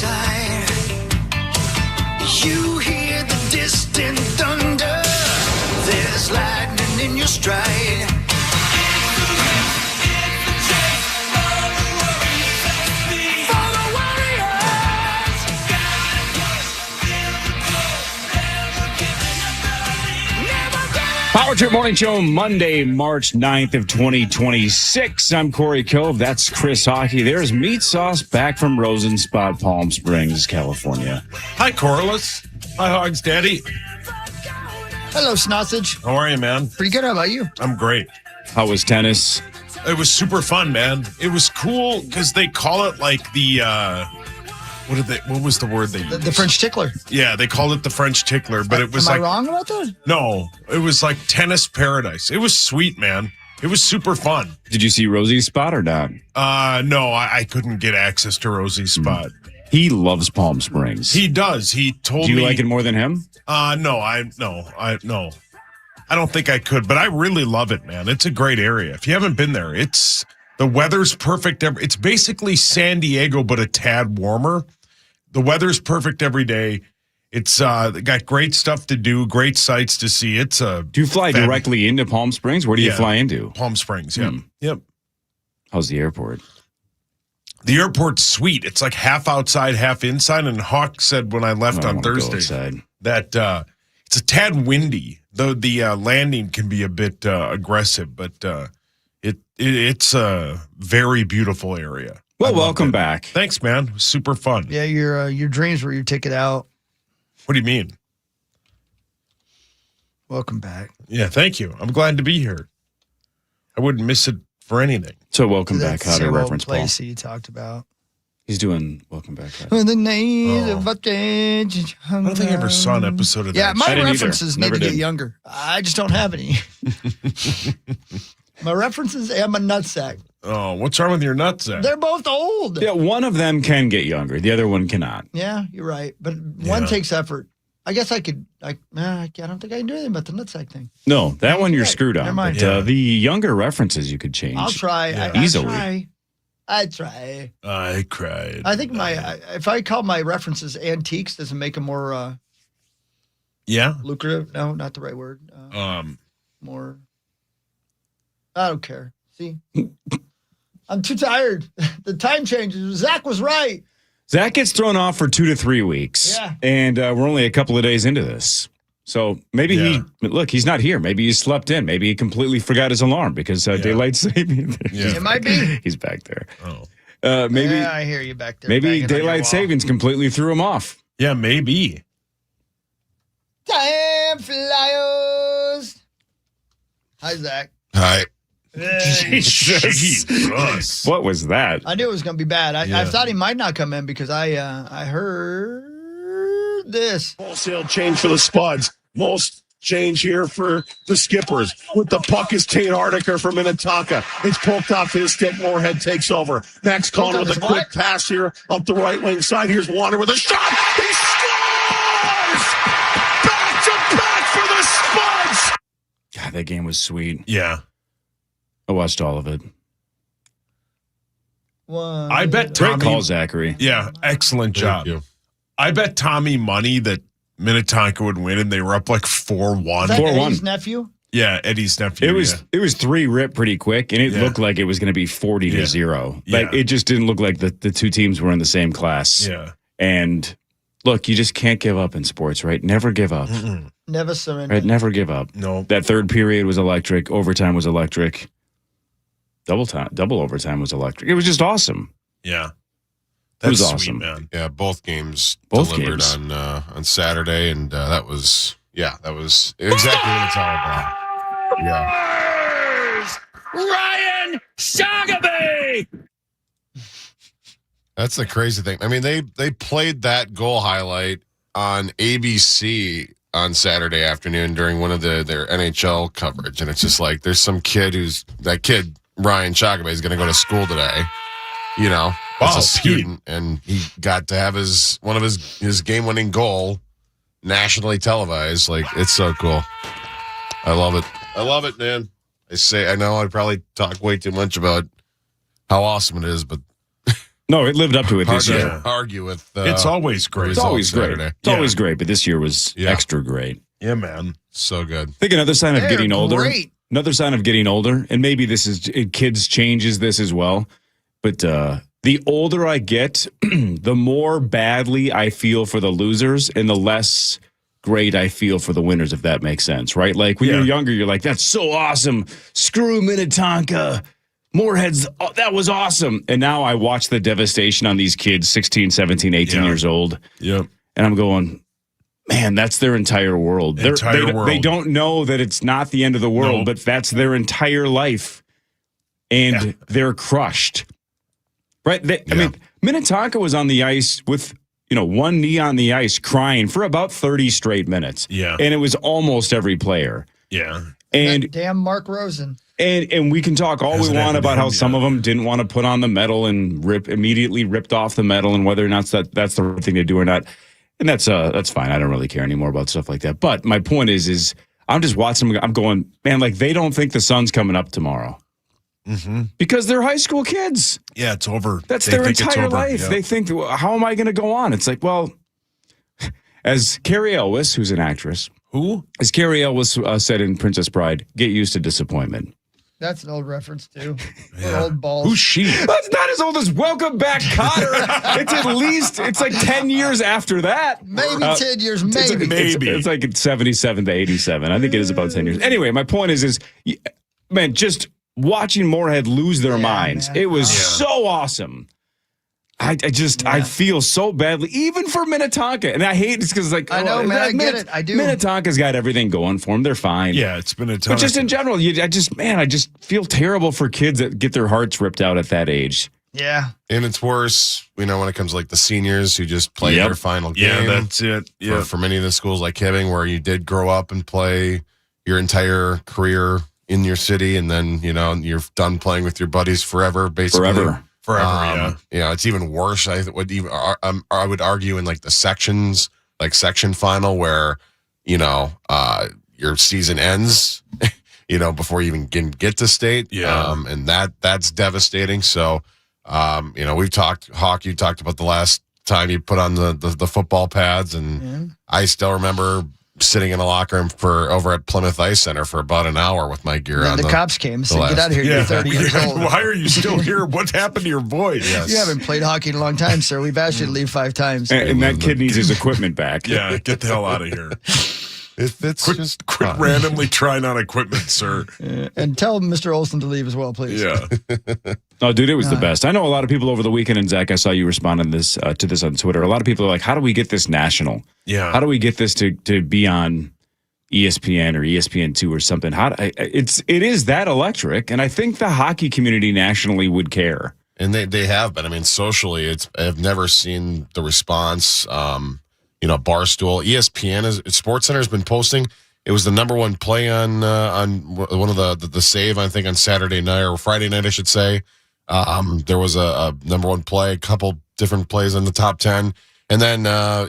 outside. You hear the distant thunder. There's lightning in your stride. Power Trip Morning Show, Monday, March 9th of 2026. I'm Corey Cove. That's Chris Hockey. There's Meat Sauce back from Rosenspot, Palm Springs, California. Hi, Corliss. Hi, Hogs Daddy. Hello, Snossage. How are you, man? Pretty good. How about you? I'm great. How was tennis? It was super fun, man. It was cool because they call it like the... What was the word they used? The French tickler. Yeah, they called it the French tickler, but it was Am I wrong about that? No, it was like tennis paradise. It was sweet, man. It was super fun. Did you see Rosie's spot or not? No, I couldn't get access to Rosie's spot. He loves Palm Springs. He does. He told me. Do you like it more than him? No. I don't think I could, but I really love it, man. It's a great area. If you haven't been there, the weather's perfect. It's basically San Diego, but a tad warmer. The weather's perfect every day. It's got great stuff to do, great sights to see. Do you fly directly into Palm Springs? Where do you fly into? Palm Springs, yeah. Yep. How's the airport? The airport's sweet. It's like half outside, half inside. And Hawk said when I left on Thursday that it's a tad windy. Though the landing can be a bit aggressive, but it's a very beautiful area. Well, welcome back. Thanks, man. It was super fun. Yeah, your dreams were your ticket out. What do you mean? Welcome back. Yeah, thank you. I'm glad to be here. I wouldn't miss it for anything. So welcome back. How to reference Paul? Place you talked about. He's doing welcome back. The name of a change. I don't think I ever saw an episode of that. Yeah, my references need to get younger. I just don't have any. My references and my nutsack. Oh, what's wrong with your nutsack? They're both old. Yeah, one of them can get younger. The other one cannot. Yeah, you're right. But one takes effort. I guess I could. I don't think I can do anything about the nutsack thing. No, that one you're screwed on. But the younger references you could change. I'll try. Easily. I try. I cried. I think if I call my references antiques, does it make them more lucrative? No, not the right word. More. I don't care. See? I'm too tired. The time changes. Zach was right. Zach gets thrown off for 2 to 3 weeks. Yeah. And we're only a couple of days into this. So maybe he's not here. Maybe he slept in. Maybe he completely forgot his alarm because daylight savings. It might be. He's back there. Oh. Maybe. Yeah, I hear you back there. Maybe daylight savings completely threw him off. Yeah, maybe. Time flyers. Hi, Zach. Hi. Jesus. What was that? I knew it was going to be bad. I thought he might not come in because I heard this. Wholesale change for the Spuds. Most change here for the Skippers. With the puck is Tate Hardiker from Minnetonka. It's poked off his stick. Moorhead takes over. Max Conner with a quick pass here up the right wing side. Here's Wander with a shot. He scores! Back to back for the Spuds! God, that game was sweet. Yeah. I watched all of it. I bet Tommy. Great call, Zachary. Yeah, excellent job. I bet Tommy money that Minnetonka would win, and they were up like 4-1. 4-1. Eddie's nephew? Yeah, Eddie's nephew. It was 3 rip pretty quick, and it looked like it was going to be 40-0. Like it just didn't look like the two teams were in the same class. Yeah. And look, you just can't give up in sports, right? Never give up. Never surrender. Right? Never give up. No. That third period was electric. Overtime was electric. Double overtime was electric. It was just awesome. Yeah. It was sweet, awesome, man. Yeah, both games delivered on Saturday, and that was exactly what it's all about. Yeah. Ryan Shagaby! That's the crazy thing. I mean, they played that goal highlight on ABC on Saturday afternoon during one of their NHL coverage, and it's just like there's some kid Ryan Shagaby is going to go to school today, as a student, and he got to have one of his game-winning goal nationally televised. Like, it's so cool. I love it, man. I know I probably talk way too much about how awesome it is, but No, it lived up to it Hard this to year. argue with. It's always great. It's always great. Saturday. It's always great, but this year was extra great. Yeah, man. So good. I think another sign of They're getting older. great. Another sign of getting older, and maybe this is kids changes this as well. But the older I get, the more badly I feel for the losers, and the less great I feel for the winners. If that makes sense, right? Like when you're younger, you're like, "That's so awesome! Screw Minnetonka, Moorhead's. Oh, that was awesome!" And now I watch the devastation on these kids, 16, 17, 18 years old. Yep. And I'm going, man, that's their entire world. They don't know that it's not the end of the world, but that's their entire life. And they're crushed. Right? I mean, Minnetonka was on the ice with, one knee on the ice crying for about 30 straight minutes. Yeah. And it was almost every player. Yeah. And That damn Mark Rosen. And we can talk all we want about how some of them didn't want to put on the medal and immediately ripped off the medal and whether or not that's the right thing to do or not. And that's fine. I don't really care anymore about stuff like that. But my point is I'm just watching them. I'm going, man, like they don't think the sun's coming up tomorrow because they're high school kids. Yeah, it's over. That's their entire life. Yeah. They think, how am I going to go on? It's like, well, as Carrie Elwes, who's an actress, as Carrie Elwes said in Princess Bride, get used to disappointment. That's an old reference, too. Old balls. Who's she? That's not as old as Welcome Back, Kotter. It's like 10 years after that. Maybe 10 years, maybe. It's like 77 to 87. I think it is about 10 years. Anyway, my point is, man, just watching Moorhead lose their minds. Man. It was so awesome. I feel so badly, even for Minnetonka. And I hate it because, like, I know, man, I get it. I do. Minnetonka's got everything going for them. They're fine. Yeah, it's been a ton. But just in general, I just feel terrible for kids that get their hearts ripped out at that age. Yeah. And it's worse, when it comes to, like, the seniors who just play their final game. Yeah, that's it. Yeah. For many of the schools like Hibbing, where you did grow up and play your entire career in your city, and then, you're done playing with your buddies forever, basically. Forever, it's even worse. I would argue in like the sections, like section final, where your season ends, before you even can get to state. Yeah, and that's devastating. So, we've talked. Hawk, you talked about the last time you put on the football pads, and I still remember sitting in a locker room over at Plymouth Ice Center for about an hour with my gear on. The cops came and said, get out of here, you're 30 years old. Why are you still here? What happened to your voice? Yes. You haven't played hockey in a long time, sir. We've asked you to leave 5 times. And that kid needs his equipment back. Yeah, get the hell out of here. Quit Quit randomly trying on equipment, sir. And tell Mr. Olson to leave as well, please. Yeah. Oh, dude, it was the best. I know a lot of people over the weekend, and Zach, I saw you respond to this on Twitter. A lot of people are like, how do we get this national? Yeah. How do we get this to be on ESPN or ESPN2 or something? It is that electric, and I think the hockey community nationally would care. And they have been. I mean, socially, I've never seen the response. Barstool, ESPN, SportsCenter has been posting. It was the number one play on one of the save, I think, on Saturday night or Friday night, I should say. There was a number one play, a couple different plays in the top 10, and then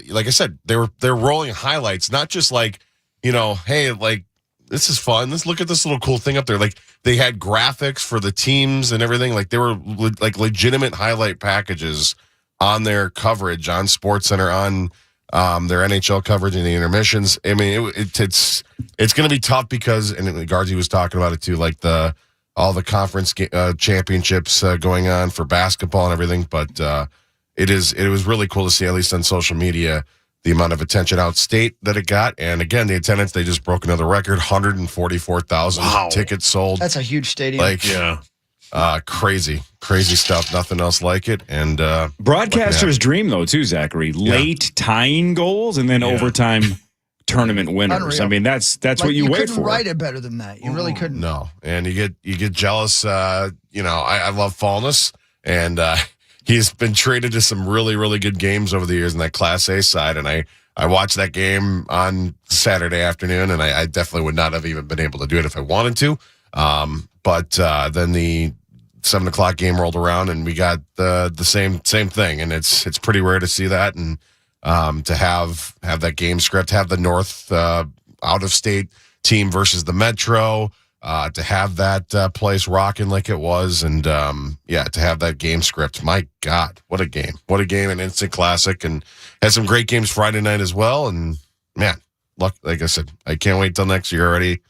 like I said, they're rolling highlights, not just like, hey, like, this is fun. Let's look at this little cool thing up there. Like, they had graphics for the teams and everything. Like, they were like legitimate highlight packages on their coverage on SportsCenter, on their NHL coverage and the intermissions. I mean, it's going to be tough because, and Garzi was talking about it too, like all the conference championships going on for basketball and everything. But it was really cool to see, at least on social media, the amount of attention out state that it got. And again, the attendance, they just broke another record, 144,000 tickets sold. That's a huge stadium. Like, crazy stuff. Nothing else like it. And broadcaster's dream, though, too, Zachary. Late tying goals and then overtime tournament winners. Unreal. I mean, that's what you wait for. You couldn't write it better than that. You really couldn't. No, and you get jealous. I love Fallness, and he's been traded to some really, really good games over the years in that Class A side, and I watched that game on Saturday afternoon, and I definitely would not have even been able to do it if I wanted to. But then the 7:00 game rolled around, and we got the same thing, and it's pretty rare to see that, and to have that game script, have the North out of state team versus the Metro, to have that place rocking like it was, and to have that game script. My God, what a game! What a game! An instant classic, and had some great games Friday night as well. And man, like I said, I can't wait till next year already.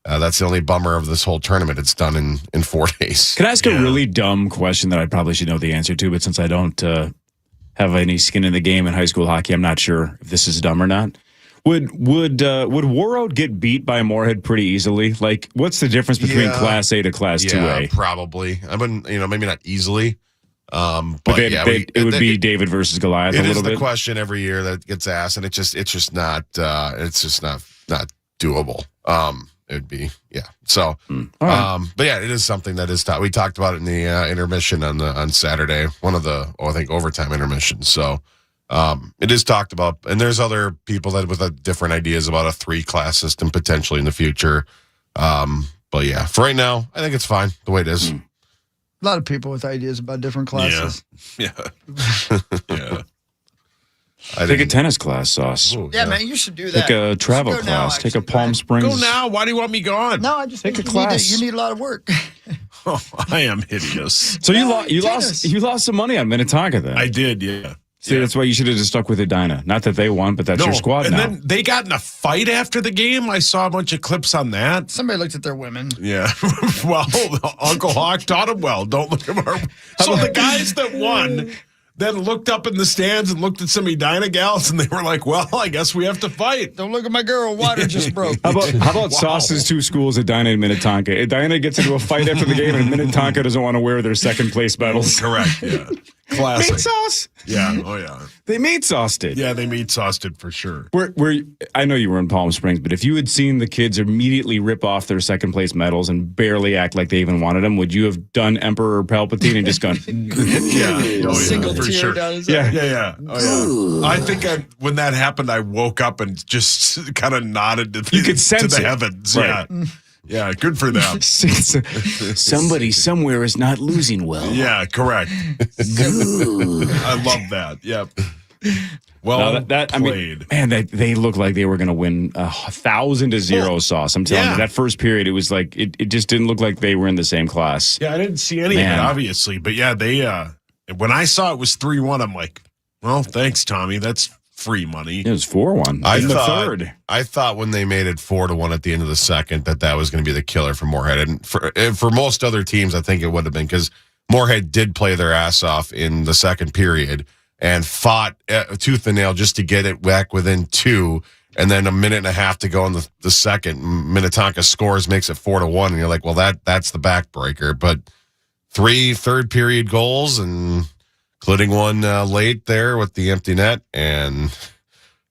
That's the only bummer of this whole tournament. It's done in 4 days. Can I ask a really dumb question that I probably should know the answer to, but since I don't have any skin in the game in high school hockey, I'm not sure if this is dumb or not. Would Warroad get beat by Moorhead pretty easily? Like, what's the difference between Class A to Class 2A? Probably. I mean, maybe not easily. But it would be David versus Goliath a little bit. It is the question every year that gets asked, and it's just not doable. It'd be So, but yeah, it is something that is taught. We talked about it in the intermission on Saturday, one of the I think overtime intermissions. So. It is talked about, and there's other people that with different ideas about a 3-class system potentially in the future. But yeah, for right now, I think it's fine the way it is. A lot of people with ideas about different classes. Yeah. Yeah. Take a tennis class, Sauce. Ooh, man, you should do that. Take a travel class. Take a Palm Springs. Go now. Why do you want me gone? No, I just take think a class. You need a lot of work. Oh, I am hideous. So you lost some money on Minnetonka then. I did, yeah. See, that's why you should have just stuck with Edina. Not that they won, but that's your squad now. And then they got in a fight after the game. I saw a bunch of clips on that. Somebody looked at their women. Yeah. Well, Uncle Hawk taught him well. Don't look at our... So the guys that won then looked up in the stands and looked at some Edina gals, and they were like, well, I guess we have to fight. Don't look at my girl. Water just broke. How about Sauce's 2 schools, Edina and Minnetonka? Edina gets into a fight after the game, and Minnetonka doesn't want to wear their second place medals. Correct, yeah. Classic. Meat Sauce? Yeah, oh yeah. They meat sauced it. Yeah, they meat sauced it for sure. I know you were in Palm Springs, but if you had seen the kids immediately rip off their second place medals and barely act like they even wanted them, would you have done Emperor Palpatine and just gone? Single for tear sure. down his Yeah. Oh, yeah. I think when that happened, I woke up and just kind of nodded to the heavens. Right. Yeah. Yeah, good for them. Somebody somewhere is not losing well. Yeah, correct. I love that. Yep. Well, played. I mean, they looked like they were going to win 1,000-0, Sauce. I'm telling you, that first period, it was like it just didn't look like they were in the same class. Yeah, I didn't see any of it, obviously, but yeah, they. When I saw it was 3-1, I'm like, well, thanks, Tommy. That's free money. It was 4-1. I thought when they made it 4-1 at the end of the second that was going to be the killer for Moorhead, and for most other teams, I think it would have been because Moorhead did play their ass off in the second period and fought tooth and nail just to get it back within 2, and then a minute and a half to go in the second. Minnetonka scores, makes it 4-1, and you're like, well, that's the backbreaker. But 3 third period goals and including one late there with the empty net, and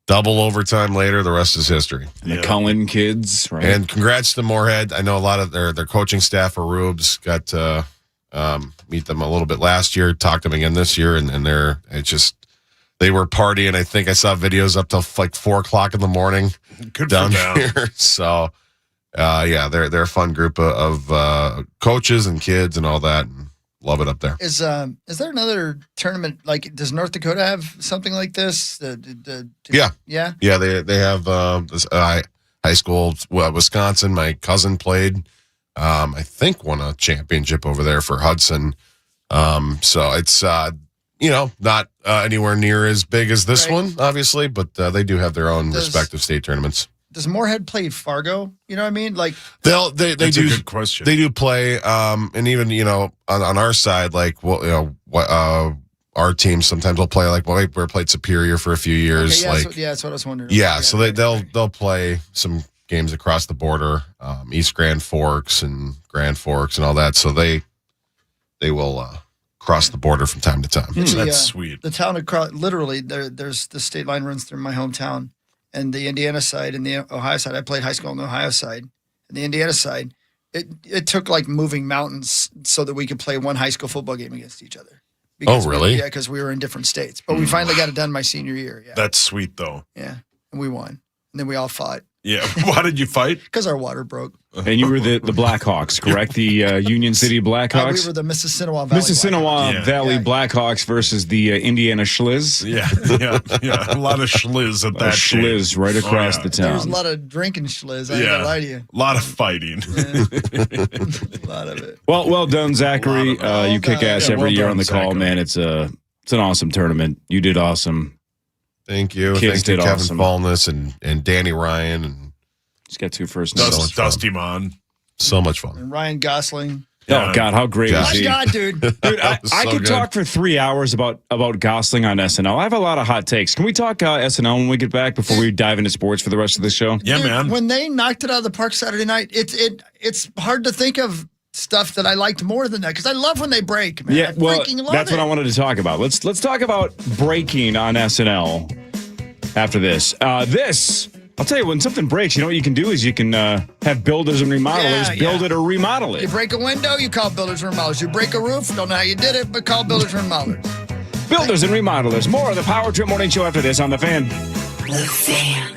double overtime later. The rest is history. The Cullen kids, right? And congrats to Moorhead. I know a lot of their coaching staff for Rubes got to meet them a little bit last year, talked to them again this year, and they were partying. I think I saw videos up till like 4:00 in the morning. Good down for them. here. So, they're a fun group of coaches and kids and all that. And love it up there. Is there another tournament? Like, does North Dakota have something like this? Yeah. They have this high school. Wisconsin. My cousin played. I think won a championship over there for Hudson. So it's not anywhere near as big as this one, obviously, but they do have their own respective state tournaments. Does Moorhead play Fargo? You know what I mean? Like they That's do. A good question. They do play, and even on our side, like our team sometimes will play like we played Superior for a few years. Okay, that's what I was wondering. Yeah, so they'll play some games across the border, East Grand Forks and all that. So they will cross the border from time to time. That's sweet. The town across, literally, there's the state line runs through my hometown. And the Indiana side and the Ohio side, I played high school on the Ohio side. And the Indiana side, it took like moving mountains so that we could play one high school football game against each other. Oh, really? Because we were in different states. But we finally got it done my senior year. Yeah. That's sweet, though. Yeah, and we won. and then we all fought Yeah. Why did you fight? because our water broke. And you were the Blackhawks, correct? The Union City Blackhawks? We were the Mississinawa Valley. Mississinawa Yeah. Valley Yeah. Blackhawks versus the Indiana Schliz. Yeah. A lot of schliz at that Schliz game. right across Oh, the yeah. There was a town. lot of drinking schliz. I ain't gonna lie to you. A lot of fighting. A lot of it. Well done, Zachary. A lot of You kick ass Yeah, every well year done, on the call, Zachary. man. It's an awesome tournament. You did awesome. Thank you. Kids Thank you, did Kevin awesome. Fallness and Danny Ryan, and Just got 2 first So names. much fun. Dusty Mon. so much fun. And Ryan Gosling. Oh God, how great was My he? God, dude. Dude, I was so could good. talk for 3 hours about Gosling on SNL. I have a lot of hot takes. Can we talk SNL when we get back before we dive into sports for the rest of the show? Yeah, Dude, man. When they knocked it out of the park Saturday night, it's hard to think of stuff that I liked more than that because I love when they break, man. Yeah, I well, freaking love that's it. what I wanted to talk about. Let's talk about breaking on SNL after this. I'll tell you, when something breaks, you know what you can do is you can have builders and remodelers Yeah, build yeah. it or remodel You it. break a window, you call builders and remodelers. You break a roof, don't know how you did it, but call builders and remodelers. Builders and remodelers. More of the Power Trip Morning Show after this on The Fan. The Fan.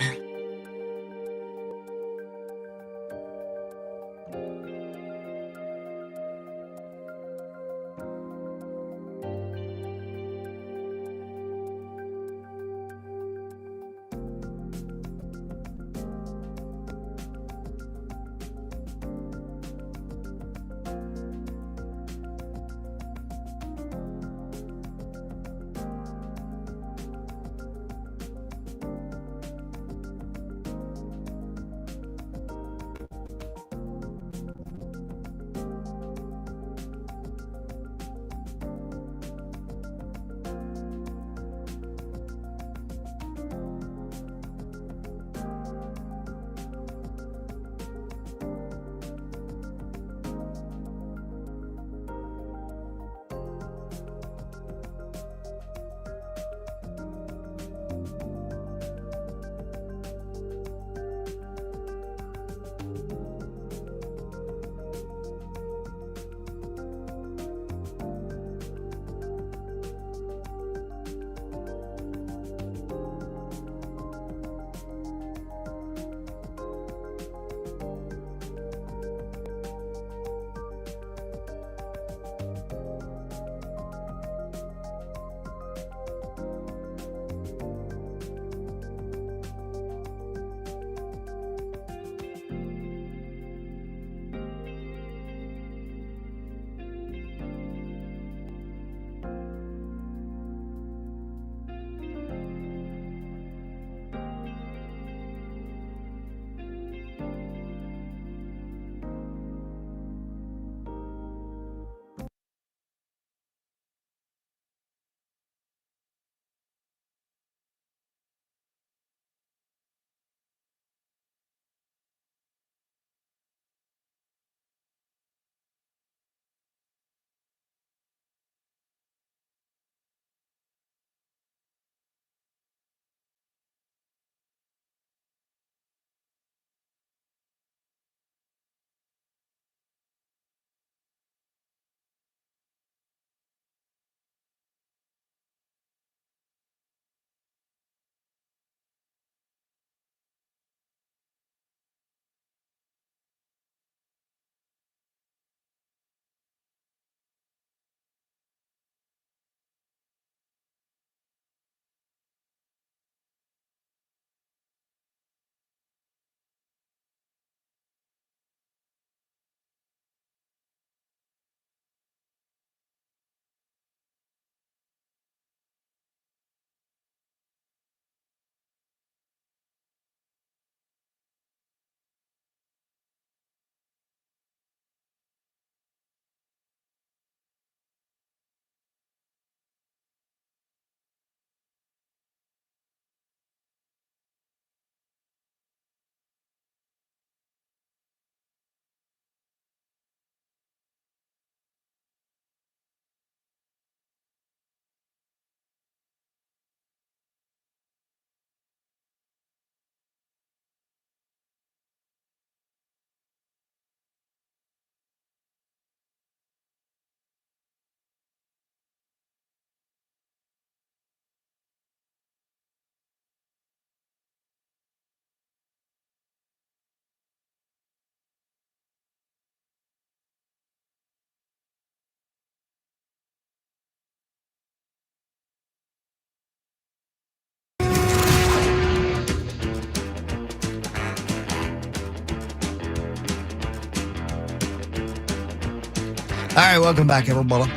right, welcome back, everybody.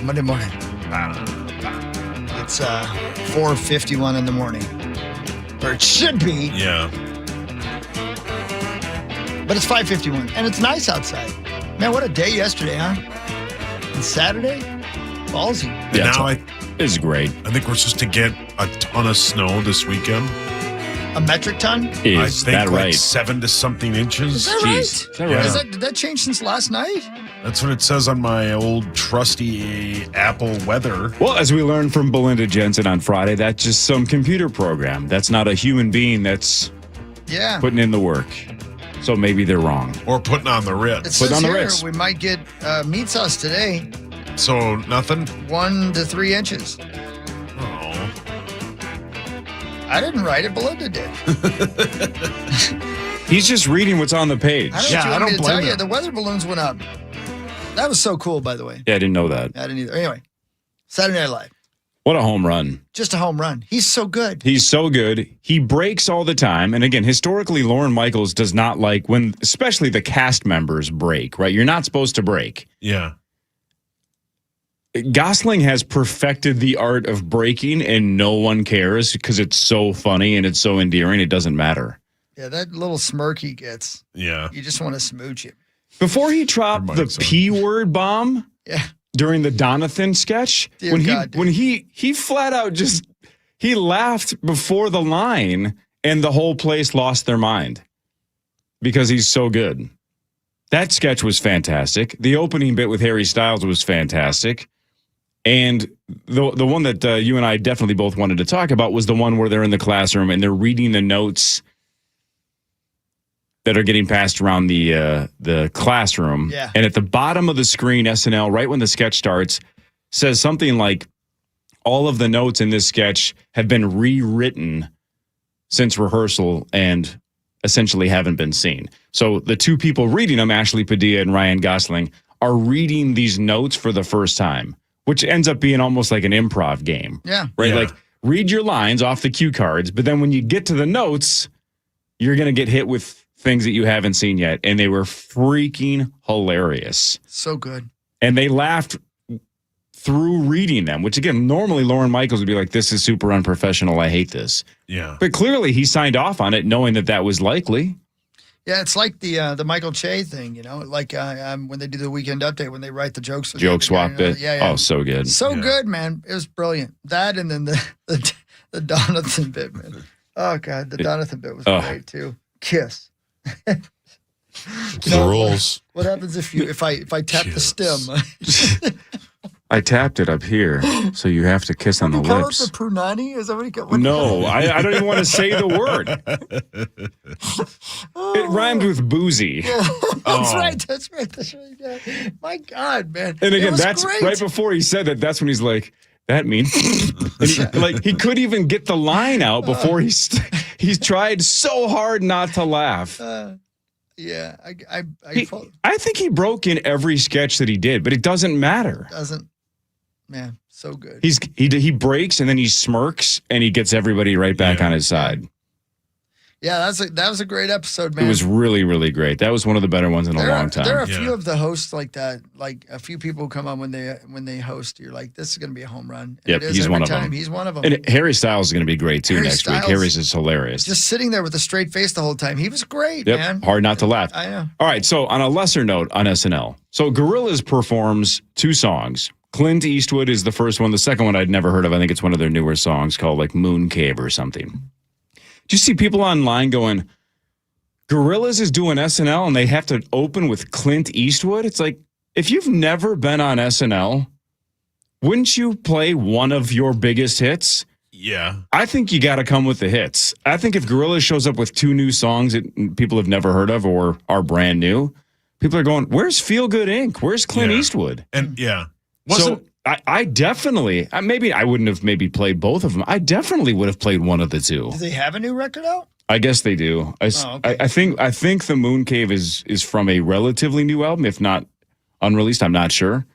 Monday morning. It's 4:51 in the morning. Or it should be. Yeah. But it's 5:51, and it's nice outside. Man, what a day yesterday, huh? And Saturday? Ballsy. And Yeah, now it's great. I think we're supposed to get a ton of snow this weekend. A metric ton? Is I think that like right? 7 to something inches. Is that Jeez. right? Is that Yeah. right? Did that change since last night? That's what it says on my old trusty Apple weather. Well, as we learned from Belinda Jensen on Friday, that's just some computer program. That's not a human being that's Yeah. putting in the work. So maybe they're wrong. Or putting on the It Ritz. Put says on the here Ritz. we might get meat sauce today, So nothing? 1 to 3 inches. Oh. I didn't write it, Belinda did. He's just reading what's on the page. I don't know Yeah, what you I want me don't to tell blame you. him. The weather balloons went up. That was so cool, by the way. Yeah, I didn't know that. I didn't either. Anyway, Saturday Night Live. What a home run. Just a home run. He's so good. He's so good. He breaks all the time. And again, historically, Lorne Michaels does not like when, especially the cast members break, right? You're not supposed to break. Yeah. Gosling has perfected the art of breaking, and no one cares because it's so funny and it's so endearing. It doesn't matter. Yeah, that little smirk he gets. Yeah. You just want to smooch him. Before he dropped the Reminds him. P word bomb Yeah. during the Donathan sketch, Dear when God, dude. when he flat out just he laughed before the line, and the whole place lost their mind because he's so good. That sketch was fantastic. The opening bit with Harry Styles was fantastic. And the one that you and I definitely both wanted to talk about was the one where they're in the classroom and they're reading the notes that are getting passed around the classroom. Yeah. And at the bottom of the screen, SNL, right when the sketch starts, says something like, all of the notes in this sketch have been rewritten since rehearsal and essentially haven't been seen. So the two people reading them, Ashley Padilla and Ryan Gosling, are reading these notes for the first time, which ends up being almost like an improv game. Yeah. Right? Yeah. Like, read your lines off the cue cards, but then when you get to the notes, you're going to get hit with things that you haven't seen yet. And they were freaking hilarious. So good. And they laughed through reading them, which again, normally Lorne Michaels would be like, this is super unprofessional. I hate this. Yeah. But clearly he signed off on it knowing that that was likely. Yeah, it's like the Michael Che thing, you know, like when they do the weekend update, when they write the jokes. with Joke the guy, swap you know, bit. Yeah. Oh, so good. So Yeah. good, man. It was brilliant. That and then the Donathan bit, man. Oh, God. The Donathan bit was great, too. Kiss. The rules. What happens if I tap the stem? I tapped it up here, so you have to kiss on the You call it lips. the punani? Is that what you call it? No, I don't even want to say the word. It rhymed with boozy. That's Oh. right. That's right. That's right. Yeah. My God, man. And It again, was that's great. right before he said that. That's when he's like, that means. And he couldn't even get the line out before he's tried so hard not to laugh. Yeah. I think he broke in every sketch that he did, but it doesn't matter. Doesn't. Man, so good. He breaks and then he smirks and he gets everybody right back Yeah. on his side. Yeah, that was a great episode, man. It was really, really great. That was one of the better ones in a long time. There are a Yeah. few of the hosts like that. Like a few people who come on when they host. You're like, this is going to be a home run. And Yep, it is he's every one of time. them. He's one of them. And Harry Styles is going to be great too Harry next Styles- week. Harry's is hilarious. Just sitting there with a straight face the whole time. He was great, Yep, man. hard not to laugh. I know. All right, so on a lesser note on SNL. So Gorillaz performs 2 songs. Clint Eastwood is the first one. The second one I'd never heard of. I think it's one of their newer songs called like Moon Cave or something. Do you see people online going, Gorillaz is doing SNL and they have to open with Clint Eastwood? It's like, if you've never been on SNL, wouldn't you play one of your biggest hits? Yeah. I think you got to come with the hits. I think if Gorillaz shows up with 2 new songs that people have never heard of or are brand new, people are going, where's Feel Good Inc.? Where's Clint Yeah. Eastwood? And yeah. So I definitely, maybe I wouldn't have maybe played both of them. I definitely would have played one of the 2. Do they have a new record out? I guess they do. okay. I think the Moon Cave is from a relatively new album, if not unreleased. I'm not sure.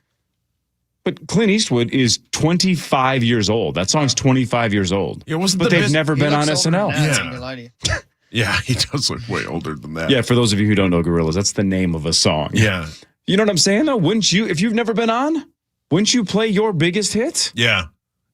But Clint Eastwood is 25 years old. That song's 25 years old. Yeah, wasn't but the they've never He been on looks older SNL. than that, Yeah. so I'm gonna lie to you. Yeah, he does look way older than that. Yeah, for those of you who don't know Gorillaz, that's the name of a song. Yeah. You know what I'm saying, though? Wouldn't you, if you've never been on, wouldn't you play your biggest hits? Yeah.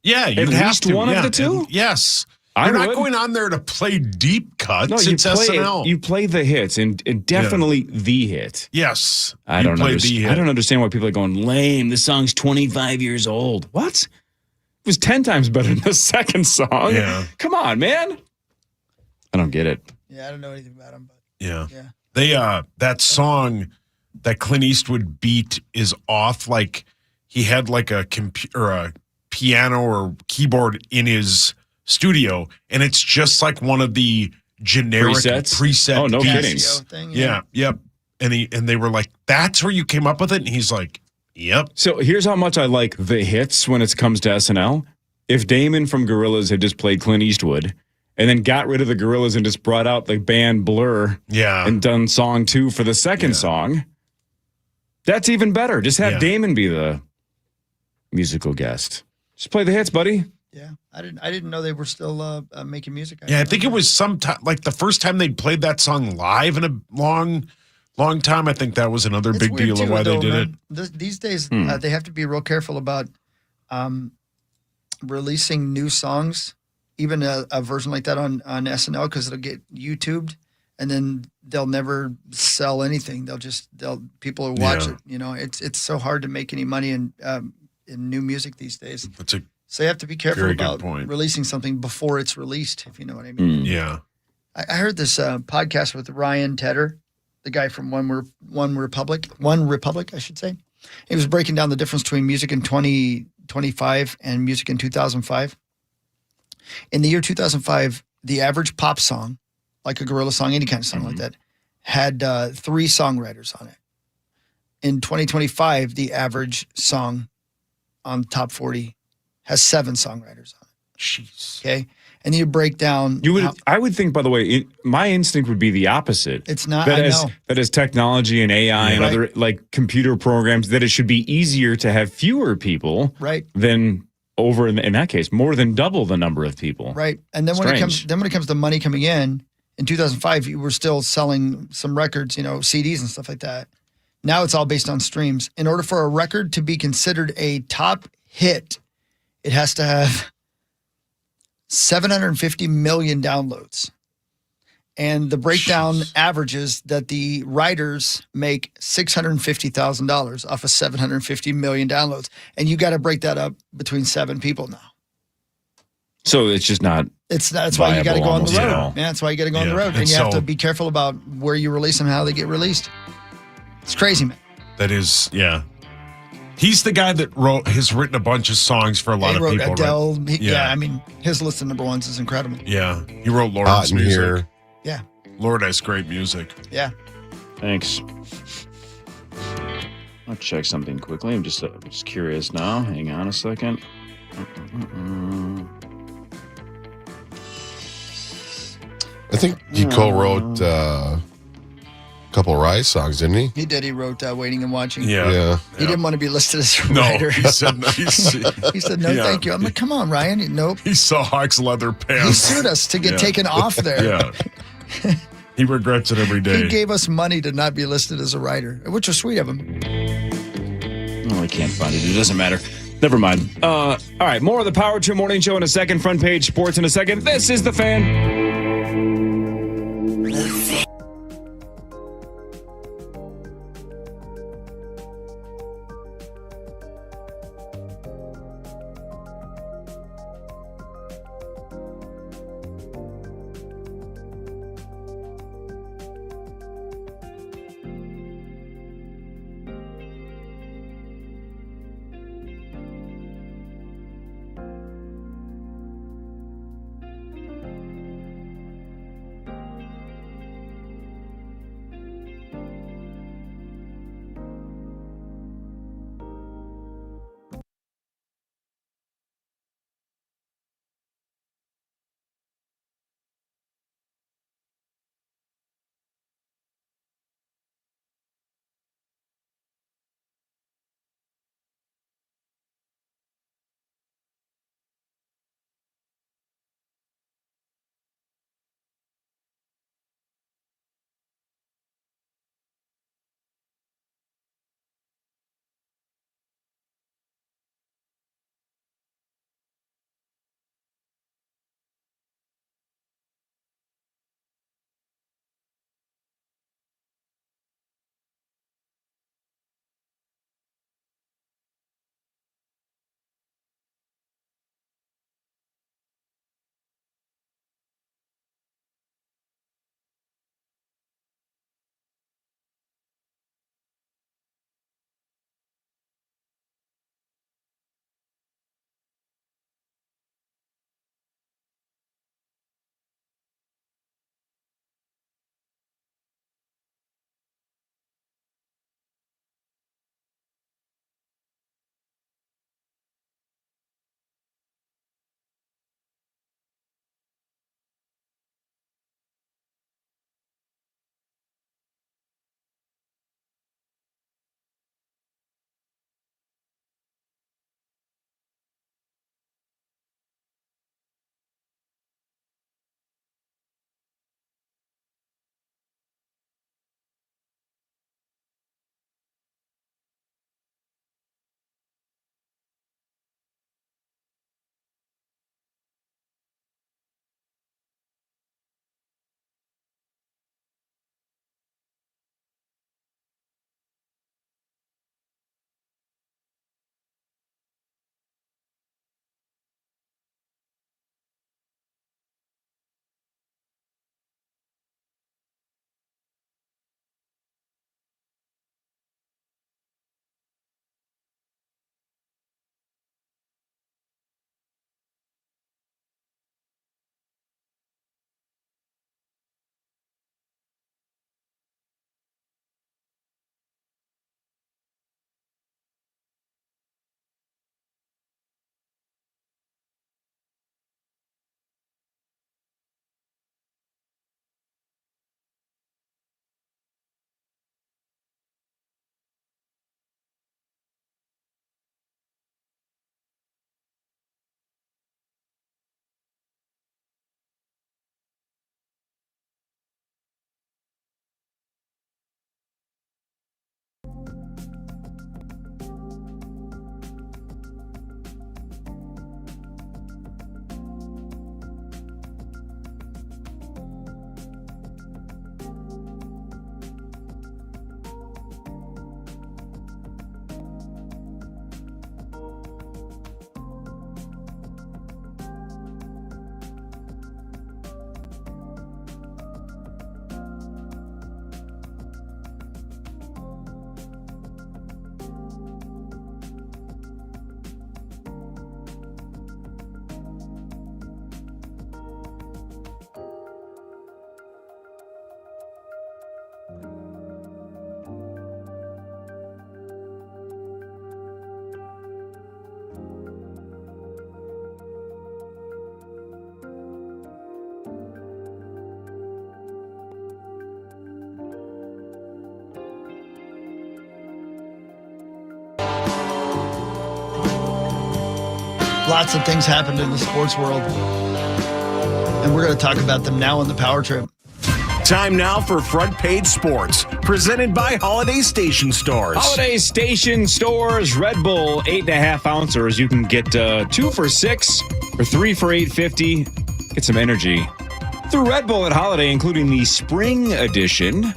Yeah, you'd At have least to. one of Yeah, the two? and yes. I You're not would. going on there to play deep cuts. No, you It's play SNL. You play the hits, and definitely the hit. Yes. I you don't play understand. the hit. I don't understand why people are going lame. This song's 25 years old. What? It was 10 times better than the second song. Yeah. Come on, man. I don't get it. Yeah, I don't know anything about him, but Yeah. yeah. They that song that Clint Eastwood beat is off. Like he had like a computer or a piano or keyboard in his studio, and it's just like one of the generic preset. Oh, no kidding. Casio thing, Yeah. Yep. And they were like, "That's where you came up with it," and he's like, "Yep." So here's how much I like the hits when it comes to SNL. If Damon from Gorillaz had just played Clint Eastwood and then got rid of the Gorillaz and just brought out the band Blur Yeah. and done song 2 for the second song, that's even better. Just have Damon be the musical guest. Just play the hits, buddy. Yeah, I didn't know they were still making music. Yeah, I think it was sometime like the first time they'd played that song live in a long time. I think that was another It's big weird deal too, of why though, they did man. it. These days, they have to be real careful about releasing new songs, even a version like that on SNL, because it'll get YouTubed, and then they'll never sell anything. People will watch Yeah. it. You know, it's so hard to make any money in new music these days. That's a So you have to be careful Very good about point. releasing something before it's released, if you know what I mean. yeah. I heard this podcast with Ryan Tedder, the guy from One Republic, I should say. He was breaking down the difference between music in 2025 and music in 2005. In the year 2005, the average pop song, like a Gorilla song, any kind of song like that, had 3 songwriters on it. In 2025, the average song on top 40 has 7 songwriters on it. Jeez. Okay, and you break down. I would think, by the way, my instinct would be the opposite. It's not. That I as know. that as technology and AI and Right. other like computer programs, that it should be easier to have fewer people Right. than over in that case more than double the number of people. Right. And then when it comes to money coming in 2005, you were still selling some records, CDs and stuff like that. Now it's all based on streams. In order for a record to be considered a top hit, it has to have 750 million downloads. And the breakdown averages that the writers make $650,000 off of 750 million downloads. And you got to break that up between 7 people now. So it's just not. That's why you got to go on the viable road. almost at all. Yeah, that's why you got to go on the Yeah. road. And And you have so- to be careful about where you release them, how they get released. It's crazy, man. That is, yeah. He's the guy that has written a bunch of songs for a lot He of wrote people. Adele. Right? Yeah, I mean, his list of number ones is incredible. Yeah. He wrote Hot Lord's in music. here. Yeah, Lord has great music. yeah. Thanks. I'll check something quickly. I'm just curious now. Hang on a second. I think he co-wrote a couple Rise songs, didn't he? He did. He wrote Waiting and Watching. Yeah. Yeah. He didn't want to be listed as a No, writer. he said nice. He said, no, Yeah. thank you. I'm like, come on, Ryan. Nope. He saw Hawk's leather He pants. sued us to get Yeah. taken off there. Yeah. He regrets it every day. He gave us money to not be listed as a writer, which was sweet of him. Oh, I can't find it. It doesn't matter. Never mind. All right, more of the Power Trip Morning Show in a second. Front page sports in a second. This is The Fan. Lots of things happened in the sports world. And we're going to talk about them now on the Power Trip. Time now for Front Page Sports, presented by Holiday Station Stores. Holiday Station Stores, Red Bull 8.5 ounces. You can get 2 for $6 or 3 for $8.50. Get some energy through Red Bull at Holiday, including the spring edition.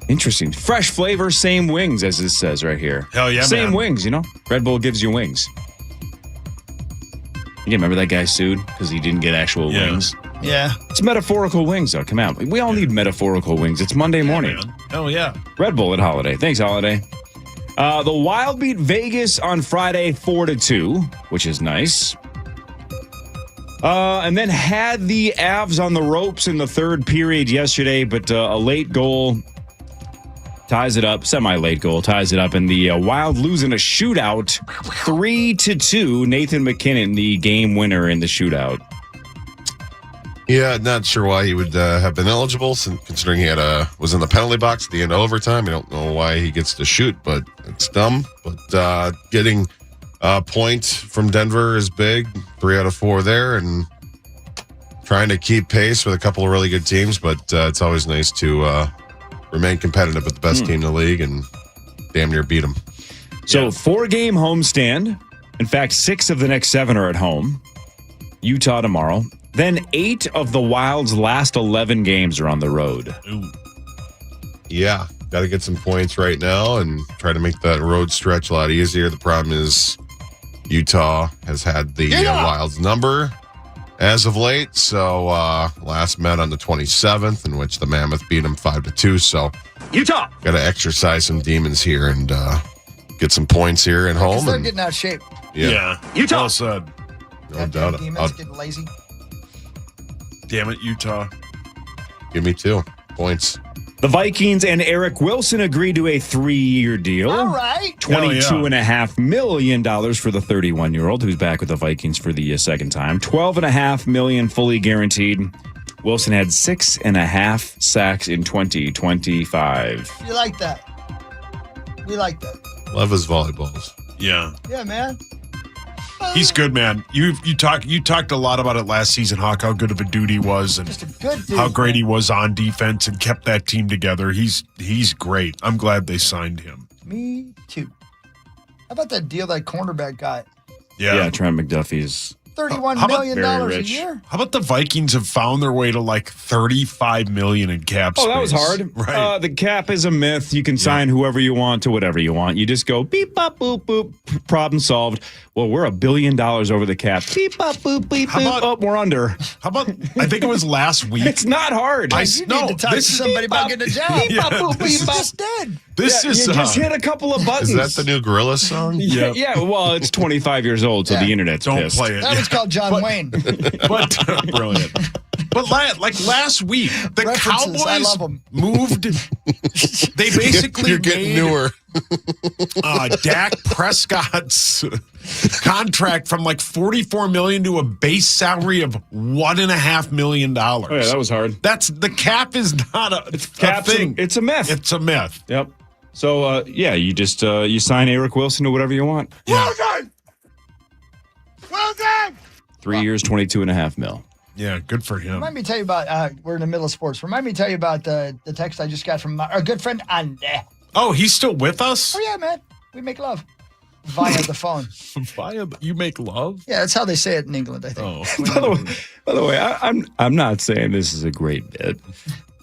Interesting. Fresh flavor, same wings, as it says right here. Hell yeah, Same man. wings, you know? Red Bull gives you wings. You remember that guy sued because he didn't get actual wings? Yeah. It's metaphorical wings, though. Come on. We all need metaphorical wings. It's Monday morning. Man. Hell yeah. Red Bull at Holiday. Thanks, Holiday. The Wild beat Vegas on Friday 4-2, which is nice. And then had the Avs on the ropes in the third period yesterday, but a late goal ties it up. Semi-late goal ties it up, and the Wild lose in a shootout 3-2. Nathan McKinnon, the game winner in the shootout. Yeah, not sure why he would have been eligible, considering he was in the penalty box at the end of overtime. I don't know why he gets to shoot, but it's dumb. But getting a point from Denver is big. 3 out of 4 there, and trying to keep pace with a couple of really good teams. But it's always nice to remain competitive with the best team in the league and damn near beat them. So 4-game homestand. In fact, 6 of the next 7 are at home. Utah tomorrow. Then 8 of the Wild's last 11 games are on the road. Ooh. Yeah, got to get some points right now and try to make that road stretch a lot easier. The problem is Utah has had the Wild's number as of late. So last met on the 27th, in which the Mammoth beat them 5-2. So Utah. got to exercise some demons here and get some points here at home. They're And, getting out of shape. Yeah. Utah. Well said. no doubt. Demons getting lazy. Damn it, Utah. Give me 2 points. The Vikings and Eric Wilson agreed to a 3-year deal. All right. $22.5 million for the 31-year-old who's back with the Vikings for the second time. $12.5 million fully guaranteed. Wilson had 6.5 sacks in 2025. You like that? We like that. Love his volleyballs. Yeah. Yeah, man. He's good, man. You talked a lot about it last season, Hawk, how good of a dude he was and Just a good dude. how great he was on defense and kept that team together. He's great. I'm glad they signed him. Me too. How about that deal that cornerback got? Yeah, Trent McDuffie's. $31 million very a rich. year? How about the Vikings have found their way to like $35 million in cap space? Oh, that was hard. Right. The cap is a myth. You can sign whoever you want to whatever you want. You just go beep, bop, boop, boop. Problem solved. Well, we're $1 billion over the cap. Beep, bop, boop, beep, How boop. about- Oh, we're under. How about, I think it was last week. It's not hard. I- You No, need to talk to this is- somebody about getting a job. Beep, bop, boop, this beep, is- bop. Just did. This Yeah, is you just hit a couple of buttons. Is that the new Gorilla song? Yeah. Yeah, well, it's 25 years old, so Yeah. the internet's Don't pissed. play it. That was called John Wayne. But brilliant. But like last week, the References, I Cowboys love 'em. moved. They basically You're getting made newer. Dak Prescott's contract from like $44 million to a base salary of $1.5 million. Oh, yeah, that was hard. That's the cap is not a Cap's thing. It's a myth. It's a myth. Yep. So, yeah, you just you sign Eric Wilson to whatever you want. Yeah. Well done. 3 years, $22.5 million. Yeah, good for him. Remind me to tell you about, we're in the middle of sports. Remind me to tell you about the text I just got from our good friend Andy. Oh, he's still with us? Oh, yeah, man. We make love via the phone. You make love? Yeah, that's how they say it in England, I think. Oh. By the way, I'm not saying this is a great bit,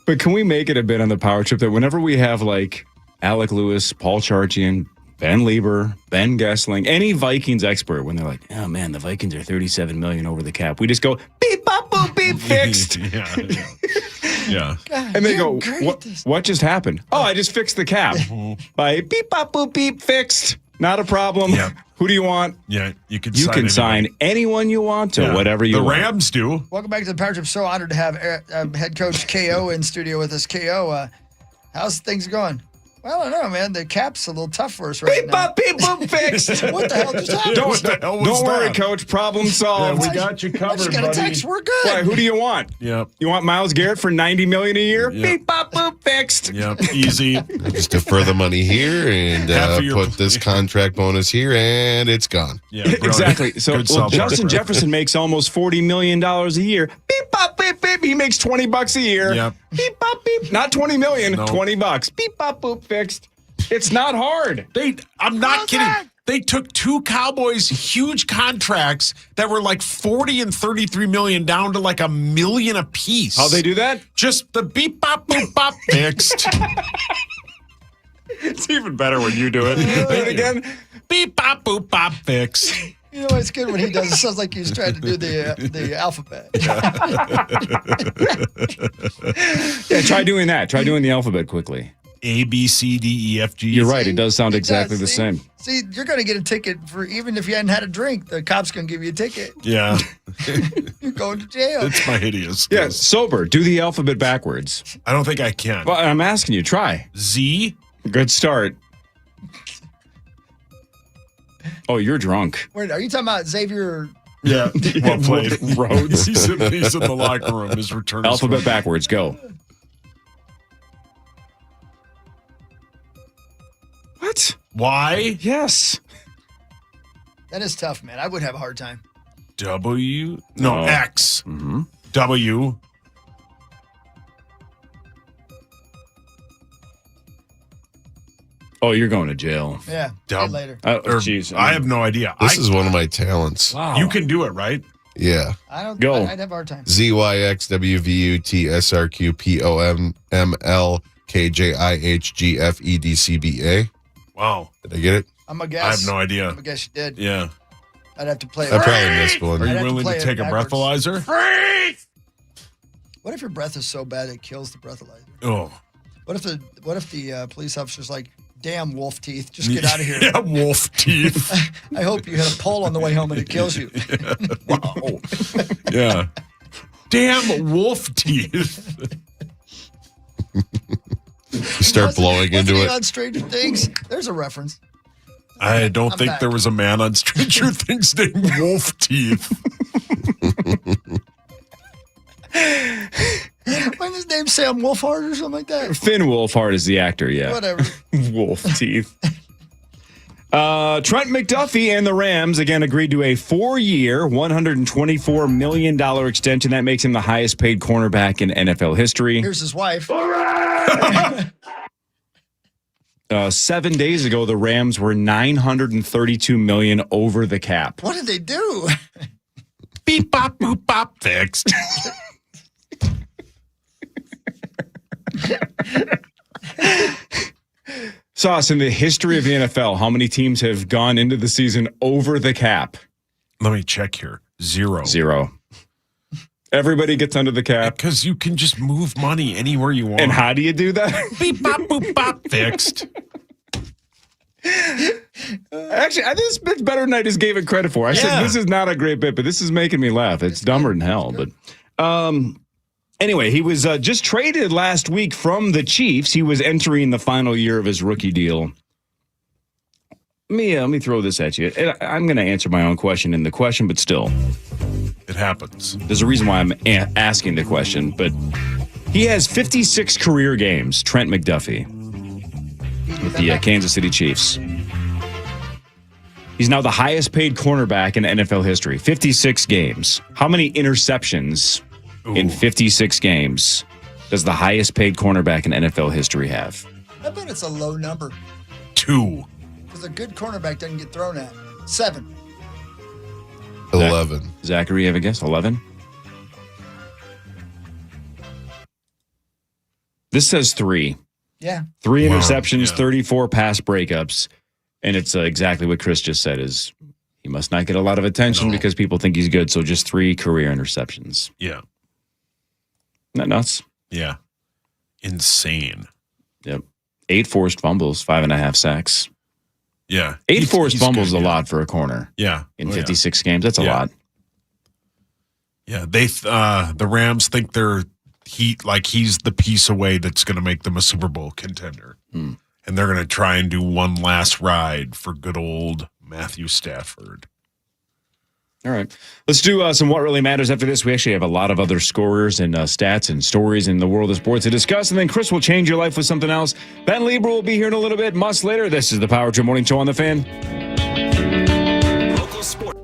but can we make it a bit on the Power Trip that whenever we have like Alec Lewis, Paul Charchian, Ben Lieber, Ben Gessling, any Vikings expert, when they're like, oh man, the Vikings are $37 million over the cap, we just go beep, bop, boop, beep, fixed. Yeah. God, And they you're go, great at what, this. what just happened? Oh, I just fixed the cap by beep, bop, boop, beep, fixed. Not a problem. Yep. Who do you want? Yeah, you can You sign can anyone. sign anyone you want to Yeah. whatever you the want. Rams do. Welcome back to the Power Trip. So honored to have head coach KO in studio with us. KO, how's things going? Well, I don't know, man. The cap's a little tough for us right Beep, now. bop, beep, boop, fixed. What the hell just happened? What the hell was Don't worry, that? Coach. Problem solved. Yeah, we got you I covered, just got a buddy. text. We're good. Why, who do you want? Yep. You want Myles Garrett for $90 million a year? Yeah. Beep, bop, boop, Fixed. Yep, easy. Just defer the money here and Half of your- put this contract bonus here, and it's gone. Yeah, brilliant. Exactly. So Good South Park Justin reference. Jefferson makes almost $40 million a year. Beep, bop, beep, beep. He makes $20 a year. Yep. Beep, bop, beep. Not $20 million, No. $20. Beep, bop, boop, fixed. It's not hard. I'm not kidding. They took two Cowboys' huge contracts that were like 40 and 33 million down to like $1 million apiece. How'd they do that? Just the beep bop boop bop fixed. It's even better when you do it. Do it again. Beep bop boop bop fixed. You know, it's good when he does. It sounds like he's trying to do the alphabet. Yeah, try doing that. Try doing the alphabet quickly. A, B, C, D, E, F, G. You're right. It does sound It exactly does, the see? same. See, you're going to get a ticket for even if you hadn't had a drink. The cop's going to give you a ticket. Yeah. You're going to jail. It's my hideous. Yeah, sober. Do the alphabet backwards. I don't think I can. Well, I'm asking you. Try. Z. Good start. Oh, you're drunk. Wait, are you talking about Xavier? Yeah. Well played. Rhodes. He's in the locker room. His return. Alphabet backwards. Go. What? Y. Yes. That is tough, man. I would have a hard time. W. No, Oh. X. Mm-hmm. W. Oh, you're going to jail. Yeah. See you Dub. later. Oh, Or, jeez. I have no idea. This is one of my talents. Wow. You can do it, right? Yeah. I don't. Go. I'd have a hard time. ZYXWVUTSRQPOMMLKJIHGFEDCBA. Wow. Did I get it? I'm a guess. I have no idea. I'm a guess you did. Yeah. I'd have to play it. I probably missed one. Are I'd you have to willing play to it take a backwards. breathalyzer? What if your breath is so bad it kills the breathalyzer? Oh. What if the police officer's like, "Damn wolf teeth, just get out of here." Yeah, wolf teeth. I hope you hit a pole on the way home and it kills you. Wow. Yeah. Damn wolf teeth. You start blowing Wasn't into he it. on Stranger Things? There's a reference. I don't I'm think back. there was a man on Stranger Things named Wolf Teeth. Wasn't his name Sam Wolfhard or something like that? Finn Wolfhard is the actor, yeah. Whatever. Wolf teeth. Trent McDuffie and the Rams again agreed to a 4-year, $124 million extension. That makes him the highest paid cornerback in NFL history. Here's his wife. 7 days ago, the Rams were $932 million over the cap. What did they do? Beep, bop, boop, bop, fixed. Sauce, in the history of the NFL, how many teams have gone into the season over the cap? Let me check here. 0. 0. Everybody gets under the cap. Because you can just move money anywhere you want. And how do you do that? Beep, bop, boop, bop, fixed. Actually, I think this bit's better than I just gave it credit for. I said Yeah. this is not a great bit, but this is making me laugh. It's dumber than hell. But anyway, he was just traded last week from the Chiefs. He was entering the final year of his rookie deal. Let me throw this at you. I'm going to answer my own question in the question, but still, It happens. there's a reason why I'm asking the question. But he has 56 career games, Trent McDuffie, with the Kansas City Chiefs. He's now the highest paid cornerback in NFL history. 56 games. How many interceptions in 56 games does the highest paid cornerback in NFL history have? I bet it's a low number 2. because a good cornerback doesn't get thrown at. 7. 11. Zachary, you have a guess? 11? This says 3. Yeah. 3 Wow, interceptions, yeah. 34 pass breakups. And it's exactly what Chris just said is he must not get a lot of attention because people think he's good. So just 3 career interceptions. Yeah. Isn't that nuts? Yeah. Insane. Yep. 8 forced fumbles, 5.5 sacks. Yeah. 8 forced he's fumbles good, is a yeah. lot for a corner Yeah. in Oh, 56 games. That's a Yeah. lot. Yeah. They the Rams think he's the piece away that's going to make them a Super Bowl contender. And they're going to try and do one last ride for good old Matthew Stafford. All right. Let's do some What Really Matters after this. We actually have a lot of other scorers and stats and stories in the world of sports to discuss. And then Chris will change your life with something else. Ben Lieber will be here in a little bit. Much later. This is the Power Trip Morning Show on the Fan. Local sport.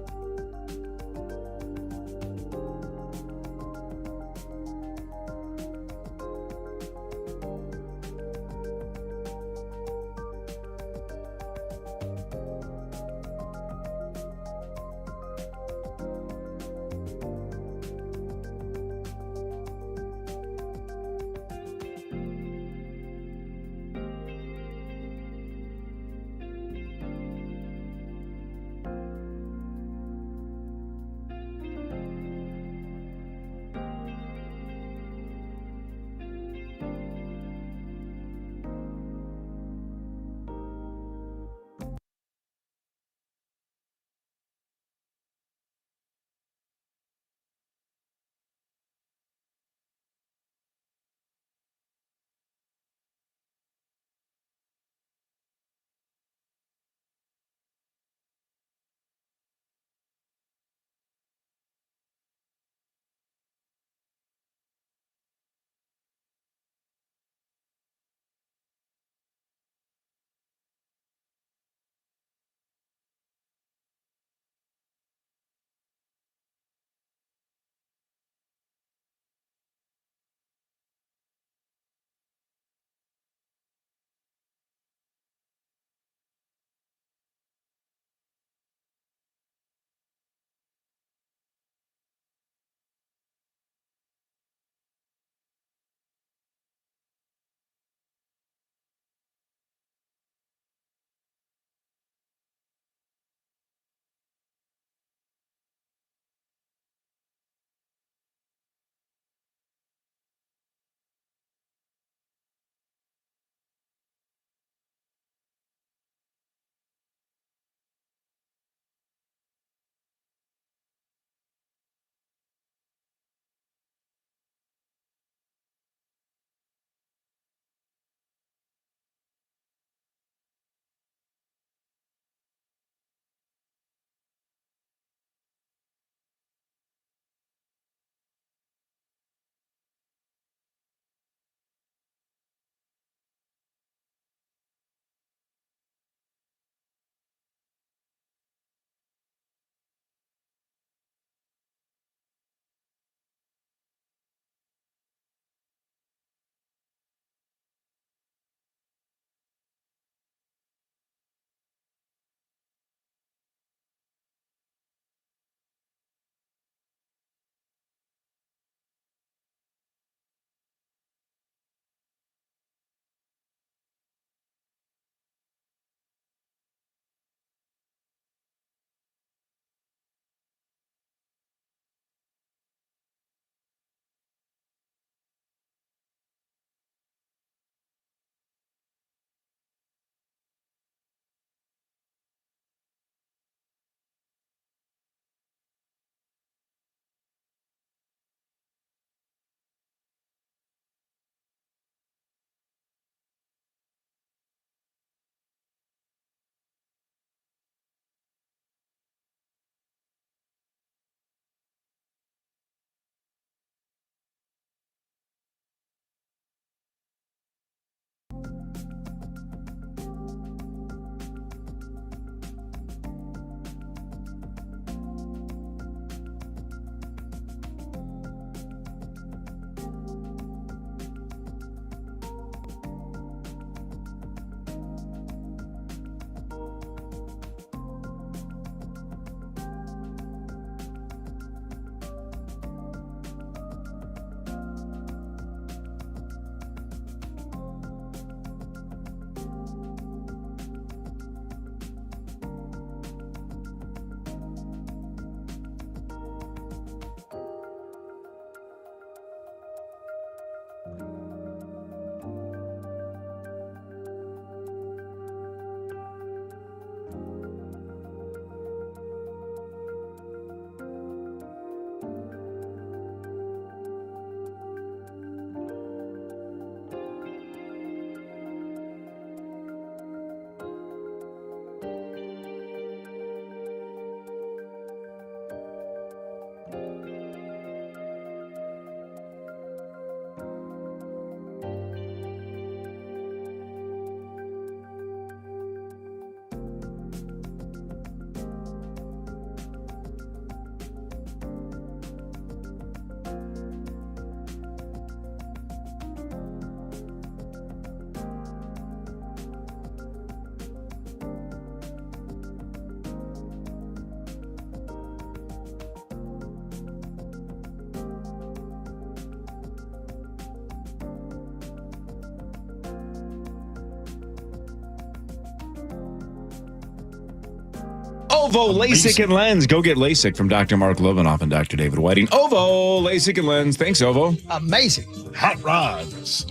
OVO LASIK and Lens. Go get LASIK from Dr. Mark Lovenoff and Dr. David Whiting. OVO LASIK and Lens. Thanks, OVO. Amazing. Hot rods.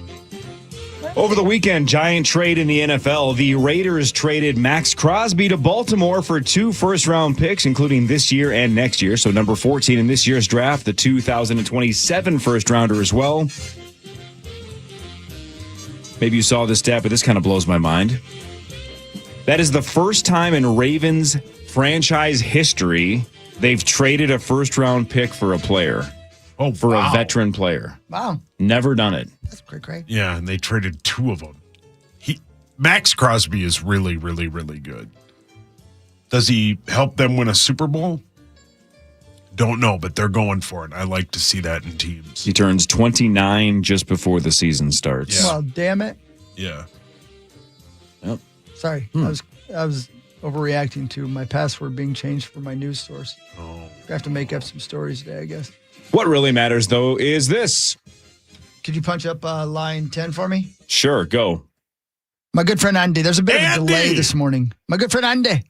Over the weekend, giant trade in the NFL. The Raiders traded Max Crosby to Baltimore for 2 first-round picks, including this year and next year. So number 14 in this year's draft, the 2027 first-rounder as well. Maybe you saw this stat, but this kind of blows my mind. That is the first time in Ravens franchise history they've traded a first-round pick for a player. Oh, for wow. a veteran player. Wow. Never done it. That's great. Yeah, and they traded 2 of them. Max Crosby is really, really, really good. Does he help them win a Super Bowl? Don't know, but they're going for it. I like to see that in teams. He turns 29 just before the season starts. Yeah. Well, damn it. Yeah. Yep. Sorry. I was overreacting to my password being changed for my news source. Oh. I have to make up some stories today, I guess. What really matters, though, is this. Could you punch up line 10 for me? Sure, go. My good friend Andy. There's a bit of a Andy! delay this morning. My good friend Andy.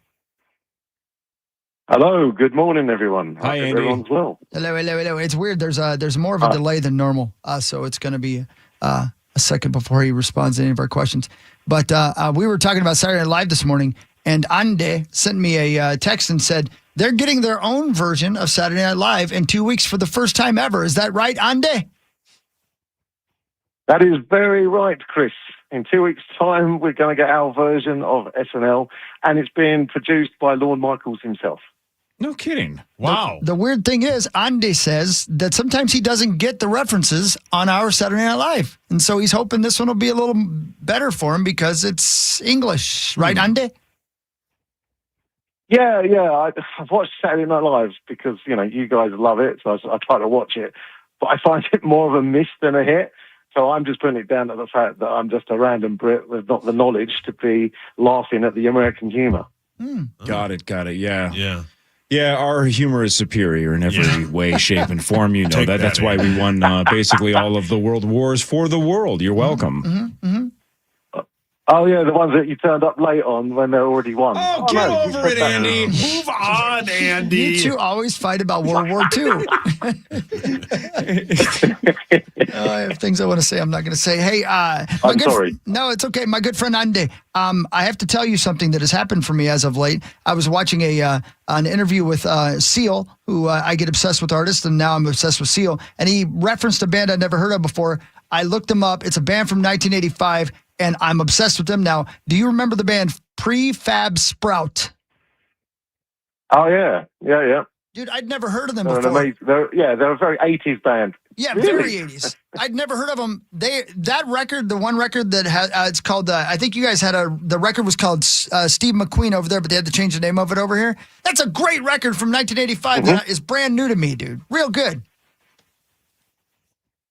Hello, good morning, everyone. Hi, Hope Andy. everyone's well. Hello. It's weird. There's more of a delay than normal, so it's going to be a second before he responds to any of our questions. But we were talking about Saturday Night Live this morning, and Andy sent me a text and said they're getting their own version of Saturday Night Live in 2 weeks for the first time ever. Is that right, Andy? That is very right, Chris. In 2 weeks' time, we're going to get our version of SNL, and it's being produced by Lorne Michaels himself. No kidding. Wow. The weird thing is, Andy says that sometimes he doesn't get the references on our Saturday Night Live. And so he's hoping this one will be a little better for him because it's English. Right, Andy? Yeah. I've watched Saturday Night Live because, you guys love it, so I try to watch it. But I find it more of a miss than a hit. So I'm just putting it down to the fact that I'm just a random Brit with not the knowledge to be laughing at the American humor. Got it. Yeah. Yeah. Yeah, our humor is superior in every way, shape, and form. You know Take that. that, That's why we won basically all of the world wars for the world. You're welcome. Oh, yeah, the ones that you turned up late on when they're already won. Oh, get no, over it, Andy. Move on, Andy. You two always fight about World War II. I have things I want to say. I'm not going to say. Hey, I'm sorry. No, it's okay. My good friend Andy. I have to tell you something that has happened for me as of late. I was watching an interview with Seal, who I get obsessed with artists, and now I'm obsessed with Seal. And he referenced a band I'd never heard of before. I looked them up. It's a band from 1985, and I'm obsessed with them now. Do you remember the band Prefab Sprout? Oh, yeah. Dude, I'd never heard of them They're an before. amazing, they're a very 80s band. Yeah, Really? very 80s. I'd never heard of them. That record, the one record that has, it's called, I think you guys had the record was called Steve McQueen over there, but they had to change the name of it over here. That's a great record from 1985 that is brand new to me, dude. Real good.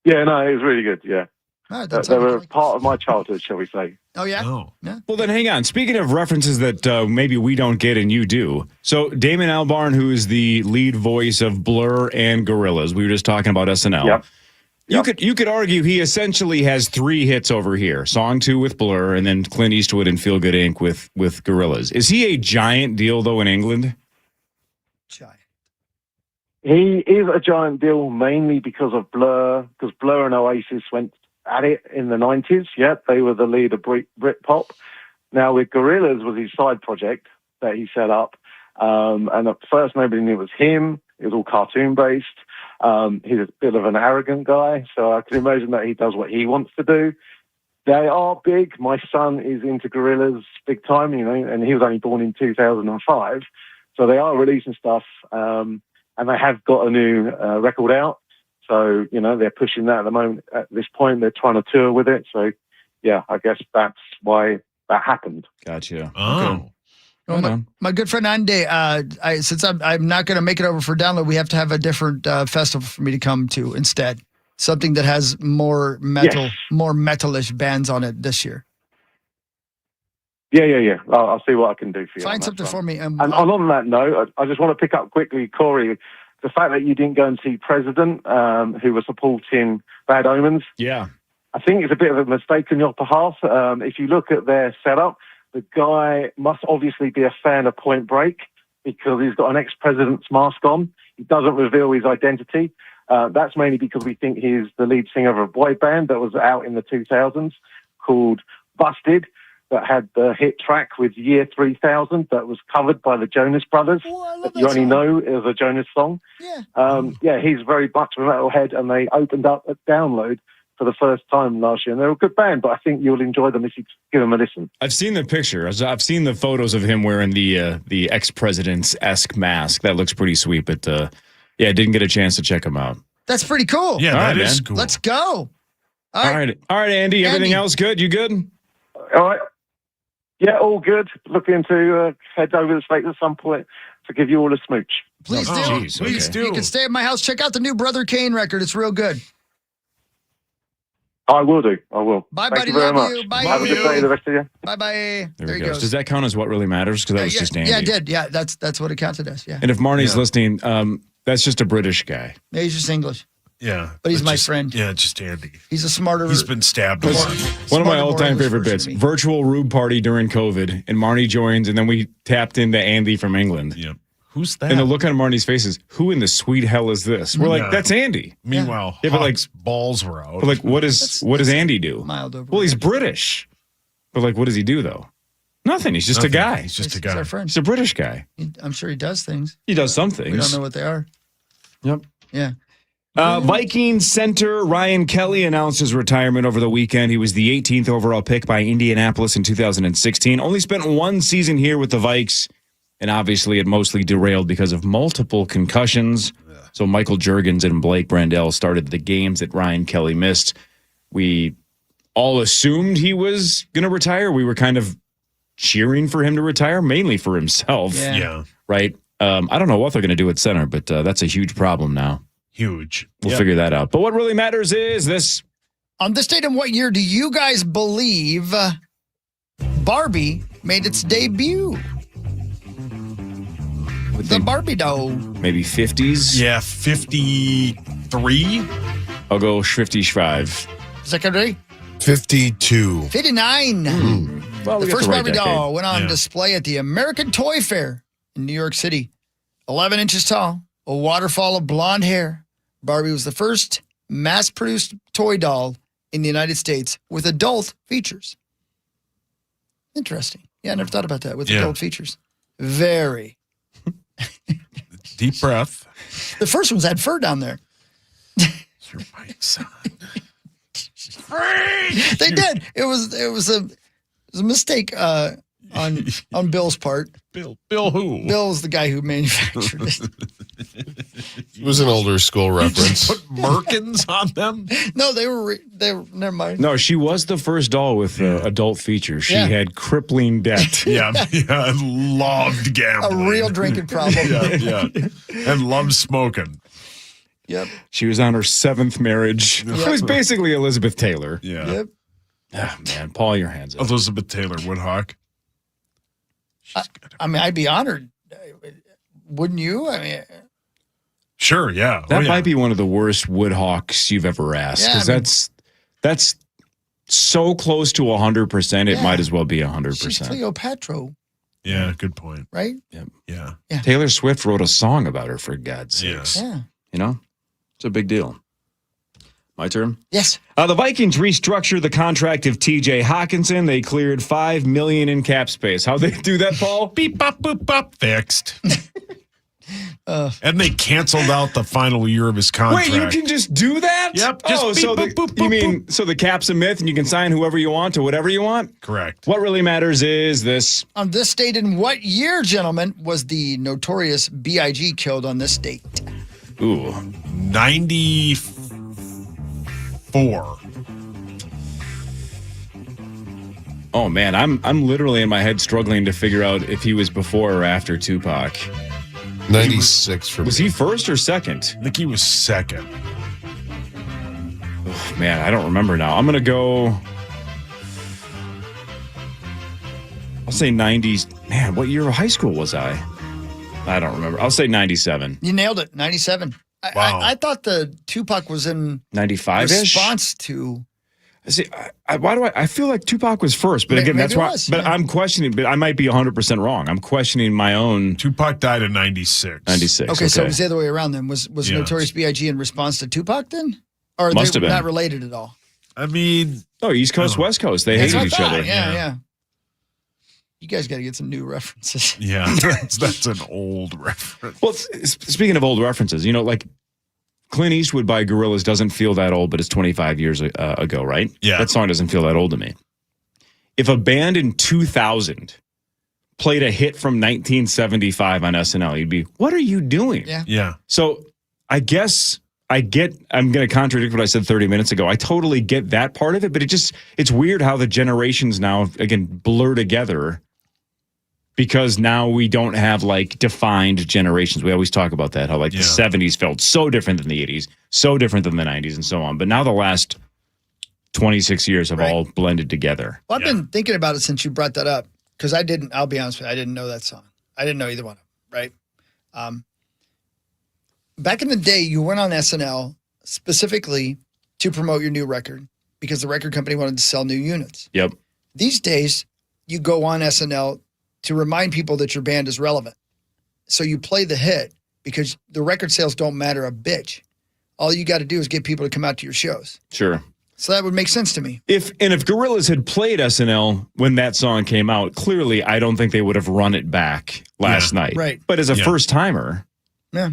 Yeah, no, it was really good, yeah. All right, They were part of my childhood, shall we say. Oh, yeah? Oh. Yeah. Well, then hang on. Speaking of references that maybe we don't get and you do. So Damon Albarn, who is the lead voice of Blur and Gorillaz, we were just talking about SNL. Yep. You could argue he essentially has 3 hits over here. Song 2 with Blur, and then Clint Eastwood and Feel Good Inc. with Gorillaz. Is he a giant deal, though, in England? Giant. He is a giant deal mainly because of Blur, because Blur and Oasis went at it in the 90s. Yeah, they were the lead of Britpop. Now with Gorillaz was his side project that he set up. And at first nobody knew it was him. It was all cartoon based. He's a bit of an arrogant guy, so I can imagine that he does what he wants to do. They are big. My son is into Gorillaz big time, and he was only born in 2005. So they are releasing stuff, and they have got a new record out. So, they're pushing that at the moment. At this point, they're trying to tour with it. So, yeah, I guess that's why that happened. Gotcha. Oh. Okay. Well, my good friend Andy, since I'm not going to make it over for download, we have to have a different festival for me to come to instead. Something that has more metal, Yes. more metalish bands on it this year. Yeah. I'll see what I can do for you. Find on that something front. for me. And on that note, I just want to pick up quickly, Corey, the fact that you didn't go and see President, who was supporting Bad Omens. Yeah. I think it's a bit of a mistake on your behalf. If you look at their setup, the guy must obviously be a fan of Point Break because he's got an ex-president's mask on. He doesn't reveal his identity. That's mainly because we think he's the lead singer of a boy band that was out in the 2000s called Busted, that had the hit track with Year 3000 that was covered by the Jonas Brothers. Oh, I love That you that only song. know is a Jonas song. Yeah. He's very much a metalhead, and they opened up a Download for the first time last year. And they're a good band, but I think you'll enjoy them if you give them a listen. I've seen the picture. I've seen the photos of him wearing the ex-president's-esque mask. That looks pretty sweet, but I didn't get a chance to check him out. That's pretty cool. Yeah, All that right, is man. cool. Let's go. All right, Andy. Everything else good? You good? All right. Yeah, all good. Looking to head over the States at some point to give you all a smooch. Please do. Jeez, Please okay. do. You can stay at my house. Check out the new Brother Kane record. It's real good. I will do. I will. Bye, Thank buddy. you very Love much. you. Bye. Have a good day, the rest of you. Bye-bye. There he he goes. Does that count as what really matters? Because that was just Andy. Yeah, it did. Yeah, that's what it counted as. Yeah. And if Marnie's listening, that's just a British guy. Yeah, he's just English. Yeah. But he's It's my just- friend. Yeah, just Andy. He's a smarter. He's been stabbed a One lot. of my Smarter, more all-time English favorite version bits. of me. Virtual Rube party during COVID, and Marnie joins, and then we tapped into Andy from England. Yeah. Who's that? And the look on Marnie's face is, who in the sweet hell is this? We're like, Yeah. that's Andy. Meanwhile, Yeah, but Hawk's balls were out. But like, what does Andy do? Mild over. Well, he's British. But like, what does he do though? Nothing. He's just Nothing. a guy. He's just a He's guy. our friend. He's a British guy. I'm sure he does things. He does some things. We don't know what they are. Yep. Yeah. Vikings center Ryan Kelly announced his retirement over the weekend. He was the 18th overall pick by Indianapolis in 2016. Only spent one season here with the Vikes, and obviously it mostly derailed because of multiple concussions. So Michael Juergens and Blake Brandel started the games that Ryan Kelly missed. We all assumed he was going to retire. We were kind of cheering for him to retire, mainly for himself, Yeah. right? I don't know what they're going to do at center, but that's a huge problem now. Huge. We'll Yep. figure that out. But what really matters is this. On this date, in what year do you guys believe Barbie made its debut? The Barbie doll. Maybe 50s? Yeah, 53. I'll go 55. Secondary? 52. 59. Well, The we got first right Barbie decade. doll went on Yeah. display at the American Toy Fair in New York City. 11 inches tall, a waterfall of blonde hair. Barbie was the first mass-produced toy doll in the United States with adult features. Interesting. Yeah, I never thought about that with Yeah. adult features. Very. Deep breath. The first ones had fur down there. Your mic's on. They did. It was a mistake on Bill's part. Bill who? Bill was the guy who manufactured it. It was an older school reference. Put Merkins on them? No, they were never mind. No, she was the first doll with adult features. She Yeah. had crippling debt. Yeah, I loved A gambling. real drinking problem. Yeah. And loved smoking. Yep. She was on her 7th marriage. It was basically Elizabeth Taylor. Yeah. Yep. Ah, man, Paul, your hands up. Elizabeth Taylor Woodhawk. I mean, I'd be honored. Wouldn't you? I mean, Sure, yeah. That might be one of the worst Woodhawks you've ever asked, Yeah, because I mean- that's so close to 100%. It Yeah. might as well be she's 100%. Cleopatra, Yeah, good point. right? Yeah. Taylor Swift wrote a song about her, for God's Yeah. sakes. Yeah. You know, it's a big deal. My turn. Yes. The Vikings restructured the contract of T.J. Hawkinson. They cleared $5 million in cap space. How'd they do that, Paul? Beep, bop, boop, bop. Fixed. And they canceled out the final year of his contract. Wait, you can just do that? Yep, just beep, so boop, boop, you boop, mean so the cap's a myth and you can sign whoever you want to whatever you want? Correct. What really matters is this. On this date, in what year, gentlemen, was the notorious B.I.G. killed on this date? Ooh. 94. Oh man, I'm literally in my head struggling to figure out if he was before or after Tupac. 96 for me. Was he first or second? I think he was second. Man, I don't remember now. I'm gonna go. I'll say 90s. Man, what year of high school was I? I don't remember. I'll say 97. You nailed it. 97. Wow. I thought the Tupac was in 95-ish? response to. See, why do I feel like Tupac was first? But again, Maybe that's it why. was, But yeah. I'm questioning. But I might be 100% wrong. I'm questioning my own. Tupac died in 96. 96. Okay, so it was the other way around then. Was Yeah. Notorious B.I.G. in response to Tupac then? Or Must they have been. not related at all? I mean, Oh, East Coast, Oh. West Coast. They That's hated what I each thought. other. Yeah. You guys got to get some new references. yeah, that's an old reference. Well, speaking of old references, like Clint Eastwood by Gorillaz doesn't feel that old, but it's 25 years ago, right? Yeah. That song doesn't feel that old to me. If a band in 2000 played a hit from 1975 on SNL, you'd be, what are you doing? Yeah. Yeah. So I guess I'm going to contradict what I said 30 minutes ago. I totally get that part of it, but it's weird how the generations now, again, blur together. Because now we don't have defined generations. We always talk about that, how the 70s felt so different than the 80s, so different than the 90s and so on. But now the last 26 years have all blended together. Well, I've been thinking about it since you brought that up because I'll be honest with you, I didn't know that song. I didn't know either one of them, right? Back in the day, you went on SNL specifically to promote your new record because the record company wanted to sell new units. Yep. These days, you go on SNL to remind people that your band is relevant. So you play the hit because the record sales don't matter a bitch. All you got to do is get people to come out to your shows. Sure. So that would make sense to me. If Gorillaz had played SNL when that song came out, clearly I don't think they would have run it back last night. Right. But as a first timer, Yeah.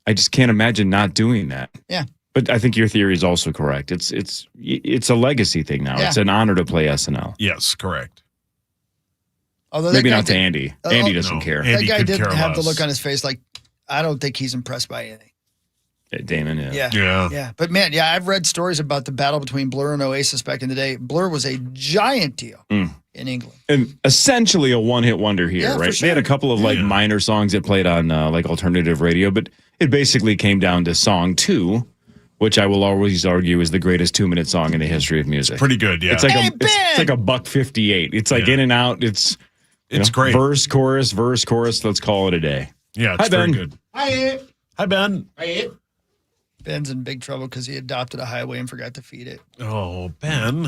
I just can't imagine not doing that. Yeah. But I think your theory is also correct. It's a legacy thing now. Yeah. It's an honor to play SNL. Yes, correct. Although Maybe that guy not to did- Andy. Oh, Andy doesn't no. care. Andy That guy could didn't care have the less. look on his face like, I don't think he's impressed by anything. Damon, yeah. Yeah. Yeah. But man, I've read stories about the battle between Blur and Oasis back in the day. Blur was a giant deal in England. And essentially a one-hit wonder here, Yeah, for right? sure. They had a couple of minor songs that played on alternative radio, but it basically came down to song 2, which I will always argue is the greatest 2-minute song in the history of music. Pretty good, yeah. It's like Hey, it's like Ben! $1.58. It's like in and out. It's great. Verse, chorus. Let's call it a day. Yeah, it's Hi, very Ben. good. Hi, Ben. Ben's in big trouble because he adopted a highway and forgot to feed it. Oh, Ben.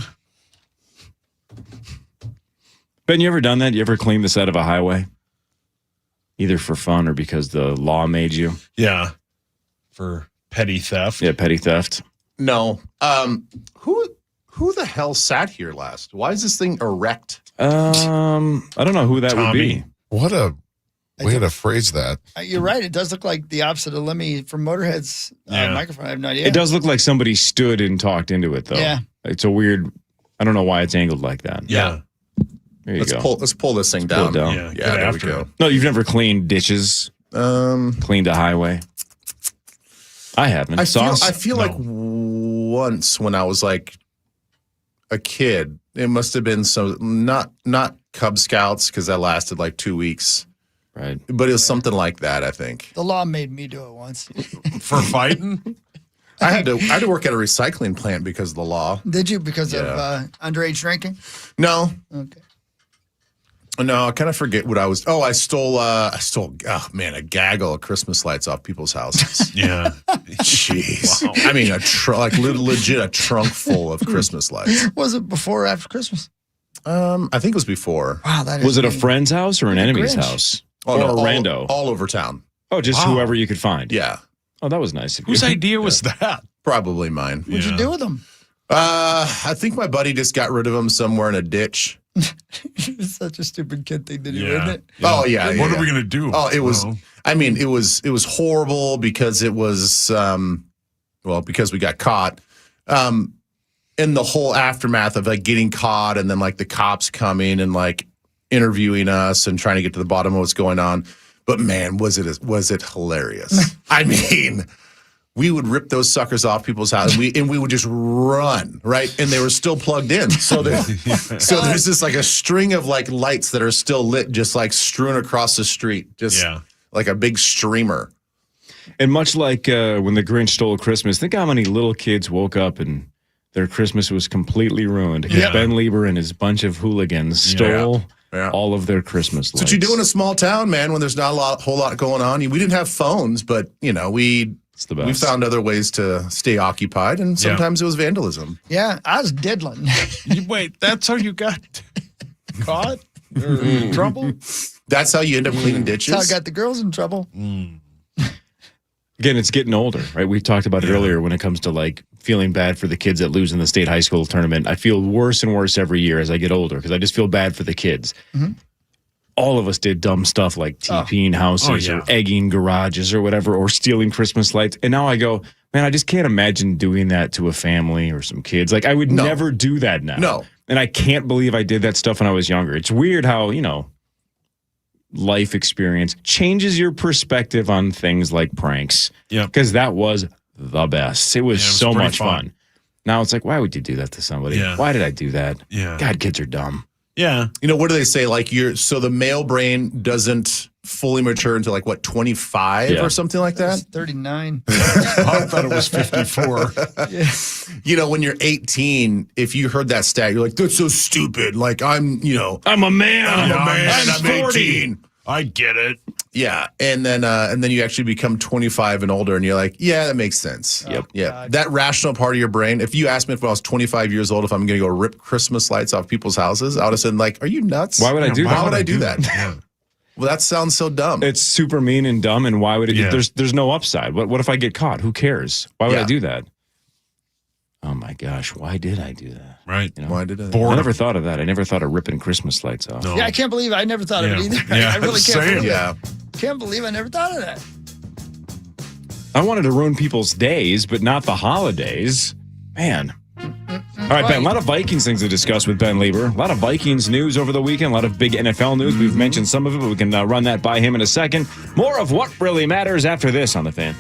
Ben, you ever done that? You ever cleaned the set of a highway? Either for fun or because the law made you? Yeah. For petty theft. Yeah, petty theft. No. Who the hell sat here last? Why is this thing erect? I don't know who that would be. Tommy. What a way to phrase that. You're right. It does look like the opposite of Lemmy from Motorhead's microphone. I have no idea. It does look like somebody stood and talked into it, though. Yeah. It's a weird. I don't know why it's angled like that. Yeah. There you go. Let's pull this thing Pull it down. down. Yeah, Yeah, get there we after go. it. No, you've never cleaned ditches, cleaned a highway. I haven't. I Sauce? feel like once when I was like a kid, it must have been not Cub Scouts because that lasted like 2 weeks, right. but it was something like that. I think The law made me do it once. For fighting? I had to work at a recycling plant because of the law. Did you? Because of Yeah. underage drinking? No, Okay. no, I kind of forget what I was. Oh, I stole. Oh man, a gaggle of Christmas lights off people's houses. Yeah. Jeez, I mean legit a trunk full of Christmas lights. Was it before or after Christmas? I think it was before. Wow, that is Was it a mean. friend's house or an enemy's Grinch. house? Oh, or no, a all, rando? all over town. Oh, just Wow. whoever you could find. Yeah, Oh, that was nice of you. Whose idea was that? probably mine. What'd you do with them? I think my buddy just got rid of them somewhere in a ditch. It's such a stupid kid thing to do, Yeah. isn't it? Oh yeah. What yeah, are we yeah. going to do? Oh, it was. Well, I mean, it was horrible because it was. Because we got caught. In the whole aftermath of like getting caught, and then like the cops coming and like interviewing us and trying to get to the bottom of what's going on. But man, was it hilarious? I mean. We would rip those suckers off people's house, and we would just run, right? And they were still plugged in. So there's this like a string of like lights that are still lit, just like strewn across the street, just like a big streamer. And much like when the Grinch stole Christmas, think how many little kids woke up and their Christmas was completely ruined because Yeah. Ben Lieber and his bunch of hooligans stole all of their Christmas lights. That's what you do in a small town, man, when there's not whole lot going on. We didn't have phones, but we It's the best. We found other ways to stay occupied, and sometimes it was vandalism. Yeah, I was diddling. Wait, that's how you got caught or in trouble? That's how you end up cleaning ditches. That's how I got the girls in trouble. Again, it's getting older, right? We talked about it earlier when it comes to like feeling bad for the kids that lose in the state high school tournament. I feel worse and worse every year as I get older because I just feel bad for the kids. Mm-hmm. All of us did dumb stuff like TPing houses or egging garages or whatever, or stealing Christmas lights. And now I go, man, I just can't imagine doing that to a family or some kids. Like I would never do that now. No. And I can't believe I did that stuff when I was younger. It's weird how, life experience changes your perspective on things like pranks. Yeah. Because that was the best. It was so much fun. Now it's like, why would you do that to somebody? Yeah. Why did I do that? Yeah. God, kids are dumb. Yeah. What do they say? Like so the male brain doesn't fully mature until 25 or something like that? 39. I thought it was 54. When you're 18, if you heard that stat, you're like, that's so stupid. Like I'm a man. I'm a man. I'm 18. I get it. Yeah. And then you actually become 25 and older and you're like, yeah, that makes sense. Yep. Yeah. God. That rational part of your brain, if you asked me if I was 25 years old, if I'm going to go rip Christmas lights off people's houses, I would have said are you nuts? Why would I do that? Why would I do that? Yeah. Well, that sounds so dumb. It's super mean and dumb. And why would it? There's no upside. What if I get caught? Who cares? Why would I do that? Oh my gosh, why did I do that? Right. Why did I? I never thought of that. I never thought of ripping Christmas lights off. No. Yeah, I can't believe I never thought of it either. Yeah, I really can't believe Yeah. Can't believe I never thought of that. I wanted to ruin people's days, but not the holidays. Man. All right, Ben, a lot of Vikings things to discuss with Ben Lieber. A lot of Vikings news over the weekend, a lot of big NFL news. We've mentioned some of it, but we can run that by him in a second. More of what really matters after this on The Fan.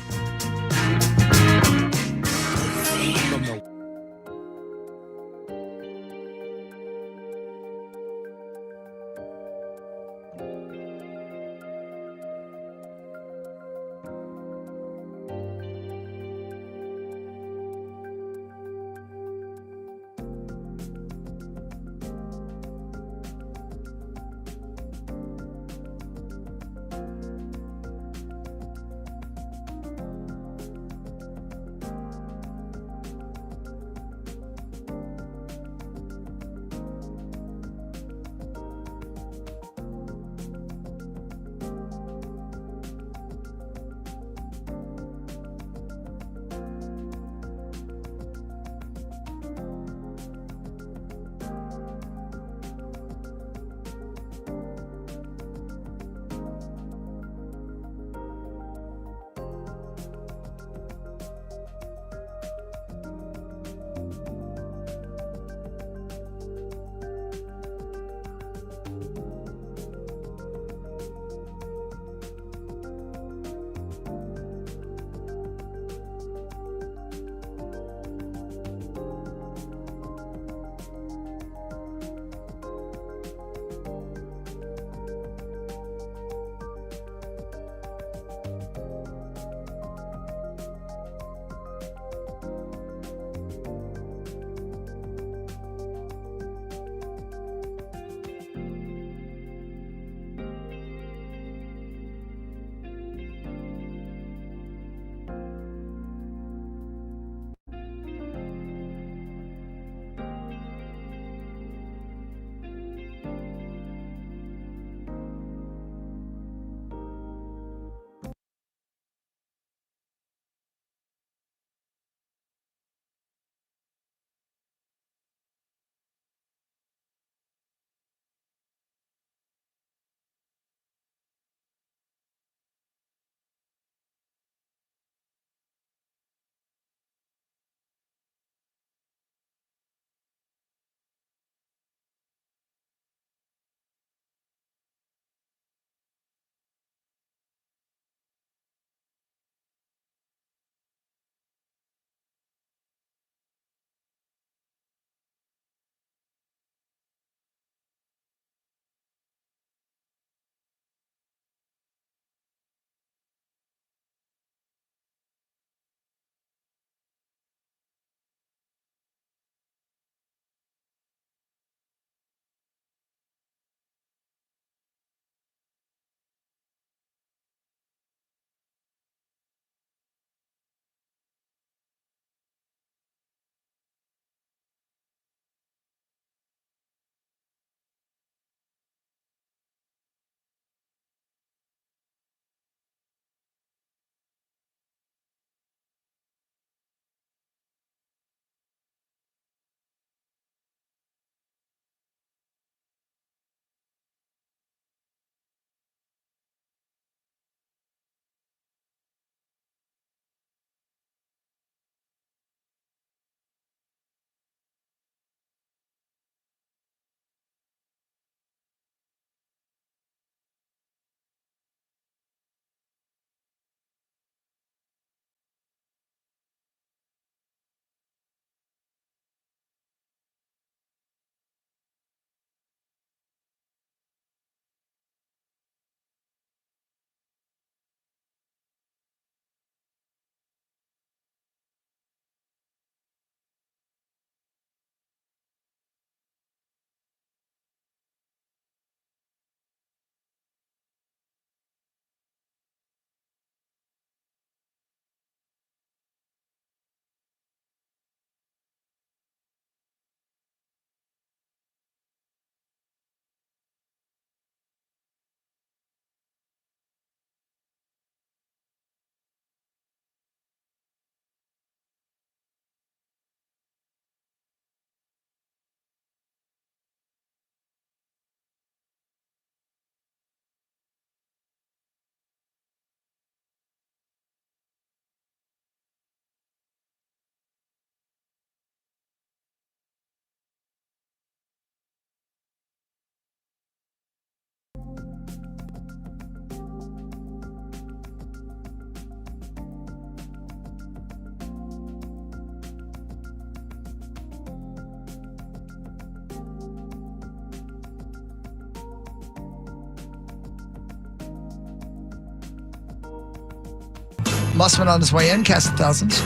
Mussman on his way in, cast of thousands.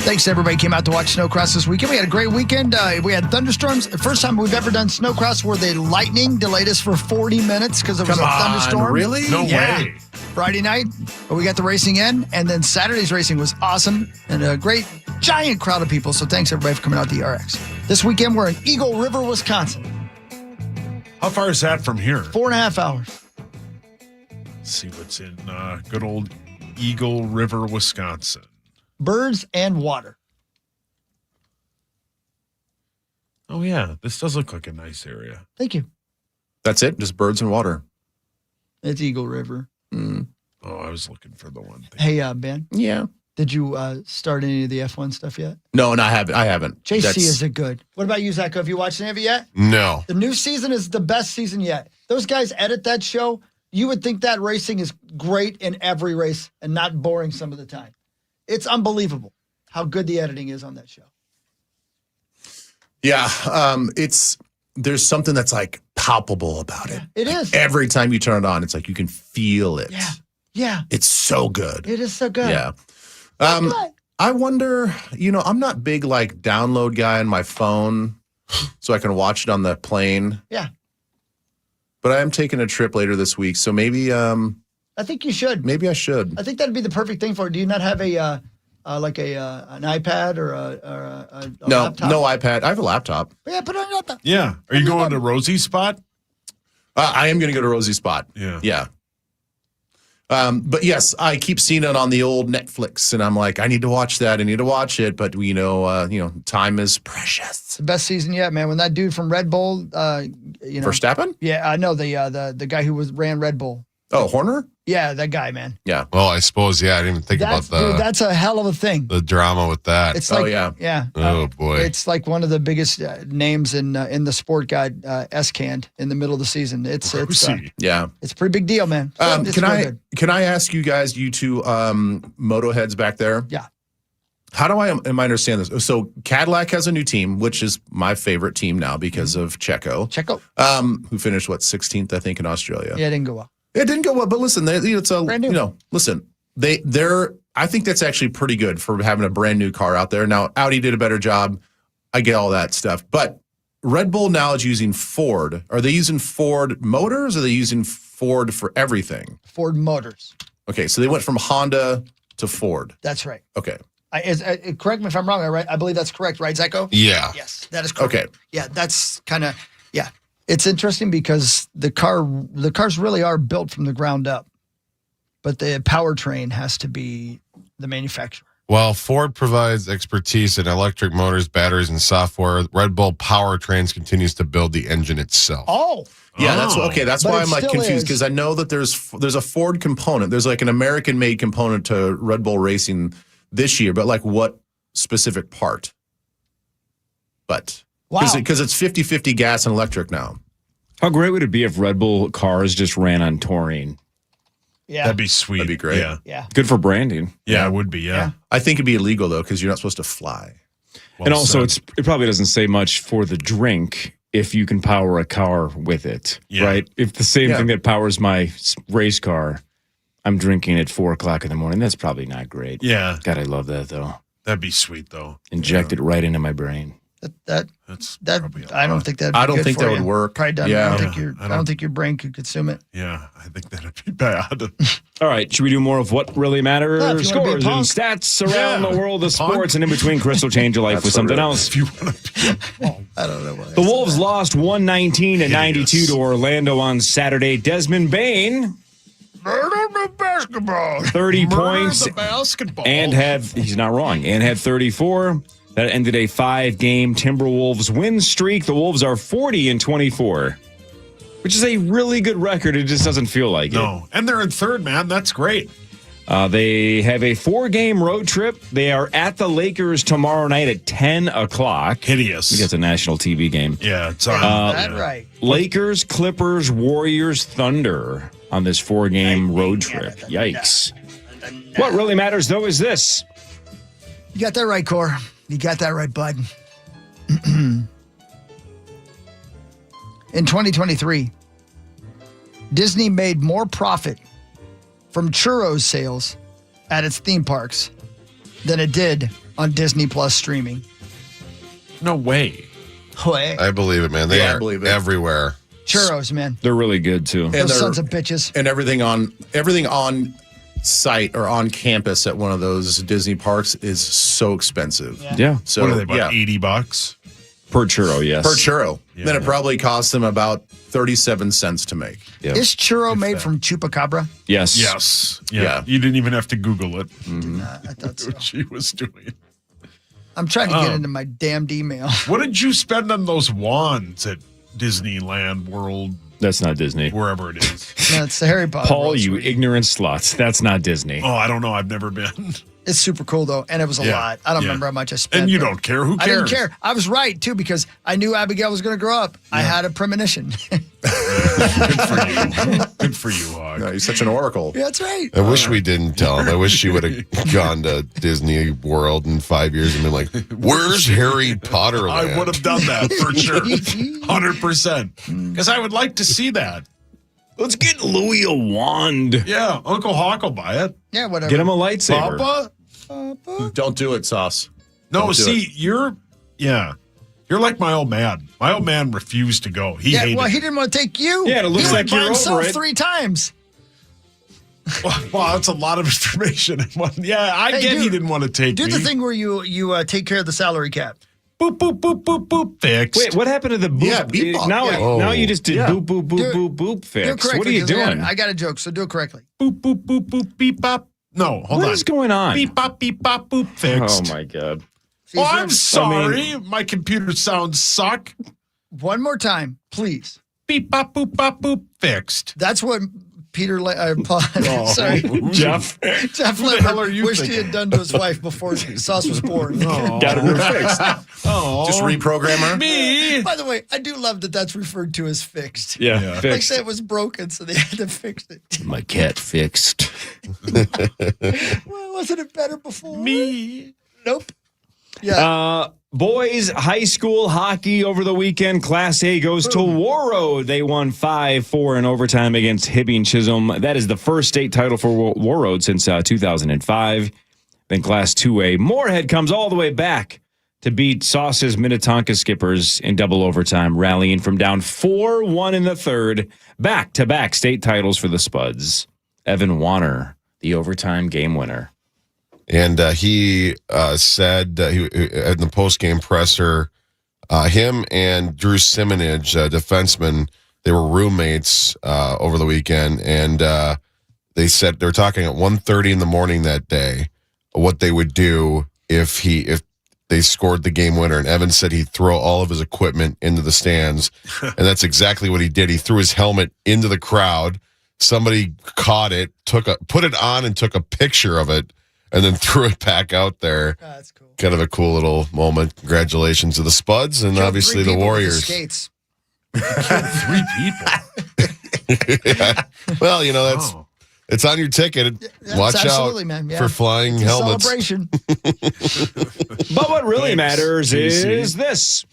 Thanks to everybody who came out to watch Snowcross this weekend. We had a great weekend. We had thunderstorms. First time we've ever done Snowcross where the lightning delayed us for 40 minutes because there was a thunderstorm. Really? No way. Friday night, but we got the racing in, and then Saturday's racing was awesome and a great, giant crowd of people. So thanks everybody for coming out to the RX. This weekend we're in Eagle River, Wisconsin. How far is that from here? 4.5 hours. Let's see what's in good old Eagle River, Wisconsin. Birds and water. Oh, yeah. This does look like a nice area. Thank you. That's it? Just birds and water. It's Eagle River. Oh, I was looking for the one thing. Hey, Ben. Yeah. Did you start any of the F1 stuff yet? No, I haven't. JC, is it good? What about you, Zach? Have you watched any of it yet? No. The new season is the best season yet. Those guys edit that show. You would think that racing is great in every race and not boring some of the time. It's unbelievable how good the editing is on that show. Yeah, there's something that's like palpable about it. It is. Every time you turn it on, it's like you can feel it. Yeah. It's so good. It is so good. Yeah. I wonder, I'm not big like download guy on my phone so I can watch it on the plane. Yeah. But I am taking a trip later this week, so maybe I think you should. Maybe I should. I think that'd be the perfect thing for it. Do you not have an iPad or a No, laptop? no iPad. I have a laptop. Yeah, put it on your laptop. Yeah. Are you going to Rosie's spot? I am going to go to Rosie's spot. Yeah. Yeah. But yes, I keep seeing it on the old Netflix, and I'm like, I need to watch that. I need to watch it, but time is precious. It's the best season yet, man. When that dude from Red Bull, Verstappen? Yeah, I know the guy who ran Red Bull. Oh, Horner? Yeah, that guy, man. Yeah. Well, I suppose, I didn't even think about that's a hell of a thing. the drama with that. It's like, yeah. Oh, boy. It's like one of the biggest names in the sport guide S-Canned in the middle of the season. It's a pretty big deal, man. It's real good. Can I ask you guys, you two moto heads back there? Yeah. How do I understand this? So Cadillac has a new team, which is my favorite team now because of Checo. Who finished 16th, I think, in Australia. Yeah, it didn't go well. It didn't go well, but listen, it's a brand new. They're. I think that's actually pretty good for having a brand new car out there. Now Audi did a better job. I get all that stuff, but Red Bull now is using Ford. Are they using Ford motors? Or are they using Ford for everything? Ford Motors. Okay, so they went from Honda to Ford. That's right. Okay. Correct me if I'm wrong. I believe that's correct, right, Zacko? Yeah. Yes, that is correct. Okay. Yeah, that's kind of It's interesting because the cars really are built from the ground up, but the powertrain has to be the manufacturer. While Ford provides expertise in electric motors, batteries, and software, Red Bull Powertrains continues to build the engine itself. Oh. Yeah, that's okay. That's But why it I'm like still confused is. because I know that there's a Ford component. There's like an American-made component to Red Bull Racing this year, but like what specific part? But Wow. because it's 50-50 gas and electric now. How great would it be if Red Bull cars just ran on taurine? Yeah. That'd be sweet. That'd be great. Yeah. Good for branding. Yeah, it would be. Yeah. I think it'd be illegal though because you're not supposed to fly. And also, it probably doesn't say much for the drink if you can power a car with it, right? If the same thing that powers my race car, I'm drinking at 4:00 in the morning, that's probably not great. Yeah. God, I love that though. That'd be sweet though. Inject it right into my brain. That's probably a I don't lot. think that. I don't think that would work. Probably doesn't. Yeah. I don't think your brain could consume it. Yeah, I think that'd be bad. All right, should we do more of what really matters? Yeah, if you wanna be a Scores and punk. stats around the world of sports, and in between, Chris will change your life with something else. If you want to I don't know why. The Wolves lost 119-92 to Orlando on Saturday. Desmond Bain, basketball. 30 points, The basketball. and he's not wrong, and had 34. That ended a 5-game Timberwolves win streak. The Wolves are 40-24, which is a really good record. It just doesn't feel like it. No, and they're in third, man. That's great. They have a 4-game road trip. They are at the Lakers tomorrow night at 10 o'clock. Hideous. I think it's a national TV game. Yeah, it's on. That's right. Lakers, Clippers, Warriors, Thunder on this 4-game road trip. Yikes. What really matters, though, is this. You got that right, Core. You got that right, bud. In 2023, Disney made more profit from churros sales at its theme parks than it did on Disney Plus streaming. No way. I believe it, man. They Yeah, I are believe it. everywhere. Churros, man. They're really good too. And Those they're- sons of bitches. And everything on site or on campus at one of those Disney parks is so expensive. Yeah. So What are they, about yeah, $80? Per churro, yes. per churro. Yeah. Then it probably costs them about 37 cents to make. Yep. Is churro made from chupacabra? Yes. Yes. Yeah. Yeah. You didn't even have to Google it. I thought so. What she was doing. I'm trying to get into my damned email. What did you spend on those wands at Disneyland World, That's not Disney. wherever it is? No, it's the Harry Potter. Paul, World you Suite. ignorant sluts. That's not Disney. Oh, I don't know. I've never been. It's super cool though, and it was a Yeah. lot. I don't Yeah. remember how much I spent. And you but don't care. Who I cares? didn't care. I was right too because I knew Abigail was going to grow up. I had a premonition. Good for you. Good for you, Hog. No, he's such an oracle. Yeah, that's right. I wish we didn't tell him. I wish she would have gone to Disney World in 5 years and been like, "Where's Harry Potter land?" I would have done that for sure. 100%. Because I would like to see that. Let's get Louis a wand. Yeah. Uncle Hawk will buy it. Yeah, whatever. Get him a lightsaber. Papa? Don't do it, Sauce. No, Don't do see, you're like my old man. My old man refused to go. He Yeah, hated well, it. he didn't want to take you. Yeah, it looks he like went by you're himself over it. 3 times. Wow, that's a lot of information. Yeah, I Hey, get dude, he didn't want to take Do me. the thing where you take care of the salary cap. Boop, boop, boop, boop, boop. Fixed. Wait, what happened to the boop? Yeah, beep bop. Now, Yeah. now you just did Yeah. boop, boop, boop, Do it- boop, boop Do it fix. correctly. What are you 'cause doing? I got a joke, so do it correctly. Boop, boop, boop, boop, beep, bop. No, hold What on. is going on? Beep, bop, boop, fixed. Oh, my God. See, Oh, if I'm you're- sorry. My computer sounds suck. One more time, please. Beep, boop, fixed. That's what Peter, Paul, sorry, Jeff. Jeff Who the hell are Lambert you wished he thinking? had done to his wife before Sauce was born. Got him fixed. Oh, Just reprogram her. me. By the way, I do love that that's referred to as fixed. Yeah, Yeah. Like fixed. that it was broken, so they had to fix it. My cat fixed. Well, wasn't it better before? Me. Nope. Yeah. Boys high school hockey over the weekend. Class A goes to Warroad. They won 5-4 in overtime against Hibbing Chisholm. That is the first state title for Warroad since 2005. Then Class 2A, Moorhead comes all the way back to beat Sauce's Minnetonka Skippers in double overtime, rallying from down 4-1 in the third. Back-to-back state titles for the Spuds. Evan Warner, the overtime game winner. And he said in the post-game presser, him and Drew Simonage, defenseman, they were roommates over the weekend, and they said they were talking at 1:30 in the morning that day what they would do if they scored the game winner. And Evan said he'd throw all of his equipment into the stands, and that's exactly what he did. He threw his helmet into the crowd. Somebody caught it, put it on, and took a picture of it. And then threw it back out there. Oh, that's cool. Kind of a cool little moment. Congratulations to the Spuds and Killed obviously 3 the people with Warriors. his skates. 3 people. Yeah. Well, that's Oh. it's on your ticket. That's Watch absolutely, out man. Yeah. for flying It's a helmets. celebration. But what really Thanks, matters JC. is this.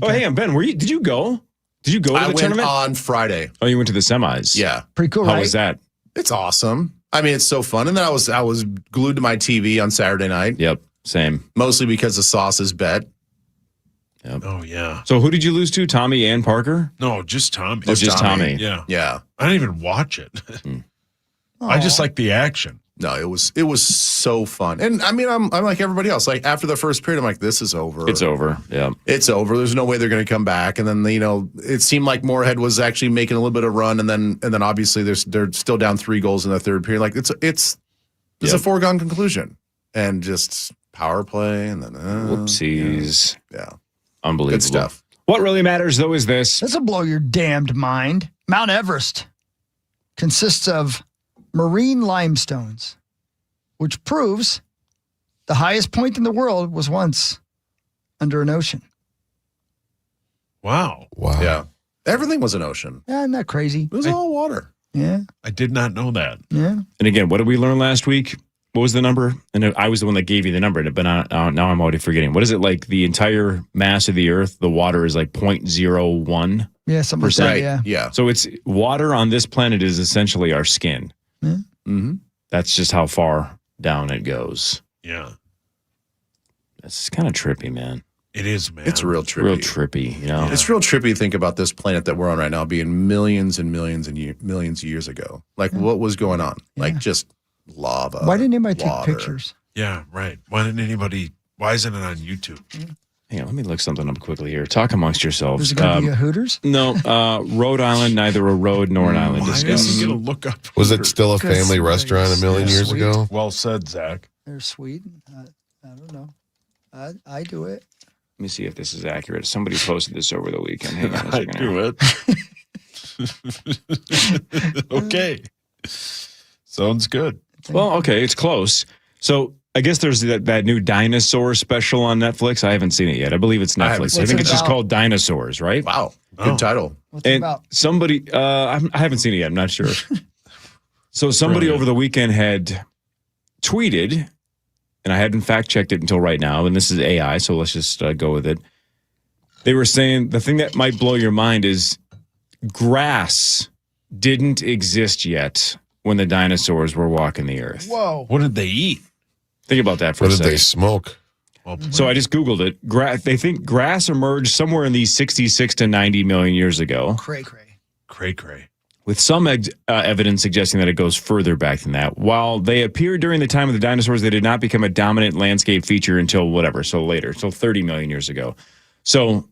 Oh, hey, Ben, did you go? Did you go to I the went tournament? on Friday. Oh, you went to the semis. Yeah. Pretty cool, How right? was that? It's awesome. I mean, it's so fun. And then I was glued to my TV on Saturday night, Yep, same. mostly because of Sauce's bet. Oh, yeah. So who did you lose to? Tommy and Parker? No, just Tommy. Oh, just Tommy. Yeah. Yeah. I didn't even watch it. I just like the action. No, it was so fun. And I mean, I'm like everybody else. Like after the first period, I'm like, this is over. It's over. Yeah. It's over. There's no way they're going to come back. And then it seemed like Moorhead was actually making a little bit of run, and then obviously they're still down 3 goals in the third period. Like it's a foregone conclusion, and just power play, and then Whoopsies. yeah, Unbelievable. good stuff. What really matters, though, is this. This will blow your damned mind. Mount Everest consists of marine limestones, which proves the highest point in the world was once under an ocean. Wow. Wow. Yeah, everything was an ocean. Yeah, isn't that crazy? It was all water. Yeah, I did not know that. yeah. And again, what did we learn last week? What was the number? And I was the one that gave you the number, but now I'm already forgetting. What is it like? The entire mass of the Earth, the water is like 0.01. Yeah, something like that, Right. yeah. Yeah. So water on this planet is essentially our skin. Mm-hmm. That's just how far down it goes. Yeah. That's kind of trippy, man. It is, man. It's real trippy. Real trippy, you know. It's real trippy to think about this planet that we're on right now being millions and millions and millions of years ago. Like, what was going on? Like, just lava. Why didn't anybody take water. pictures? Yeah, right. Why isn't it on YouTube? Hang on, let me look something up quickly here. Talk amongst yourselves. Is it going to be a Hooters? No, Rhode Island, neither a road nor an island Why is discussed. he going to look up? Was it still a Because family restaurant a million years sweet. ago? Well said, Zach. They're sweet. I don't know. I do it. Let me see if this is accurate. Somebody posted this over the weekend. Hang on a second. it. Okay. Sounds good. Well, okay, it's close. So I guess there's that new dinosaur special on Netflix. I haven't seen it yet. I believe it's I haven't Netflix. seen I think it. it's just What's it called Dinosaurs, right? Wow. Good title. What's it And about? somebody, I haven't seen it yet. I'm not sure. So somebody Brilliant. over the weekend had tweeted, and I hadn't fact checked it until right now, and this is AI, so let's just go with it. They were saying the thing that might blow your mind is grass didn't exist yet when the dinosaurs were walking the earth. Whoa. What did they eat? Think about that for What a did second. they smoke? Well, So I just Googled it. They think grass emerged somewhere in the 66 to 90 million years ago, Cray cray. cray. with some evidence suggesting that it goes further back than that. While they appeared during the time of the dinosaurs, they did not become a dominant landscape feature until later, so 30 million years ago. So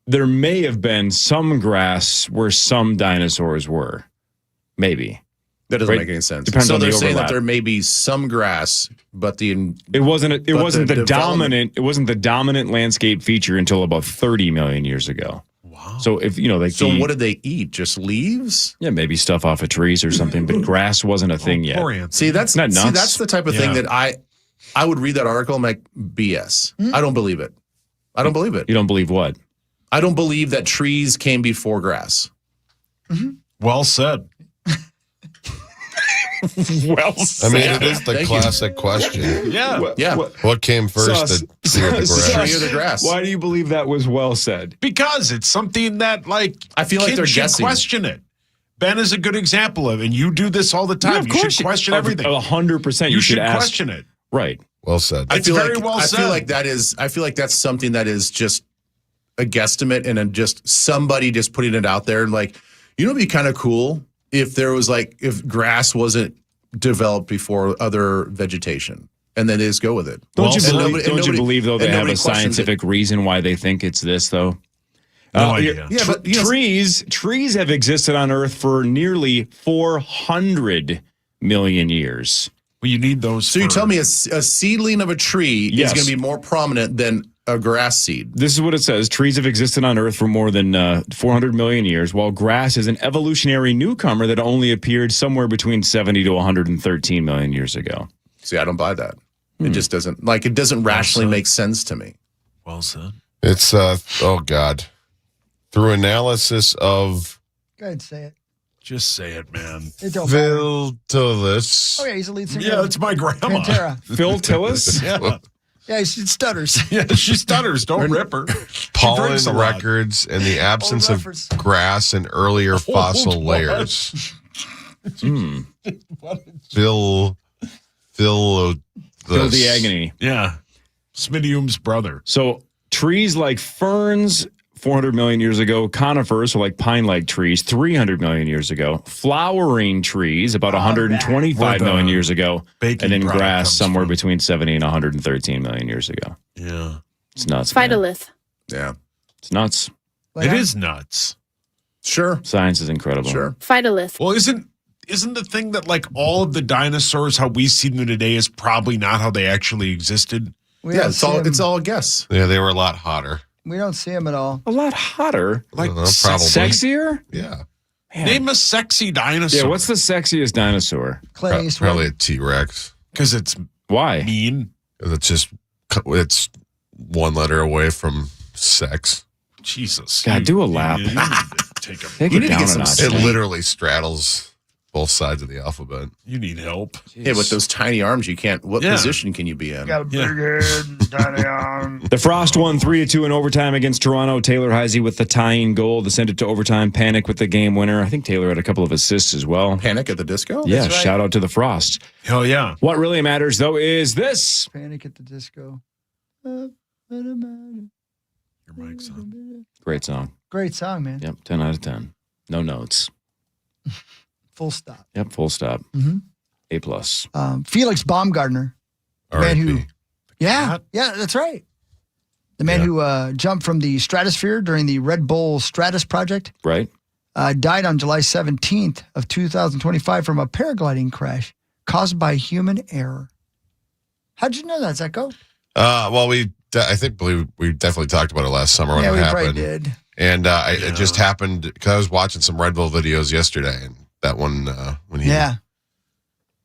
there may have been some grass where some dinosaurs were. Maybe. That doesn't Right. make any sense. Depends so on the they're saying overlap. that there may be some grass, but It wasn't the the development- dominant. It wasn't the dominant landscape feature until about 30 million years ago. Wow. So if what did they eat? Just leaves? yeah, maybe stuff off of trees or something, but grass wasn't a thing yet. Poor Anthony. See, that's Isn't that nuts? that's the type of thing Yeah. that I would read that article and I'm like, BS. I don't believe it. I don't believe it. You don't believe what? I don't believe that trees came before grass. Well said. Well, I mean, it is the Thank you. classic question. Yeah. Yeah. What came first, Sauce. the tree or the Sauce. grass? Tree or the grass. Why do you believe that was well said? Because it's something that, like, I feel like kids they're should guessing. question it. Ben is a good example of it, and you do this all the time. You should question everything. 100%. You should ask. question it. Right. Well said. It's very well I said. feel like I feel like that's something that is just a guesstimate and then just somebody just putting it out there and like, it'd be kind of cool if there was like if grass wasn't developed before other vegetation. And then they just go with it. Don't you And believe, nobody- don't you believe though, they and have nobody a questions scientific reason why they think it's this, though? No idea. Yeah, but you know, Trees have existed on Earth for nearly 400 million years. Well, you need those. so you for- tell me a seedling of a tree Yes. is going to be more prominent than a grass seed. This is what it says. Trees have existed on Earth for more than 400 million years, while grass is an evolutionary newcomer that only appeared somewhere between 70 to 113 million years ago. See, I don't buy that. It just doesn't it doesn't rationally said. make sense to me. Well said. It's, oh God. Through analysis of Go ahead, say it. Just say it, man. It don't matter. Philtolus. Oh, yeah, he's the lead singer. Yeah, it's my grandma. Pantera. Phil Tillis? Yeah. Yeah, he stutters. Yeah, she stutters. Don't rip her. Pollen drinks a lot. records and the absence Old of reference. grass and earlier fossil what? layers. What? Phil Phil the Agony. Yeah. Smidium's brother. So trees like ferns, 400 million years ago, conifers, so like pine-like trees, 300 million years ago, flowering trees about 125 Where the million years ago, baking and then product grass comes somewhere from. between 70 and 113 million years ago. Yeah. It's nuts. man. Phytolith. Yeah. It's nuts. It is nuts. Sure. Science is incredible. Sure. Phytolith. Well, isn't the thing that like all of the dinosaurs, how we see them today, is probably not how they actually existed? Yeah, it's all a guess. Yeah, they were a lot hotter. We don't see him at all. A lot hotter. Like Probably. Sexier? Yeah. Man. Name a sexy dinosaur. Yeah, what's the sexiest dinosaur? Clint Eastwood. Probably a T-Rex. Because it's Why? mean. It's one letter away from sex. Jesus. God, do a lap. You need to take a Take You it need to down get a some notch. It Sleep. literally straddles both sides of the alphabet. You need help. Yeah, with those tiny arms, you can't. What Yeah. position can you be in? Got a big head, and tiny arm. The Frost won 3-2 in overtime against Toronto. Taylor Heisey with the tying goal to send it to overtime. Panic with the game winner. I think Taylor had a couple of assists as well. Panic at the Disco? Yeah, That's right. shout out to the Frost. Hell yeah. What really matters, though, is this. Panic at the Disco. Your mic's on. Great song. Great song, man. Yep, 10 out of 10. No notes. Full stop. Yep, full stop. Mhm. A+. Felix Baumgartner, the man who, R.I.P. yeah, that's right. The man who jumped from the stratosphere during the Red Bull Stratus project, Right? died on July 17th of 2025 from a paragliding crash caused by human error. How'd you know that, Zeko? Well, believe we definitely talked about it last summer when Yeah, it we happened. probably did. And it just happened because I was watching some Red Bull videos yesterday, and that one when he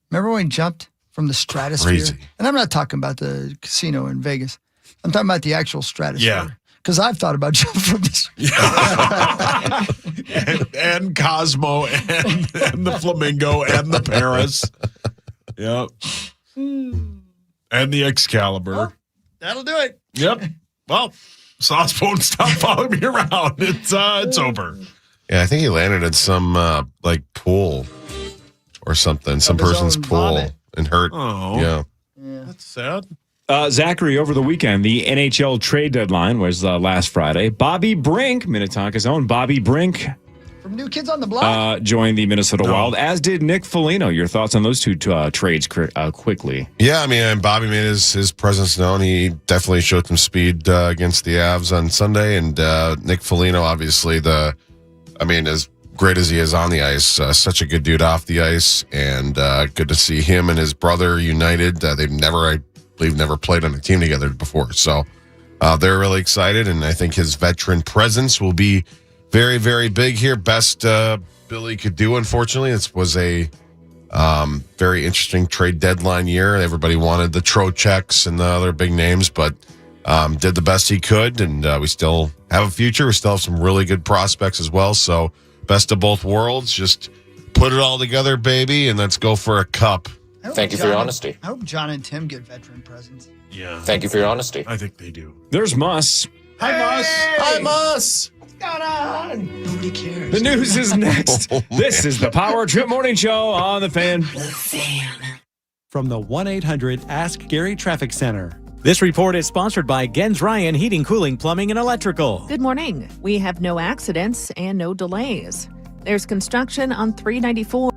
Remember when he jumped from the stratosphere? Crazy. And I'm not talking about the casino in Vegas. I'm talking about the actual stratosphere. Yeah. Because I've thought about jumping from this. and Cosmo and the Flamingo and the Paris. Yep. And the Excalibur. That'll do it. Yep. Well, Sauce won't stop following me around. It's over. Yeah, I think he landed in some like pool or something, some his person's own pool vomit. and hurt. Oh. Yeah. That's sad. Zachary, over the weekend, the NHL trade deadline was last Friday. Bobby Brink, Minnetonka's own Bobby Brink, From New Kids on the Block? joined the Minnesota Wild, as did Nick Foligno. Your thoughts on those two trades quickly? Yeah, I mean, Bobby made his presence known. He definitely showed some speed against the Avs on Sunday. And Nick Foligno, obviously, as great as he is on the ice, such a good dude off the ice. And good to see him and his brother united. They've never played on a team together before. So they're really excited. And I think his veteran presence will be very, very big here. Best Billy could do, unfortunately. This was a very interesting trade deadline year. Everybody wanted the Trocheks and the other big names, but did the best he could. And we still have a future. We still have some really good prospects as well. So best of both worlds. Just put it all together, baby, and let's go for a cup. Thank you for your honesty. I hope John and Tim get veteran presents. Yeah. Thank you for your honesty. I think they do. There's Muss. Hi, Moss. Hi, Muss. What's going on? Nobody cares. The news is next. Oh, This is the Power Trip Morning Show on the Fan. From the 1-800-ASK Gary Traffic Center. This report is sponsored by Gens Ryan Heating, Cooling, Plumbing, and Electrical. Good morning. We have no accidents and no delays. There's construction on 394.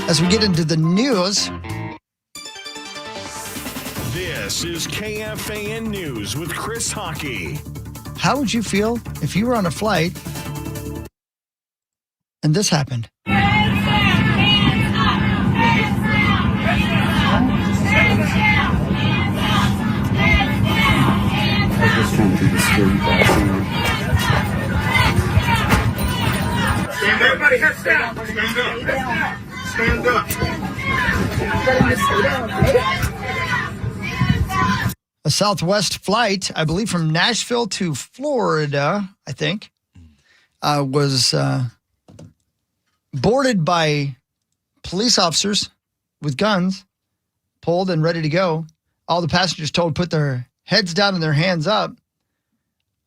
As we get into the news, This is KFAN News with Chris Hockey. how would you feel if you were on a flight and this happened? Everybody heads down. Stand up. Stand up. A Southwest flight, I believe from Nashville to Florida, I think, was boarded by police officers with guns, pulled and ready to go. All the passengers told put their heads down and their hands up.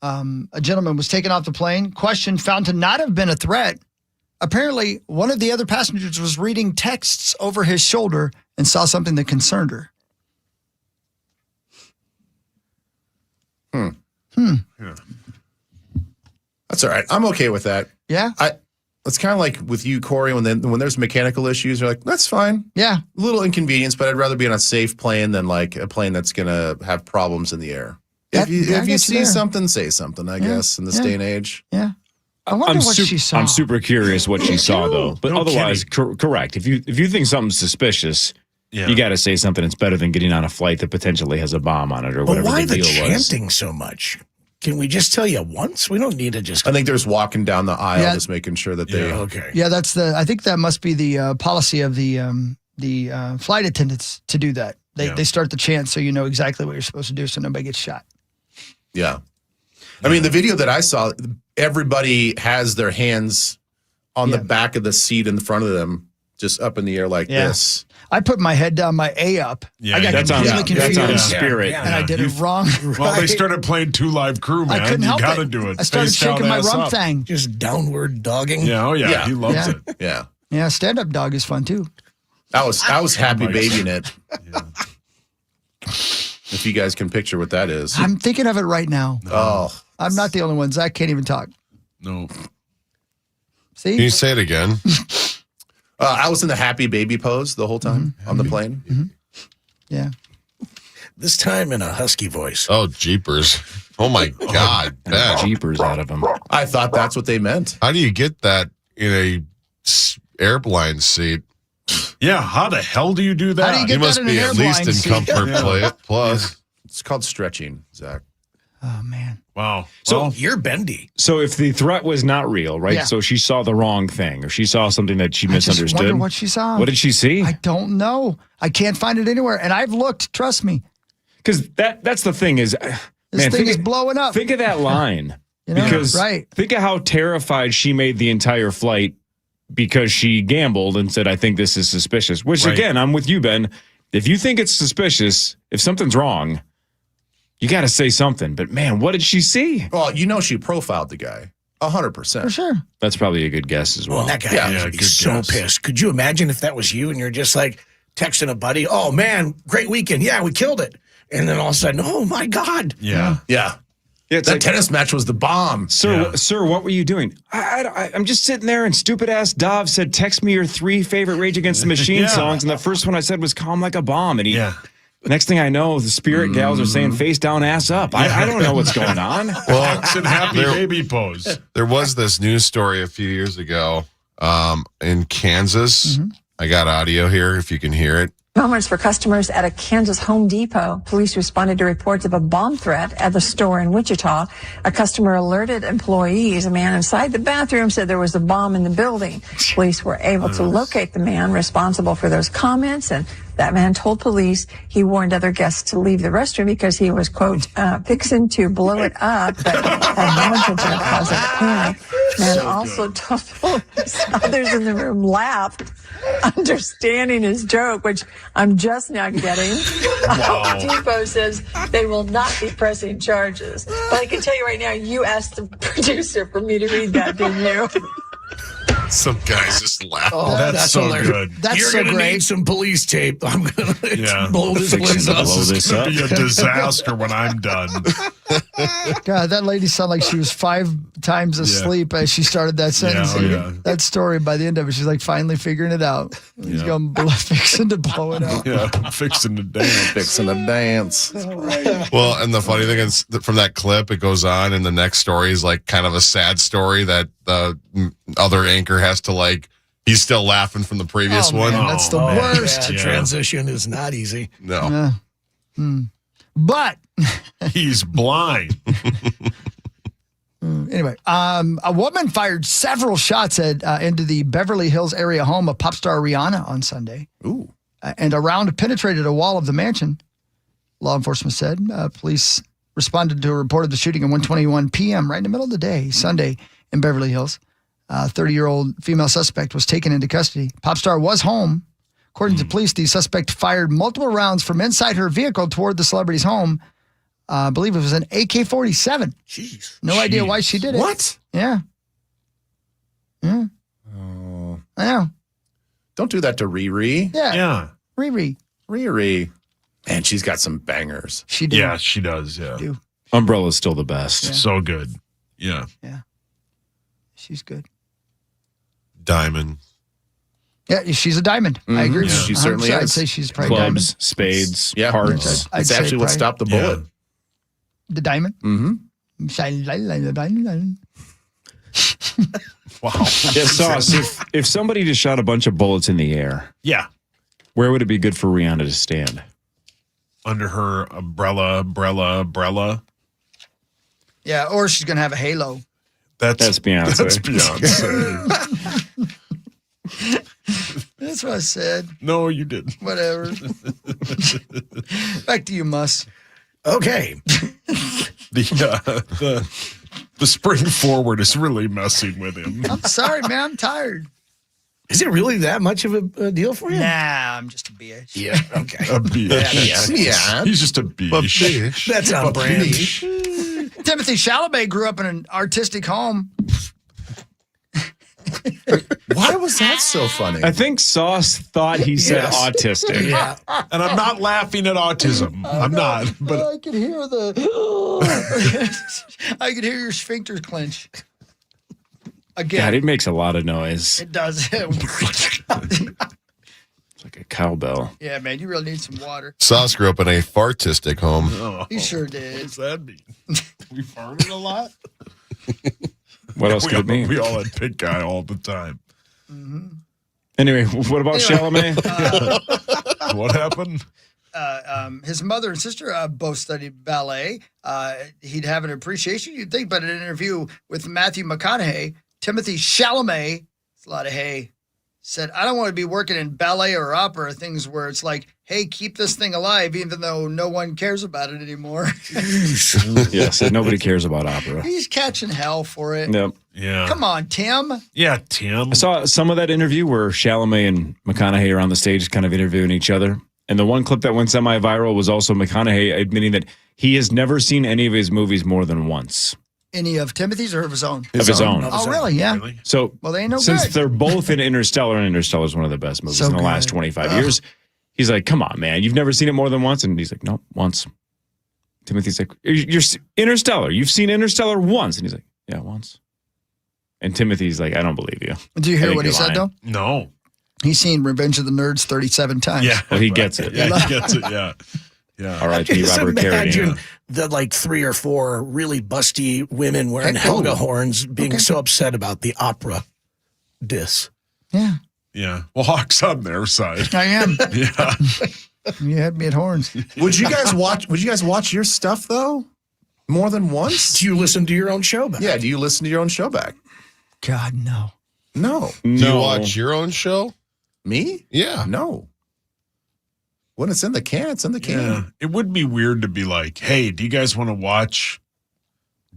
A gentleman was taken off the plane, questioned, found to not have been a threat. Apparently, one of the other passengers was reading texts over his shoulder and saw something that concerned her. Yeah. That's all right. I'm okay with that. Yeah? It's kind of like with you, Corey, when there's mechanical issues, you're like, that's fine. Yeah. A little inconvenience, but I'd rather be on a safe plane than like a plane that's going to have problems in the air. If you see something, say something, I guess, in this day and age. Yeah. I wonder what she saw. I'm super curious what she saw, though. But otherwise, correct. If you think something's suspicious, you got to say something. It's better than getting on a flight that potentially has a bomb on it or whatever why the deal the was. chanting so much? Can we just tell you once? We don't need to just. I think there's walking down the aisle, just making sure that they. Okay. Yeah, I think that must be the policy of the flight attendants to do that. They start the chant so you know exactly what you're supposed to do so nobody gets shot. Yeah. I mean, the video that I saw, everybody has their hands on the back of the seat in front of them, just up in the air like this. I put my head down, my A up. I got completely confused. That's on Spirit. And I did it wrong. Well, they started playing Two Live Crew, man. I couldn't help you got to it. do it. I started Face down, shaking my ass rump up. thing. Just downward dogging. Yeah, he loves it. Yeah. Yeah, stand-up dog is fun, too. I was happy babying it. If you guys can picture what that is. I'm thinking of it right now. Oh. I'm not the only one. Zach can't even talk. No. See? Can you say it again? I was in the happy baby pose the whole time on the plane. Mm-hmm. Yeah. This time in a husky voice. Oh, jeepers. Oh, my God. Ben. Jeepers out of him. I thought that's what they meant. How do you get that in a airline seat? Yeah, how the hell do you do that? How do you get You must that in be an at least airline in seat? comfort plus. It's called stretching, Zach. Oh, man. Wow. So you're bendy. So if the threat was not real, right? Yeah. So she saw the wrong thing or she saw something that she I just misunderstood. wonder what she saw. What did she see? I don't know. I can't find it anywhere. And I've looked, trust me. Because that's the thing is, This thing is blowing up. Think of that line. You know, because right. think of how terrified she made the entire flight because she gambled and said, I think this is suspicious. Which, again, I'm with you, Ben. If you think it's suspicious, if something's wrong, you got to say something. But, man, what did she see? Well, you know she profiled the guy. 100%. For sure. That's probably a good guess as well. Well, that guy would be so pissed. Could you imagine if that was you and you're just like texting a buddy, oh, man, great weekend. Yeah, we killed it. And then all of a sudden, oh, my God. Yeah. That tennis match was the bomb. Sir, what were you doing? I'm just sitting there, and stupid-ass Dov said, text me your 3 favorite Rage Against the Machine songs, and the first one I said was Calm Like a Bomb. And next thing I know, the Spirit gals are saying face down, ass up. I don't know what's going on. Well, It's in happy baby pose. There was this news story a few years ago in Kansas. I got audio here if you can hear it. Moments for customers at a Kansas Home Depot. Police responded to reports of a bomb threat at the store in Wichita. A customer alerted employees. A man inside the bathroom said there was a bomb in the building. Police were able to locate the man responsible for those comments, and that man told police he warned other guests to leave the restroom because he was, quote, fixing to blow it up, but had no intention of causing a panic. Man also told police others in the room laughed, understanding his joke, which I'm just now getting. Home Depot says they will not be pressing charges. But I can tell you right now, you asked the producer for me to read that, didn't you? Some guys just laugh. Oh, That's so hilarious. good. That's You're so gonna great. need some police tape. I'm gonna Yeah. blow this place up. blow this up. Be a disaster when I'm done. God, that lady sounded like she was 5 times asleep as she started that sentence. yeah. That story, by the end of it, she's like finally figuring it out. He's going fixing to blow it up. Yeah, fixing the dance. Fixing a dance. Well, and the funny thing is, from that clip, it goes on, and the next story is like kind of a sad story that the other anchor has to like. He's still laughing from the previous Oh, one. man, that's the worst. Yeah, transition is not easy. No, But He's blind. anyway, a woman fired several shots into the Beverly Hills area home of pop star Rihanna on Sunday. Ooh. And a round penetrated a wall of the mansion, law enforcement said. Police responded to a report of the shooting at 1:21 p.m. right in the middle of the day, Sunday, in Beverly Hills. A 30-year-old female suspect was taken into custody. Pop star was home. According to police, the suspect fired multiple rounds from inside her vehicle toward the celebrity's home. I believe it was an AK-47. Jeez. No idea why she did it. What? Yeah. Yeah. Oh. I know. Don't do that to Riri. Yeah. Yeah. Riri. Riri. Man, she's got some bangers. She did. Yeah, she does. Yeah. Do. Umbrella's still the best. So good. Yeah. She's good. Diamond. Yeah, she's a diamond. I agree. Yeah. She 100%. certainly I'd is. say she's probably Clubs, diamond. spades, Yeah. hearts. I'd It's say actually what probably- stopped the bullet. The diamond. Mm-hmm. Wow. Yeah, Sauce, if somebody just shot a bunch of bullets in the air, Yeah. where would it be good for Rihanna to stand? Under her umbrella. Yeah, or she's going to have a halo. That's Beyonce. That's Beyonce. That's what I said. No, you didn't. Whatever. Back to you, Muss. Okay. The spring forward is really messing with him. I'm sorry, man. I'm tired. Is it really that much of a deal for you? Nah, I'm just a bitch. Yeah. Okay. A bitch. Yeah. He's just a bitch. That's on brand. Timothy Chalamet grew up in an artistic home. Why was that so funny? I think Sauce thought he said Yes. autistic. Yeah. And I'm not laughing at autism. I'm not. But I can hear I can hear your sphincter clench. Again. God, it makes a lot of noise. It does. It's like a cowbell. Yeah, man, you really need some water. Sauce grew up in a fartistic home. He sure did. what's that mean? We farted a lot? What else could it mean? We all had pink eye all the time. Anyway, what about Chalamet? What happened? His mother and sister both studied ballet. He'd have an appreciation, you'd think, but in an interview with Matthew McConaughey, Timothy Chalamet, it's a lot of hay, said, I don't want to be working in ballet or opera, things where it's like, hey, keep this thing alive, even though no one cares about it anymore. Yes, nobody cares about opera. He's catching hell for it. Yep. Yeah. Come on, Tim. Yeah, Tim. I saw some of that interview where Chalamet and McConaughey are on the stage kind of interviewing each other. And the one clip that went semi-viral was also McConaughey admitting that he has never seen any of his movies more than once. Any of Timothy's or of his own? Of his own. Oh, really? Yeah. Really? So, Well, they ain't no since good. they're both in Interstellar, and Interstellar is one of the best movies So in the good. last 25 years, he's like, come on, man, you've never seen it more than once? And he's like, no, once. Timothy's like, you're Interstellar. You've seen Interstellar once. And he's like, yeah, once. And Timothy's like, I don't believe you. Do you I hear think what he you're said, lying. though? No. He's seen Revenge of the Nerds 37 times. Yeah. Well, he gets it. Yeah, he gets it. Yeah. Yeah. All right, Just Robert imagine Carradine. the like 3 or 4 really busty women wearing Hey, Helga oh. horns being so upset about the opera diss. Yeah, Yeah. Well, Hawk's on their side. I am. Yeah. You had me at horns. Would you guys watch your stuff though? More than once? Do you listen to your own show back? Yeah, do you listen to your own show back? God, no. No. Do you watch your own show? Me? Yeah. No. When it's in the can, it's in the can. Yeah. It would be weird to be like, hey, do you guys want to watch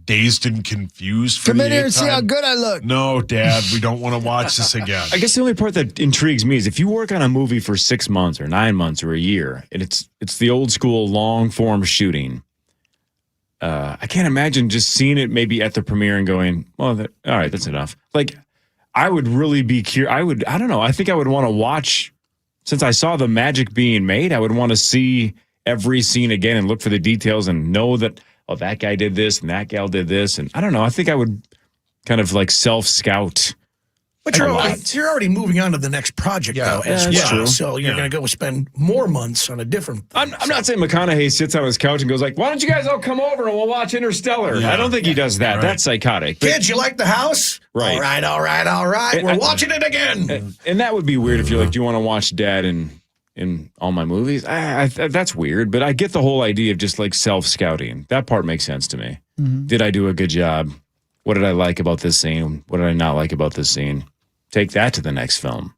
Dazed and Confused for Come the in here 8th and see how time? good I look. No, Dad, we don't want to watch this again. I guess the only part that intrigues me is if you work on a movie for 6 months or 9 months or a year, and it's the old school long form shooting. I can't imagine just seeing it maybe at the premiere and going, well, all right, that's enough. Like, I would really be curious. I don't know. I think I would want to watch, since I saw the magic being made, I would want to see every scene again and look for the details and know that, oh, that guy did this and that gal did this. And I don't know. I think I would kind of like self-scout. But you're already moving on to the next project, though, as well. True. So you're going to go spend more months on a different. I'm not saying McConaughey sits on his couch and goes like, "Why don't you guys all come over and we'll watch Interstellar?" Yeah. I don't think he does that. Right. That's psychotic. Kids, you like the house? Right. All right. We're watching it again. And that would be weird if you're like, "Do you want to watch Dad in all my movies?" That's weird. But I get the whole idea of just like self-scouting. That part makes sense to me. Mm-hmm. Did I do a good job? What did I like about this scene? What did I not like about this scene? Take that to the next film.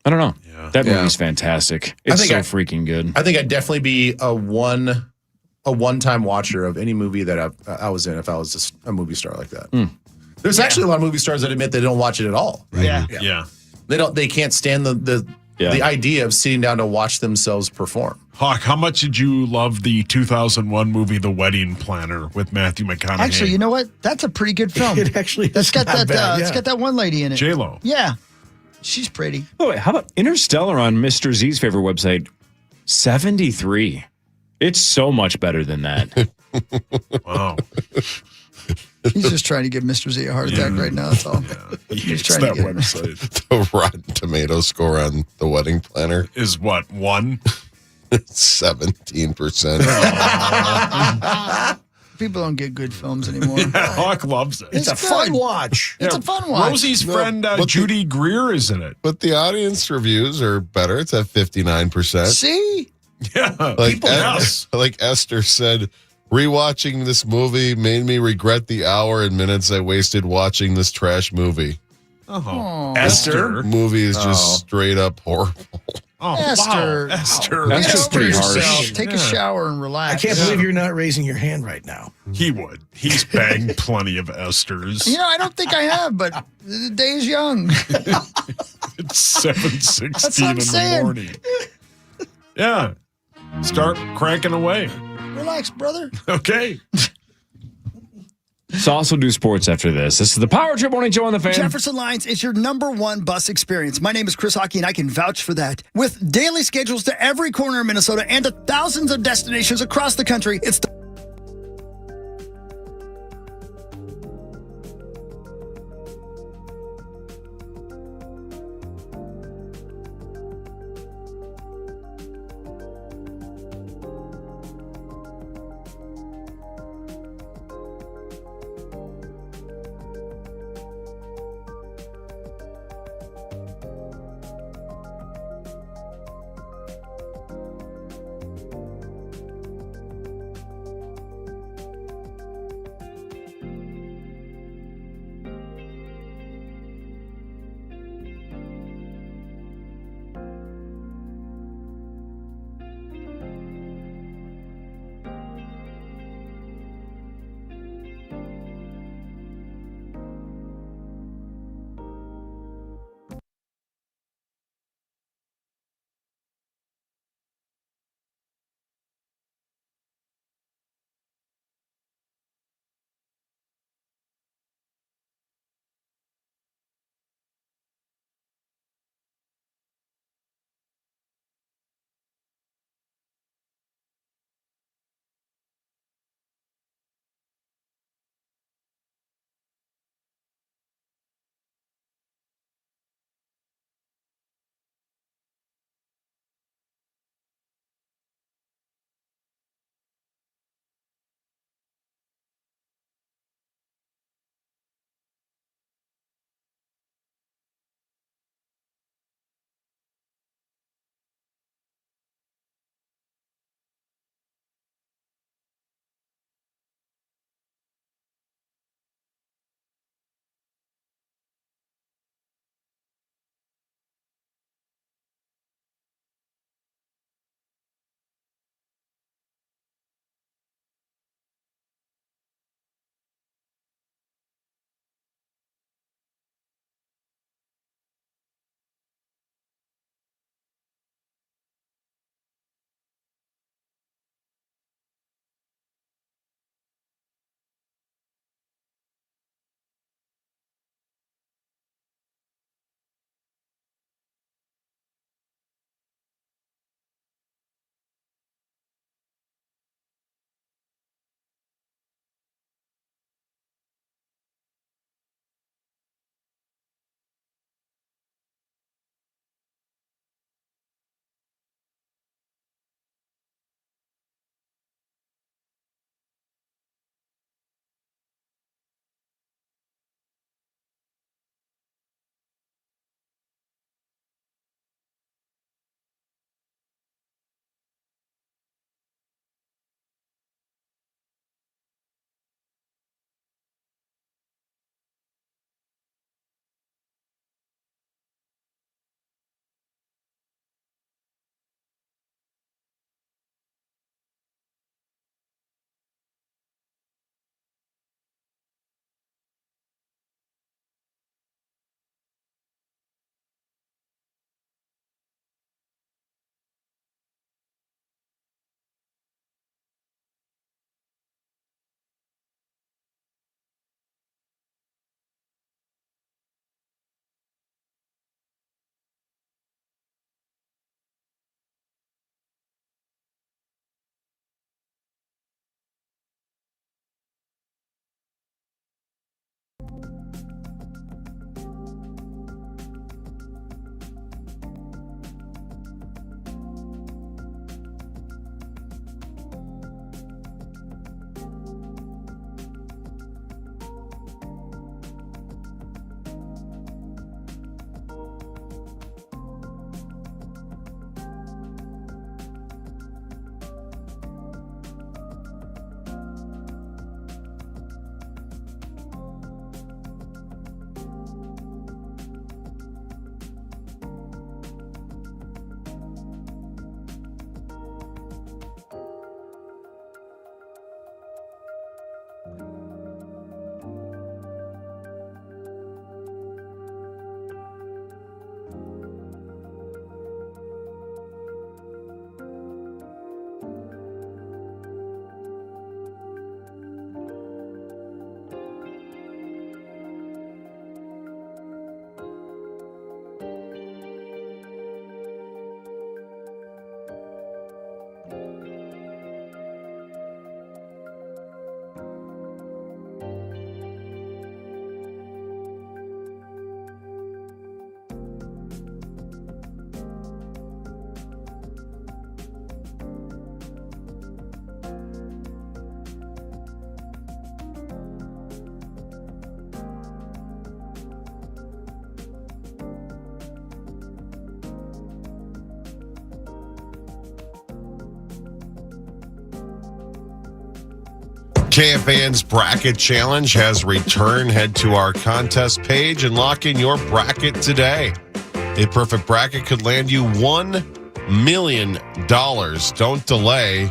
I don't know. Yeah. That movie's fantastic. It's so freaking good. I think I'd definitely be a one-time watcher of any movie that I was in if I was just a movie star like that. There's actually a lot of movie stars that admit they don't watch it at all. Right? Yeah. They can't stand the idea of sitting down to watch themselves perform. Hawk, how much did you love the 2001 movie The Wedding Planner with Matthew McConaughey? Actually, you know what? That's a pretty good film. It actually It's got that. It's got that one lady in it. J-Lo. Yeah, she's pretty. Oh, wait, how about Interstellar on Mr. Z's favorite website? 73. It's so much better than that. Wow. He's just trying to give Mr. Z a heart attack right now. That's all. He's trying to get him. The Rotten Tomato score on The Wedding Planner is what, 1? 17%. People don't get good films anymore. Hawk loves it. It's a fun watch. It's a fun watch. Rosie's friend Judy Greer is in it. But the audience reviews are better. It's at 59%. See? Yeah. Like Esther said, rewatching this movie made me regret the hour and minutes I wasted watching this trash movie. Oh, Esther movie is just straight up horrible. Oh, Esther. wow. Esther. That's Get just over pretty yourself. harsh. Take a shower and I relax. can't believe you're not raising your hand right now. He would. He's banged plenty of Esthers. You know, I don't think I have, but the day is young. It's 7:16 That's what I'm in saying. the morning. Yeah. Start cranking away. Relax, brother. Okay. So also do sports after this. This is the Power Trip Morning Show on the Fan. Jefferson Lines is your #1 bus experience. My name is Chris Hockey, and I can vouch for that. With daily schedules to every corner of Minnesota and to thousands of destinations across the country, it's the KFAN's Bracket Challenge has returned. Head to our contest page and lock in your bracket today. A perfect bracket could land you $1 million. Don't delay.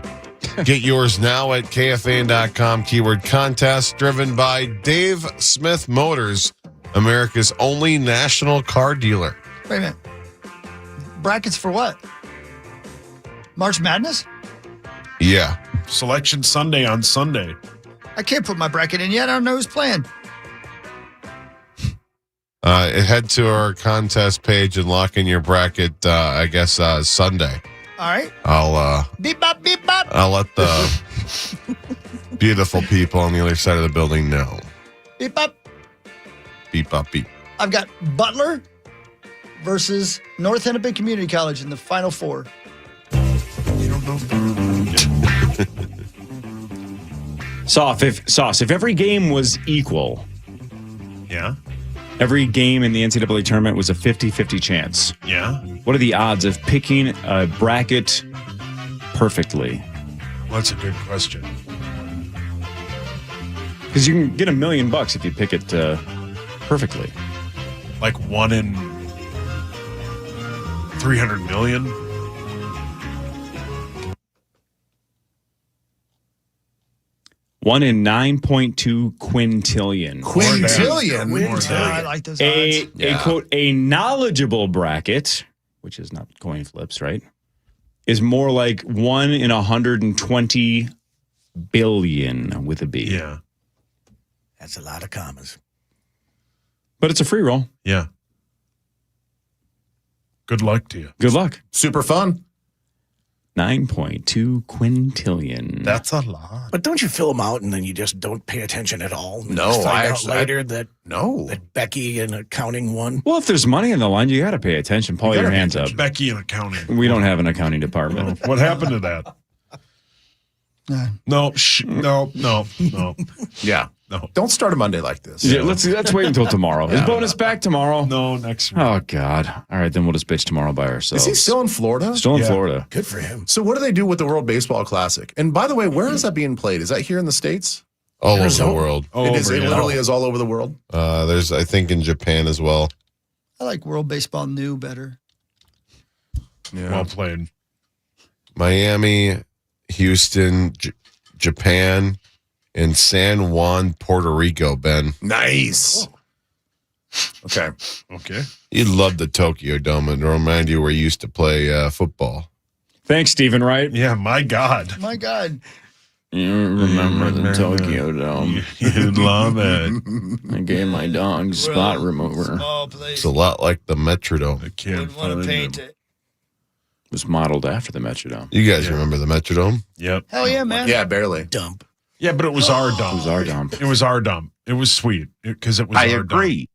Get yours now at KFAN.com. Keyword contest, driven by Dave Smith Motors, America's only national car dealer. Wait a minute. Brackets for what? March Madness? Yeah. Selection Sunday on Sunday. I can't put my bracket in yet. I don't know who's playing. Head to our contest page and lock in your bracket, Sunday. All right. I'll Beep bop, beep bop. I'll let the beautiful people on the other side of the building know. Beep bop. Beep up beep. I've got Butler versus North Hennepin Community College in the Final Four. Sauce, if every game was equal, Yeah. every game in the NCAA tournament was a 50-50 chance. Yeah. What are the odds of picking a bracket perfectly? Well, that's a good question. Because you can get $1 million if you pick it perfectly. Like 1 in 300 million. One in 9.2 quintillion. Quintillion? I like those odds. A quote, a knowledgeable bracket, which is not coin flips, right? Is more like 1 in 120 billion with a B. Yeah. That's a lot of commas. But it's a free roll. Yeah. Good luck to you. Good luck. Super fun. 9.2 quintillion. That's a lot. But don't you fill them out and then you just don't pay attention at all? And No, just find I out actually- later that No. Becky in accounting won. Well, if there's money on the line, you got to pay attention. Paul, your hands up. Becky in accounting. We don't have an accounting department. What happened to that? No. No. Yeah. No. Don't start a Monday like this. Yeah, let's wait until tomorrow. Is bonus back tomorrow? No, next week. Oh, God. All right, then we'll just bitch tomorrow by ourselves. Is he still in Florida? Still in Florida. Good for him. So what do they do with the World Baseball Classic? And by the way, where is that being played? Is that here in the States? All over the world. It literally is all over the world. There's, I think, in Japan as well. I like World Baseball New better. Yeah. Well played. Miami, Houston, Japan, and San Juan, Puerto Rico, Ben. Nice. Okay. You'd love the Tokyo Dome and remind you where you used to play football. Thanks, Stephen Wright. Yeah, my God. My God. You remember the Tokyo Dome. You'd love it. I gave my dog spot remover. Small place. It's a lot like the Metrodome. I can't Would want find to paint it. it. Was modeled after the Metrodome. You guys remember the Metrodome? Yep. Hell yeah, man. Yeah, barely. Dump. Yeah, but it was our dump. It was our dump. It was our dump. It was sweet because it was our dump.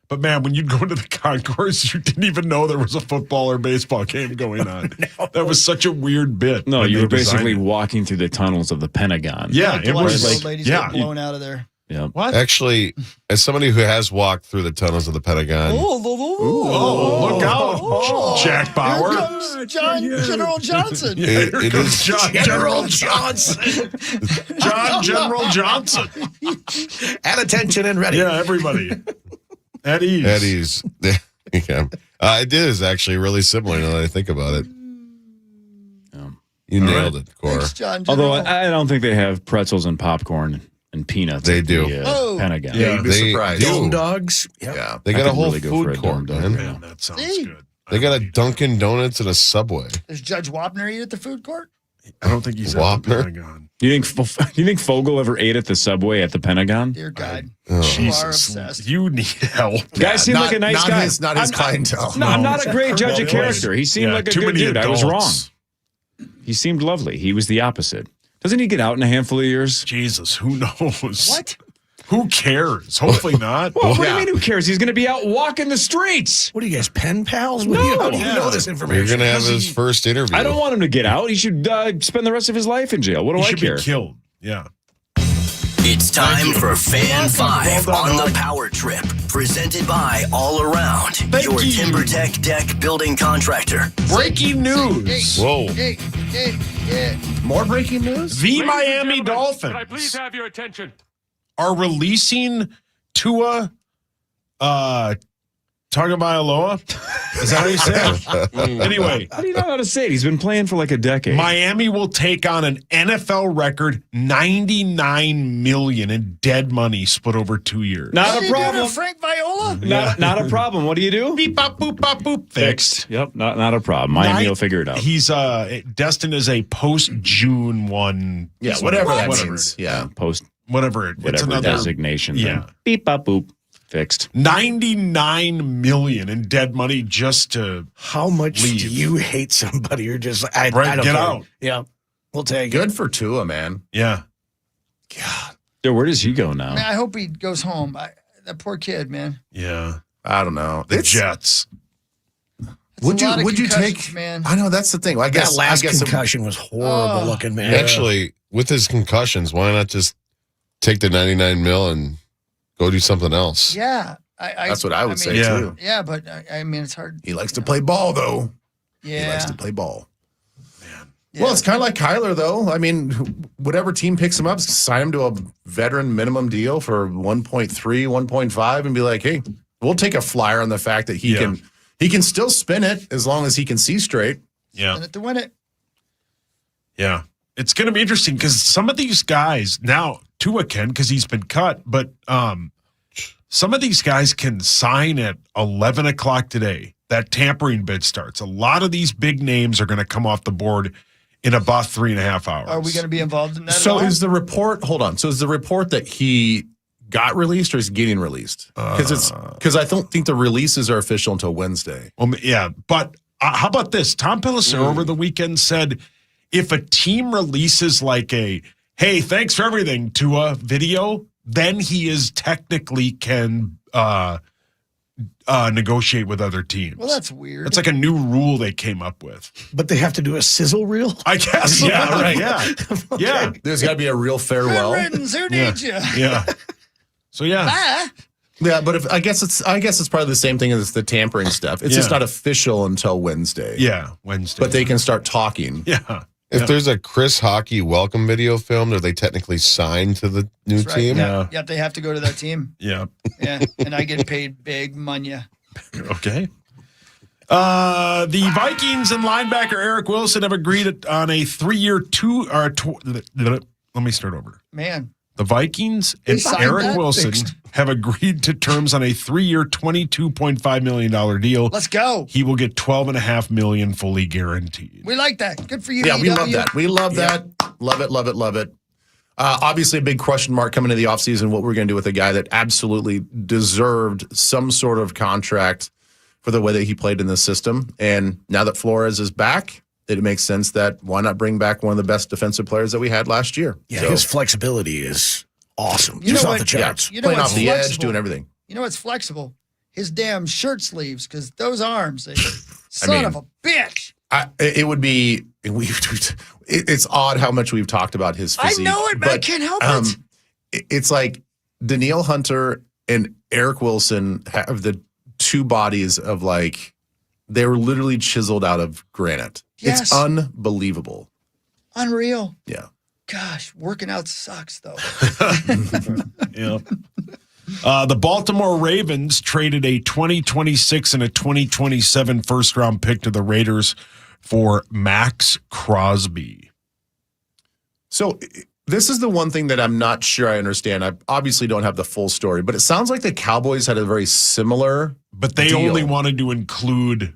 But man, when you'd go into the concourse, you didn't even know there was a football or baseball game going on. That was such a weird bit. No, when you they were basically designed it. walking through the tunnels of the Pentagon. Yeah, it Watch was those like, ladies yeah. get blown out of there. Yeah. What? Actually, as somebody who has walked through the tunnels of the Pentagon, Oh, look out, Jack Bauer. Here comes General Johnson. Yeah, It- here it comes is- John General Johnson. John General Johnson. At attention and ready. Yeah, everybody. At ease. Eddie's. Yeah. It is actually really similar now that I think about it. You nailed it, Cor. Thanks, John Although General. I don't think they have pretzels and popcorn and peanuts. They at do. the, Oh. Pentagon. Yeah, you'd be surprised. Dome dogs. Yep. Yeah. They I got a could whole really go for food a court, dome dog. man. Man, that sounds See? good. They got a Dunkin' Donuts and a Subway. Does Judge Wapner eat at the food court? I don't think he's at the Whopper? Pentagon. You think Fogel ever ate at the Subway at the Pentagon? Dear God. Oh. You are Jesus, obsessed. you need help. Guy seemed like a nice guy. Not his clientele. No, I'm not a great judge of No. character. He seemed Yeah, like a too good many dude. I was wrong. adults. He seemed lovely. He was the opposite. Doesn't he get out in a handful of years? Jesus, who knows? What? Who cares? Hopefully not. Well, what do you mean who cares? He's going to be out walking the streets. What are you guys, pen pals? What do you, how do you know this information? You're going to have his first interview. I don't want him to get out. He should spend the rest of his life in jail. What do He I should care? be killed. Yeah. It's time for Fan 5 on the Power Trip, presented by All Around, your TimberTech deck building contractor. Breaking news. Whoa. More breaking news? The Miami Dolphins. Can I please have your attention? Are releasing Tua Tagovailoa. Is that what he said? Anyway. How do you know how to say it? He's been playing for like a decade. Miami will take on an NFL record $99 million in dead money split over 2 years. Not a problem. Frank Viola? Not a problem. What do you do? Beep, bop, boop, bop, boop. Fixed. Yep, not a problem. Miami will figure it out. He's destined as a post-June 1. Yeah, whatever that means. Yeah. Post whatever. It's whatever another designation. Yeah. Thing. Beep, bop, boop. Fixed. $99 million in dead money just to How much leave. do you hate somebody? You're just, I Right, don't get care. out. Yeah. We'll take Good it. for Tua, man. Yeah. Yeah, where does he go now? I mean, I hope he goes home. That poor kid, man. Yeah. I don't know. The Jets. Would a lot of you concussions, take? man. I know that's the thing. I guess That last I guess concussion was horrible looking, man. Actually, with his concussions, why not just take the 99 mil and go do something else? Yeah. That's what I would say, yeah. too. Yeah, but I mean, it's hard. He likes to play ball, though. Yeah. He likes to play ball. Yeah. Well, it's kind of like Kyler, though. I mean, whatever team picks him up, sign him to a veteran minimum deal for 1.3, 1.5, and be like, hey, we'll take a flyer on the fact that he can still spin it as long as he can see straight. Yeah. And to win it. Yeah. It's going to be interesting because some of these guys now, Tua can because he's been cut, but some of these guys can sign at 11 o'clock today. That tampering bid starts. A lot of these big names are going to come off the board in about 3.5 hours. Are we going to be involved in that? So at all? is the report, hold on. So is the report that he got released or is getting released? Because I don't think the releases are official until Wednesday. Well, yeah, but how about this? Tom Pelissero over the weekend said if a team releases like a, hey, thanks for everything, Tua video, then he is technically can negotiate with other teams. Well, that's weird. It's like a new rule they came up with. But they have to do a sizzle reel? I guess. Yeah, right. Yeah. Okay. Yeah. There's got to be a real farewell. Good riddance. Who needs you? Yeah. So, yeah. Bye. Yeah, but I guess it's probably the same thing as the tampering stuff. It's just not official until Wednesday. Yeah, Wednesday. But they can start talking. Yeah. If there's a Chris Hockey welcome video filmed, are they technically signed to the new That's right. team? Yeah. Yep, they have to go to that team. Yeah. Yeah, and I get paid big money. Okay. The Vikings and linebacker Eric Wilson have agreed on a 3-year let me start over. Man. The Vikings and signed Eric that? Wilson Fixed. have agreed to terms on a 3-year, $22.5 million deal. Let's go. He will get $12.5 million fully guaranteed. We like that. Good for you. Yeah, we EW. love that. We love that. Love it, love it, love it. Obviously, a big question mark coming into the offseason, what we're going to do with a guy that absolutely deserved some sort of contract for the way that he played in the system. And now that Flores is back, it makes sense that why not bring back one of the best defensive players that we had last year? Yeah, So, his flexibility is awesome. You Just know off what- the charts. You know playing what's off the edge, flexible? doing everything. You know what's flexible? His damn shirt sleeves, because those arms, son of a bitch. It would be. It's odd how much we've talked about his physique. I know it, but I can't help it. It's like Danielle Hunter and Eric Wilson have the two bodies of like they were literally chiseled out of granite. Yes. It's unbelievable. Unreal. Yeah. Gosh, working out sucks, though. Yeah. The Baltimore Ravens traded a 2026 and a 2027 first-round pick to the Raiders for Max Crosby. So this is the one thing that I'm not sure I understand. I obviously don't have the full story, but it sounds like the Cowboys had a very similar But they deal. only wanted to include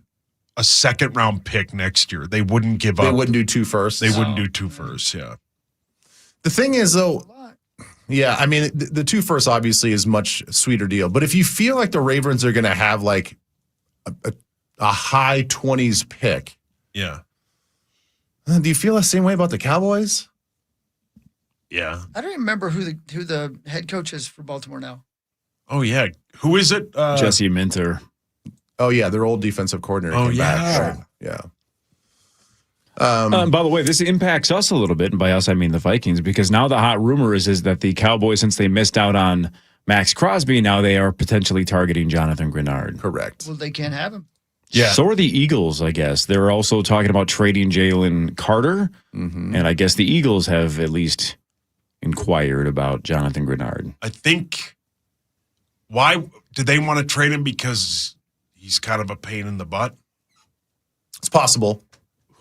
a second-round pick next year. They wouldn't give up. They wouldn't do 2 firsts. They wouldn't do 2 firsts, yeah. The thing is, though, yeah, I mean, the 2 firsts obviously is much sweeter deal. But if you feel like the Ravens are going to have like a high 20s pick, Yeah. do you feel the same way about the Cowboys? Yeah. I don't remember who the head coach is for Baltimore now. Oh, yeah. Who is it? Jesse Minter. Oh, yeah, their old defensive coordinator Oh, came yeah. back. Right. Yeah. By the way, this impacts us a little bit, and by us I mean the Vikings, because now the hot rumor is that the Cowboys, since they missed out on Max Crosby, now they are potentially targeting Jonathan Grenard. Correct. Well, they can't have him. Yeah. So are the Eagles, I guess. They're also talking about trading Jalen Carter, and I guess the Eagles have at least inquired about Jonathan Grenard. I think, why did they want to trade him? Because he's kind of a pain in the butt? It's possible.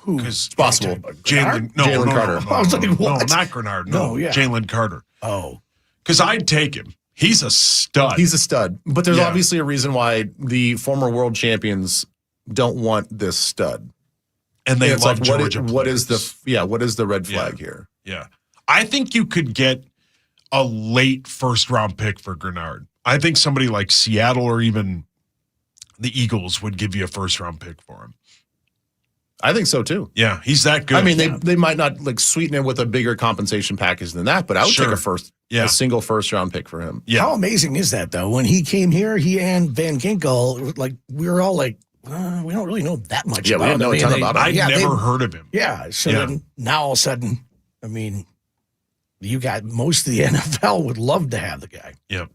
Because It's possible. Jalen Carter. No, I was like, what? not Grenard. No, yeah. Jalen Carter. Oh. Because I'd take him. He's a stud. He's a stud. But there's Yeah. obviously a reason why the former world champions don't want this stud. and they it's love like, Georgia. what is players. what is the red flag here? Yeah. I think you could get a late first-round pick for Grenard. I think somebody like Seattle or even the Eagles would give you a first-round pick for him. I think so too. Yeah, he's that good. I mean, they might not like sweeten it with a bigger compensation package than that, but I would take a single first-round pick for him. How amazing is that, though? When he came here, he and Van Ginkel, like, we were all like, we don't really know that much Yeah, about we didn't know a ton about him. I'd never heard of him. Yeah, so then now all of a sudden, I mean, you got most of the NFL would love to have the guy. Yep.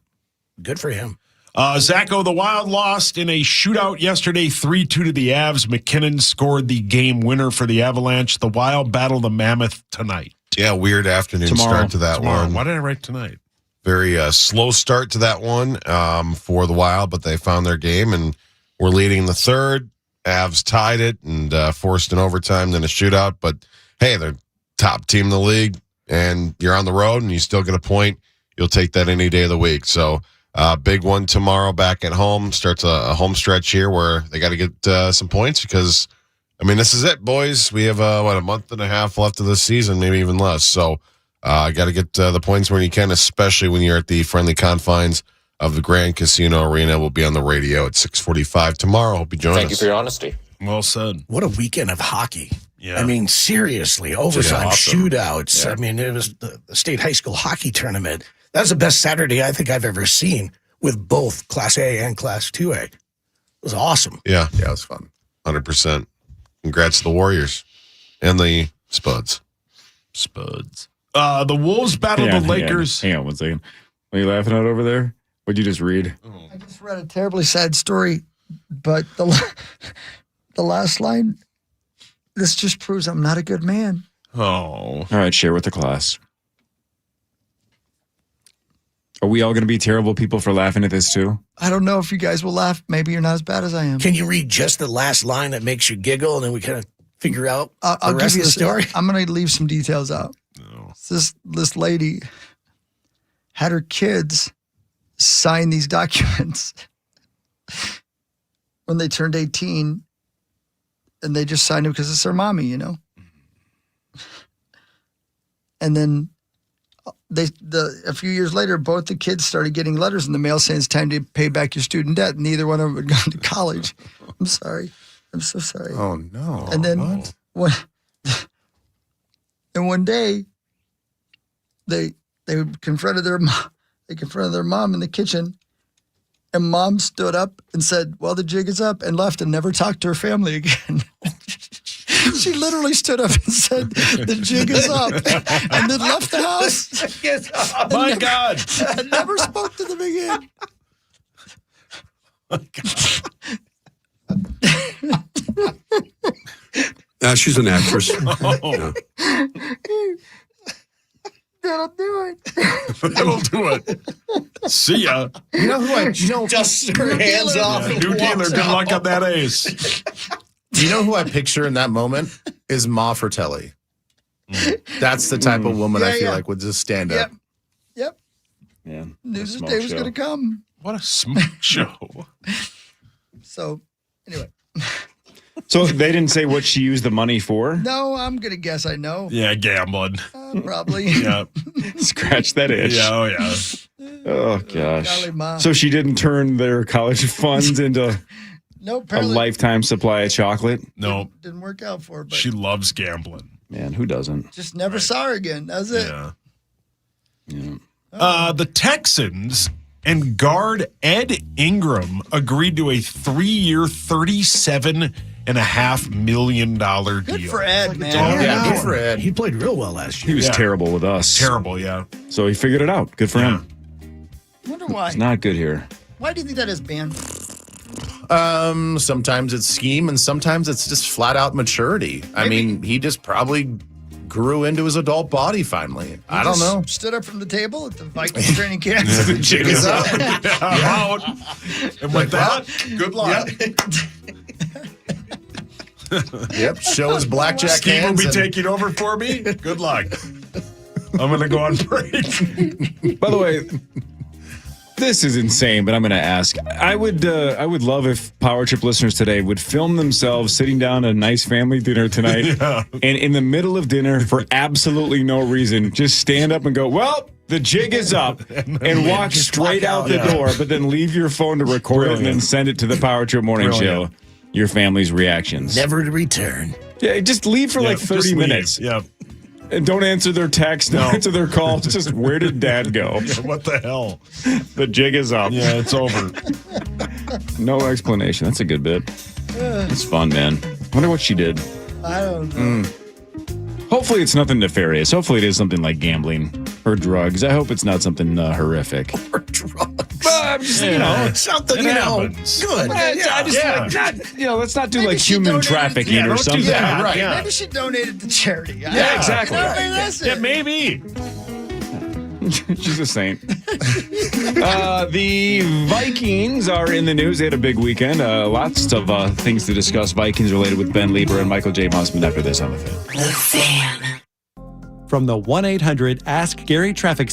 Good for him. Zacho, the Wild lost in a shootout yesterday, 3-2 to the Avs. McKinnon scored the game winner for the Avalanche. The Wild battle the Mammoth tonight. Yeah, weird afternoon start to that one. Why did I write tonight? Very slow start to that one for the Wild, but they found their game and were leading the third. Avs tied it and forced an overtime, then a shootout. But, hey, they're top team in the league, and you're on the road, and you still get a point. You'll take that any day of the week. So, big one tomorrow back at home. Starts a home stretch here where they got to get some points because, I mean, this is it, boys. We have, a month and a half left of this season, maybe even less. So, got to get the points when you can, especially when you're at the friendly confines of the Grand Casino Arena. Will be on the radio at 6:45 tomorrow. Hope you join us. Thank you for your honesty. Well said. What a weekend of hockey. Yeah. I mean, seriously, overtime awesome. shootouts. Yeah. I mean, it was the state high school hockey tournament. That's the best Saturday I think I've ever seen with both Class A and Class 2A. It was awesome. Yeah, it was fun. 100%. Congrats to the Warriors and the Spuds. The Wolves battle the Lakers. Hang on one second. What are you laughing at over there? What'd you just read? I just read a terribly sad story, but the last line, this just proves I'm not a good man. Oh. All right, share with the class. Are we all going to be terrible people for laughing at this too? I don't know if you guys will laugh. Maybe you're not as bad as I am. Can you read just the last line that makes you giggle, and then we kind of figure out I'll the rest give of you the story? I'm going to leave some details out. No. This lady had her kids sign these documents when they turned 18, and they just signed it because it's their mommy, you know. And then a few years later, both the kids started getting letters in the mail saying it's time to pay back your student debt. Neither one of them had gone to college. I'm sorry. I'm so sorry. Oh no! And then one day, they confronted their mom. They confronted their mom in the kitchen, and mom stood up and said, "Well, the jig is up," and left and never talked to her family again. She literally stood up and said, "The jig is up," and then left the house. My God! And never spoke to them again. She's an actress. Oh. That'll do it. That'll do it. See ya. You know who I Just her hands off. Yeah, new dealer. Good luck on that ace. You know who I picture in that moment is Ma Fratelli. That's the type of woman I feel like would just stand up. Yep. Yeah. Knew this day was going to come. What a smoke show. So, anyway. So they didn't say what she used the money for? No, I'm going to guess I know. Yeah, gambling. Probably. Yeah. Scratch that itch. Yeah, oh yeah. Oh, gosh. Golly, Ma. So she didn't turn their college funds into No, a apparently lifetime supply of chocolate? No, didn't work out for her, but she loves gambling. Man, who doesn't? just never saw her again. That's it. Yeah. Yeah. The Texans and guard Ed Ingram agreed to a 3-year, $37 $1.5 million deal. Good for Ed, man. Yeah, good for Ed. He played real well last He year. was terrible with us. Terrible, yeah. So he figured it out. Good for him. Wonder why. It's not good here. Why do you think that is, Ben? Sometimes it's scheme and sometimes it's just flat out maturity. I mean, he just probably grew into his adult body finally. I don't know. Stood up from the table at the Vikings training camp. The jig is up. Out. And with that, good luck. Yep. Show his blackjack Steve will hands be and- taking over for me. Good luck. I'm going to go on break. By the way, this is insane, but I'm going to ask. I would love if Power Trip listeners today would film themselves sitting down at a nice family dinner tonight, and in the middle of dinner, for absolutely no reason, just stand up and go, "Well, the jig is up," and walk straight out the door, but then leave your phone to record it and then send it to the Power Trip Morning Show. Your family's reactions. Never to return. Yeah, just leave for like 30 minutes. Yeah. And don't answer their text, don't answer their calls. Just, where did Dad go? What the hell? The jig is up. Yeah, it's over. No explanation. That's a good bit. It's fun, man. Wonder what she did. I don't know. Hopefully it's nothing nefarious. Hopefully it is something like gambling or drugs. I hope it's not something horrific. Or drugs. But I'm just, Something, It happens. good. I just like not, let's not do Maybe like she human donated- trafficking Yeah, or don't do something. that. right. Yeah. Maybe she donated to charity. Yeah, exactly. You know, maybe that's Yeah, it. maybe. She's a saint. The Vikings are in the news. They had a big weekend. Lots of things to discuss. Vikings related with Ben Lieber and Michael J. Mossman after this on the Fan. The Fan. From the 1-800-ASK-GARY traffic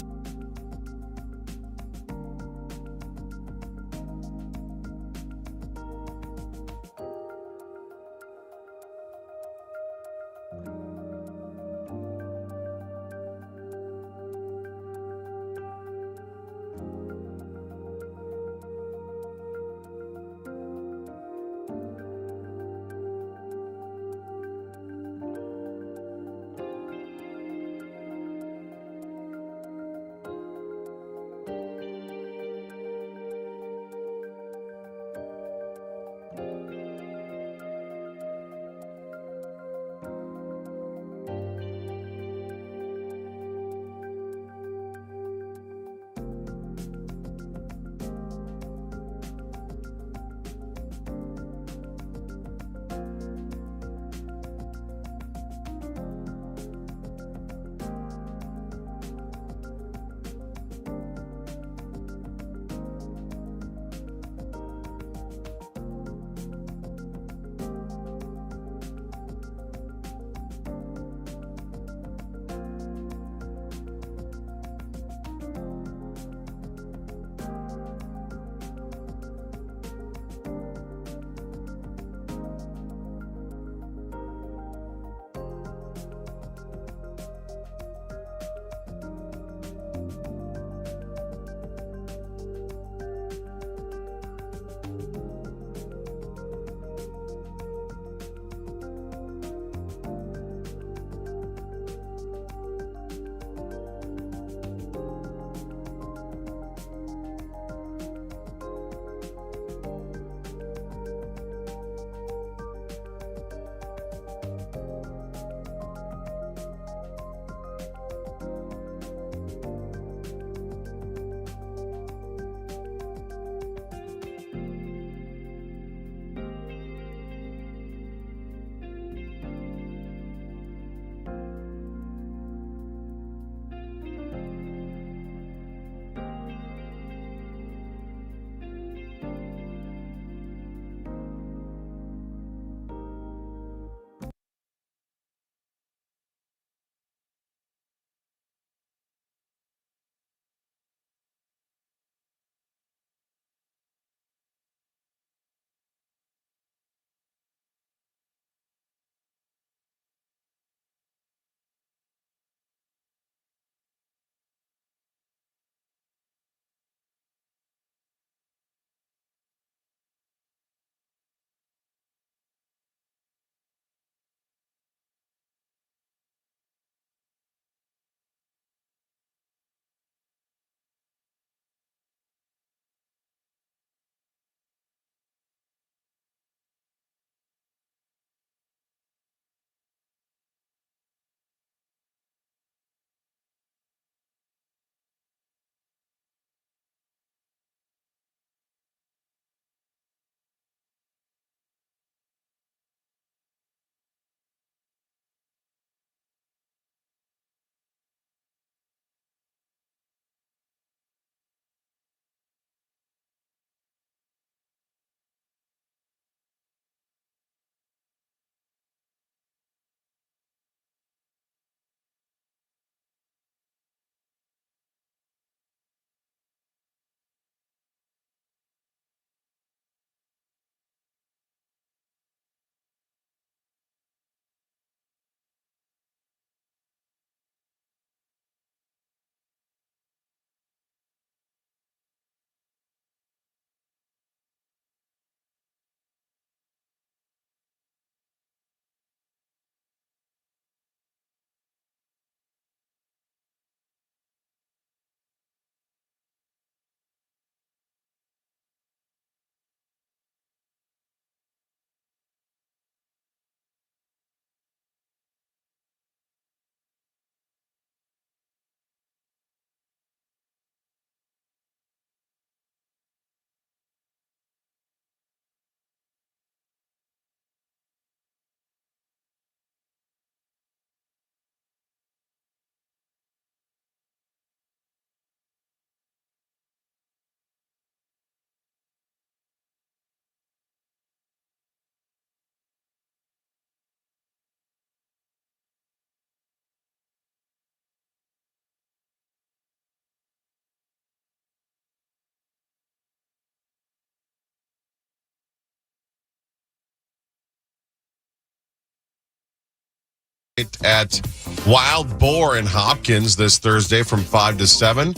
at Wild Boar in Hopkins this Thursday from 5 to 7.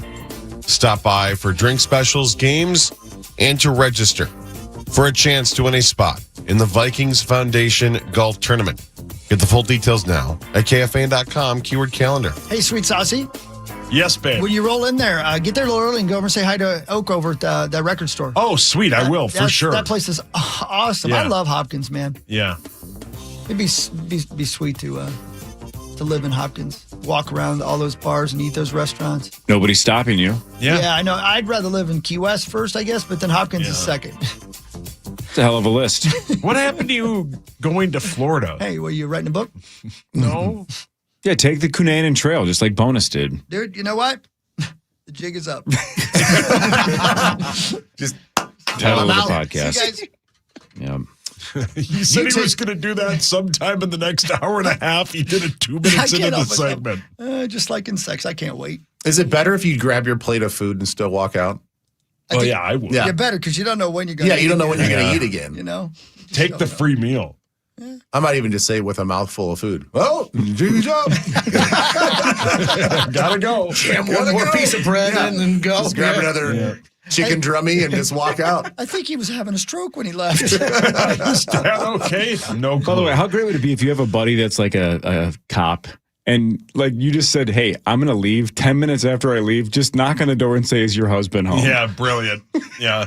Stop by for drink specials, games, and to register for a chance to win a spot in the Vikings Foundation Golf Tournament. Get the full details now at KFAN.com, keyword calendar. Hey, Sweet Saucy. Yes, babe. When you roll in there, get there a little early and go over and say hi to Oak over at the record store. Oh, sweet. I will, for sure. That place is awesome. Yeah. I love Hopkins, man. Yeah. It'd be sweet to live in Hopkins, walk around all those bars and eat those restaurants. Nobody's stopping you. Yeah, I know. I'd rather live in Key West first, I guess, but then Hopkins is second. It's a hell of a list. What happened to you going to Florida? Hey, were you writing a book? No. Yeah, take the Cunanan Trail, just like Bonus did. Dude, you know what? The jig is up. Just title of the podcast. See you guys. Yeah. He said he was going to do that sometime in the next hour and a half. He did it 2 minutes into the segment. Just like in sex, I can't wait. Is it better if you grab your plate of food and still walk out? I would. Yeah, better because you don't know when you're going to eat. Yeah, you don't know when you're going to Yeah. eat again. You know? Take the free meal. I might even just say with a mouthful of food. Oh, jiggy's up. Gotta go. Jam one more piece of bread in and go. Just grab another chicken drummy and just walk out. I think he was having a stroke when he left. Is that okay? No clue. By the way, how great would it be if you have a buddy that's like a cop and like you just said, hey, I'm going to leave. 10 minutes after I leave, just knock on the door and say, is your husband home? Yeah, brilliant. Yeah.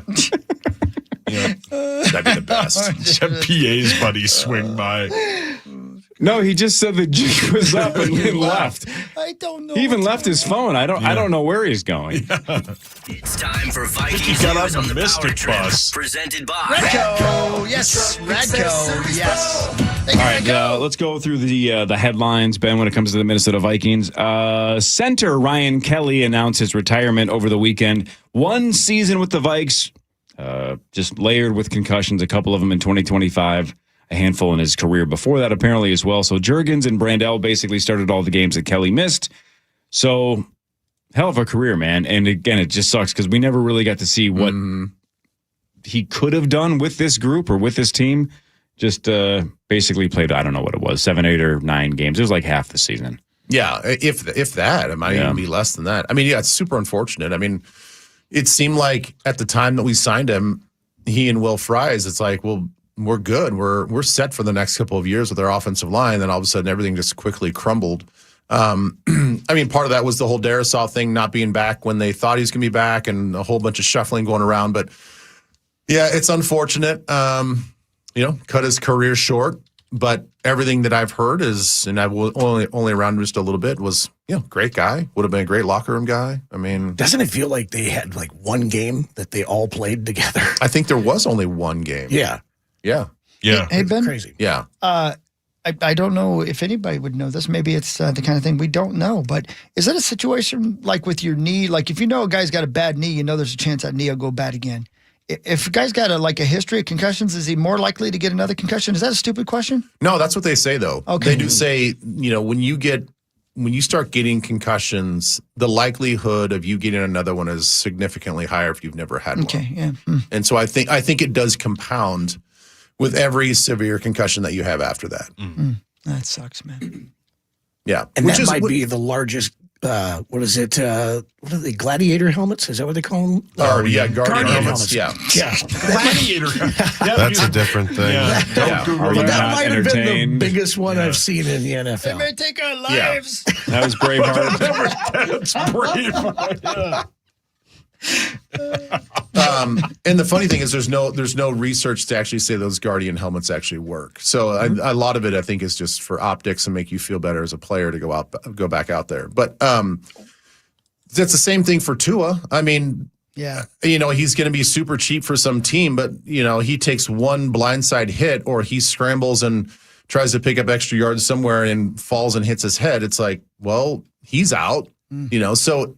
Yeah. That'd be the best. PA's buddy swing by. No, he just said the jig was up and then left. I don't know. He even left his phone. I don't know where he's going. It's time for Vikings got News on on the the Power Mystic Trip, bus. presented by Radco. Yes, Radco. Yes. Thank you, All right, Radco. let's go through the headlines, Ben, when it comes to the Minnesota Vikings. Center Ryan Kelly announced his retirement over the weekend. 1 season with the Vikes, just layered with concussions, a couple of them in 2025, a handful in his career before that apparently as well. So Juergens and Brandel basically started all the games that Kelly missed. So hell of a career, man. And again, it just sucks because we never really got to see what he could have done with this group or with this team. Just basically played, I don't know what it was, 7, 8, or 9 games. It was like half the season. Yeah, if that, it might even be less than that. I mean, yeah, it's super unfortunate. I mean, it seemed like at the time that we signed him, he and Will Fries, it's like, well, we're good. We're set for the next couple of years with our offensive line. Then all of a sudden, everything just quickly crumbled. I mean, part of that was the whole Darisaw thing not being back when they thought he was going to be back, and a whole bunch of shuffling going around. But yeah, it's unfortunate. Cut his career short. But everything that I've heard is, and I've only around just a little bit, was great guy. Would have been a great locker room guy. I mean, doesn't it feel like they had like one game that they all played together? I think there was only one game. Yeah. Yeah. Hey, Ben. Crazy. Yeah. I don't know if anybody would know this. Maybe it's the kind of thing we don't know. But is that a situation like with your knee? Like if you know a guy's got a bad knee, you know there's a chance that knee will go bad again. If a guy's got a history of concussions, is he more likely to get another concussion? Is that a stupid question? No, that's what they say though. Okay. They do say, when you start getting concussions, the likelihood of you getting another one is significantly higher if you've never had one. Okay, yeah. And so I think it does compound with every severe concussion that you have after that. That sucks, man. Yeah. And that might be the largest, what is it? What are they, gladiator helmets? Is that what they call them? Guardian helmets. Yeah. Gladiator. That's a different thing. Don't Google Are you But that not might have been the entertained? biggest one I've seen in the They NFL. may take our lives. That was Braveheart. That's brave. And the funny thing is, there's no research to actually say those Guardian helmets actually work. So a lot of it, I think, is just for optics and make you feel better as a player to go back out there. But that's the same thing for Tua. I mean, Yeah. He's going to be super cheap for some team, but he takes one blindside hit or he scrambles and tries to pick up extra yards somewhere and falls and hits his head. It's like, well, he's out. So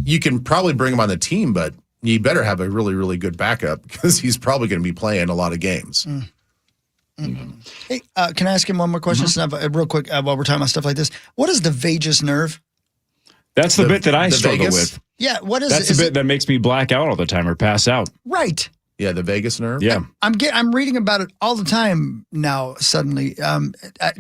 you can probably bring him on the team, but you better have a really, really good backup because he's probably going to be playing a lot of games. Hey, can I ask him one more question? Real quick, while we're talking about stuff like this. What is the vagus nerve? That's the bit that I struggle Vegas? with. Yeah, what is That's it? the bit that makes me black out all the time or pass out. Right. Yeah, the vagus nerve. Yeah. I'm reading about it all the time now. Suddenly,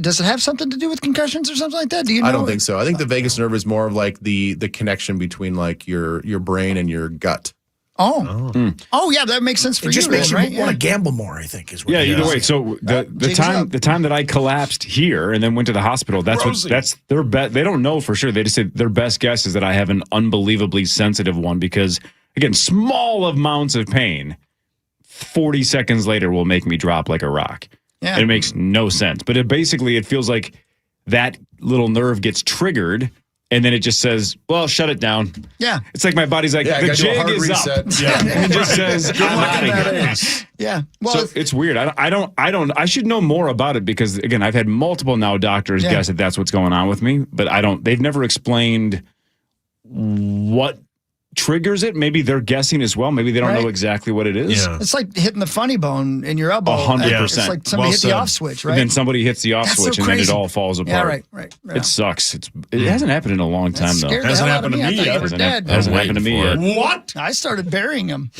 does it have something to do with concussions or something like that? Do you know? I don't think so. I think the vagus nerve is more of like the connection between like your brain and your gut. Oh, yeah, that makes sense for It you. just makes you right? want to gamble more, I think, is what Yeah, it either is. way. So the time that I collapsed here and then went to the hospital, that's their bet. They don't know for sure. They just said their best guess is that I have an unbelievably sensitive one because again, small amounts of pain 40 seconds later will make me drop like a rock. Yeah. And it makes no sense. But it feels like that little nerve gets triggered and then it just says, well, shut it down. Yeah. It's like my body's like, the jig is up. Yeah. And it just says, I'm out of here. Yeah. Well, So it's weird. I should know more about it because again, I've had multiple now doctors guess that that's what's going on with me, but they've never explained what triggers it. Maybe they're guessing as well. Maybe they don't know exactly what it is. Yeah. it's like hitting the funny bone in your elbow. 100%. It's like somebody hit the off switch, right? And then somebody hits the off That's so switch and then it crazy. all falls apart. Yeah, right. It sucks. It hasn't happened in a long time though. Scared the Hasn't hell out of happened to I me thought you yet. were dead. Hasn't happened to me yet. What? I started burying him.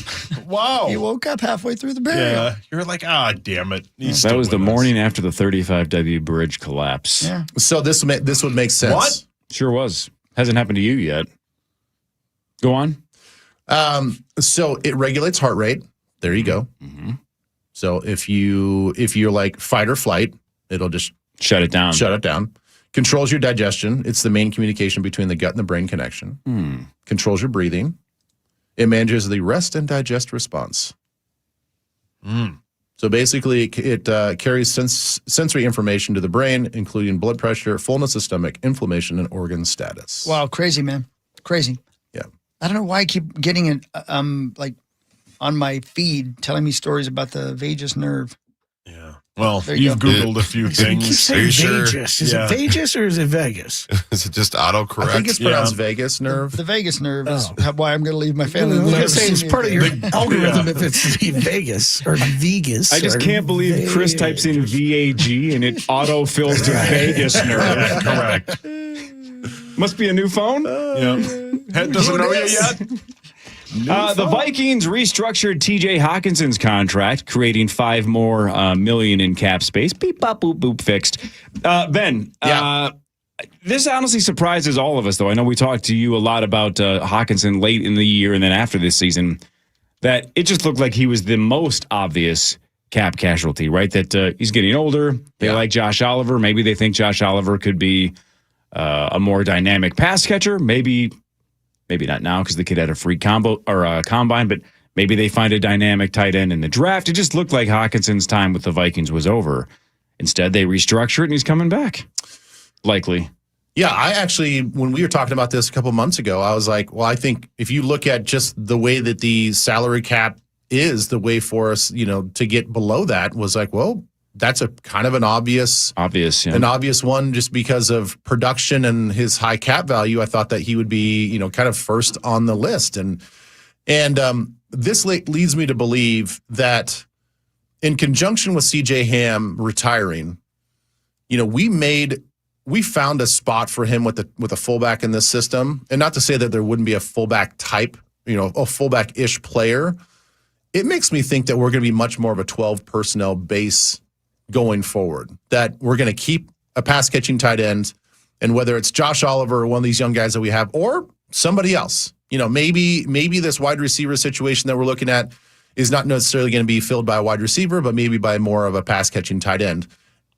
Wow. He woke up halfway through the burial. Yeah. You're like, damn it. He's That still was the with us. morning after the 35W bridge collapse. Yeah. So this would make sense. What? Sure was. Hasn't happened to you yet. Go on. So it regulates heart rate. There you go. Mm-hmm. So if you're like fight or flight, it'll just shut it down. Controls your digestion. It's the main communication between the gut and the brain connection. Controls your breathing. It manages the rest and digest response. So basically, it carries sensory information to the brain, including blood pressure, fullness of stomach, inflammation, and organ status. Wow, crazy, man. Crazy. Yeah. I don't know why I keep getting it like on my feed telling me stories about the vagus nerve. Yeah. Well, There you you've go. Googled a few You keep things. saying Are you sure? Vegas. Is Yeah. it Vegas or is it Vegas? Is it just autocorrect? I think it's pronounced vagus nerve. The vagus nerve is why I'm going to leave my family. I was Never going to say see it's me part of again. your algorithm if it's Vegas or Vegas. I just or can't believe Chris types in VAG and it auto fills to Vegas nerve. Correct. Must be a new phone. Head doesn't know you yet. The Vikings restructured TJ Hawkinson's contract, creating $5 more million in cap space. Beep, bop, boop, boop, fixed. Ben, this honestly surprises all of us, though. I know we talked to you a lot about Hawkinson late in the year and then after this season, that it just looked like he was the most obvious cap casualty, right? That he's getting older. They like Josh Oliver. Maybe they think Josh Oliver could be a more dynamic pass catcher. Maybe not now because the kid had a free combine, but maybe they find a dynamic tight end in the draft. It just looked like Hawkinson's time with the Vikings was over. Instead, they restructure it and he's coming back. Likely. Yeah, I actually, when we were talking about this a couple months ago, I was like, well, I think if you look at just the way that the salary cap is, the way for us, to get below that was like, well, that's a kind of an obvious one just because of production and his high cap value. I thought that he would be, kind of first on the list. And this leads me to believe that in conjunction with CJ Ham retiring, we found a spot for him with a fullback in this system. And not to say that there wouldn't be a fullback type, a fullback-ish player. It makes me think that we're going to be much more of a 12 personnel base going forward, that we're going to keep a pass-catching tight end, and whether it's Josh Oliver or one of these young guys that we have, or somebody else, maybe this wide receiver situation that we're looking at is not necessarily going to be filled by a wide receiver, but maybe by more of a pass-catching tight end.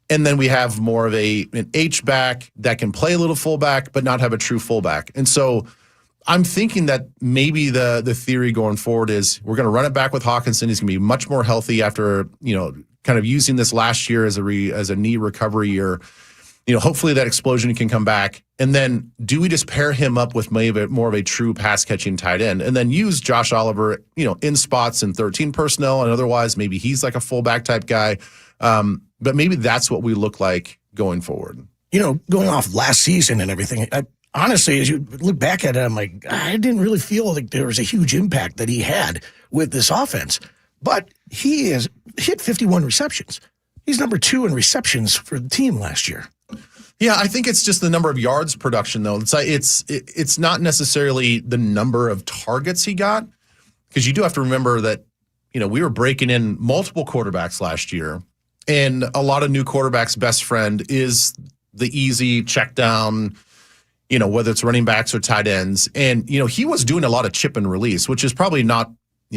And then we have more of an H-back that can play a little fullback, but not have a true fullback. And so I'm thinking that maybe the theory going forward is we're going to run it back with Hawkinson. He's going to be much more healthy after, kind of using this last year as a knee recovery year. Hopefully that explosion can come back. And then do we just pair him up with maybe more of a true pass catching tight end and then use Josh Oliver, in spots in 13 personnel, and otherwise maybe he's like a fullback type guy. But maybe that's what we look like going forward. Going off last season and everything, honestly, as you look back at it, I'm like, I didn't really feel like there was a huge impact that he had with this offense. But he has hit 51 receptions. He's number 2 in receptions for the team last year. Yeah, I think it's just the number of yards production, though. It's not necessarily the number of targets he got, because you do have to remember that we were breaking in multiple quarterbacks last year, and a lot of new quarterbacks' best friend is the easy check down, whether it's running backs or tight ends. And, he was doing a lot of chip and release, which is probably not,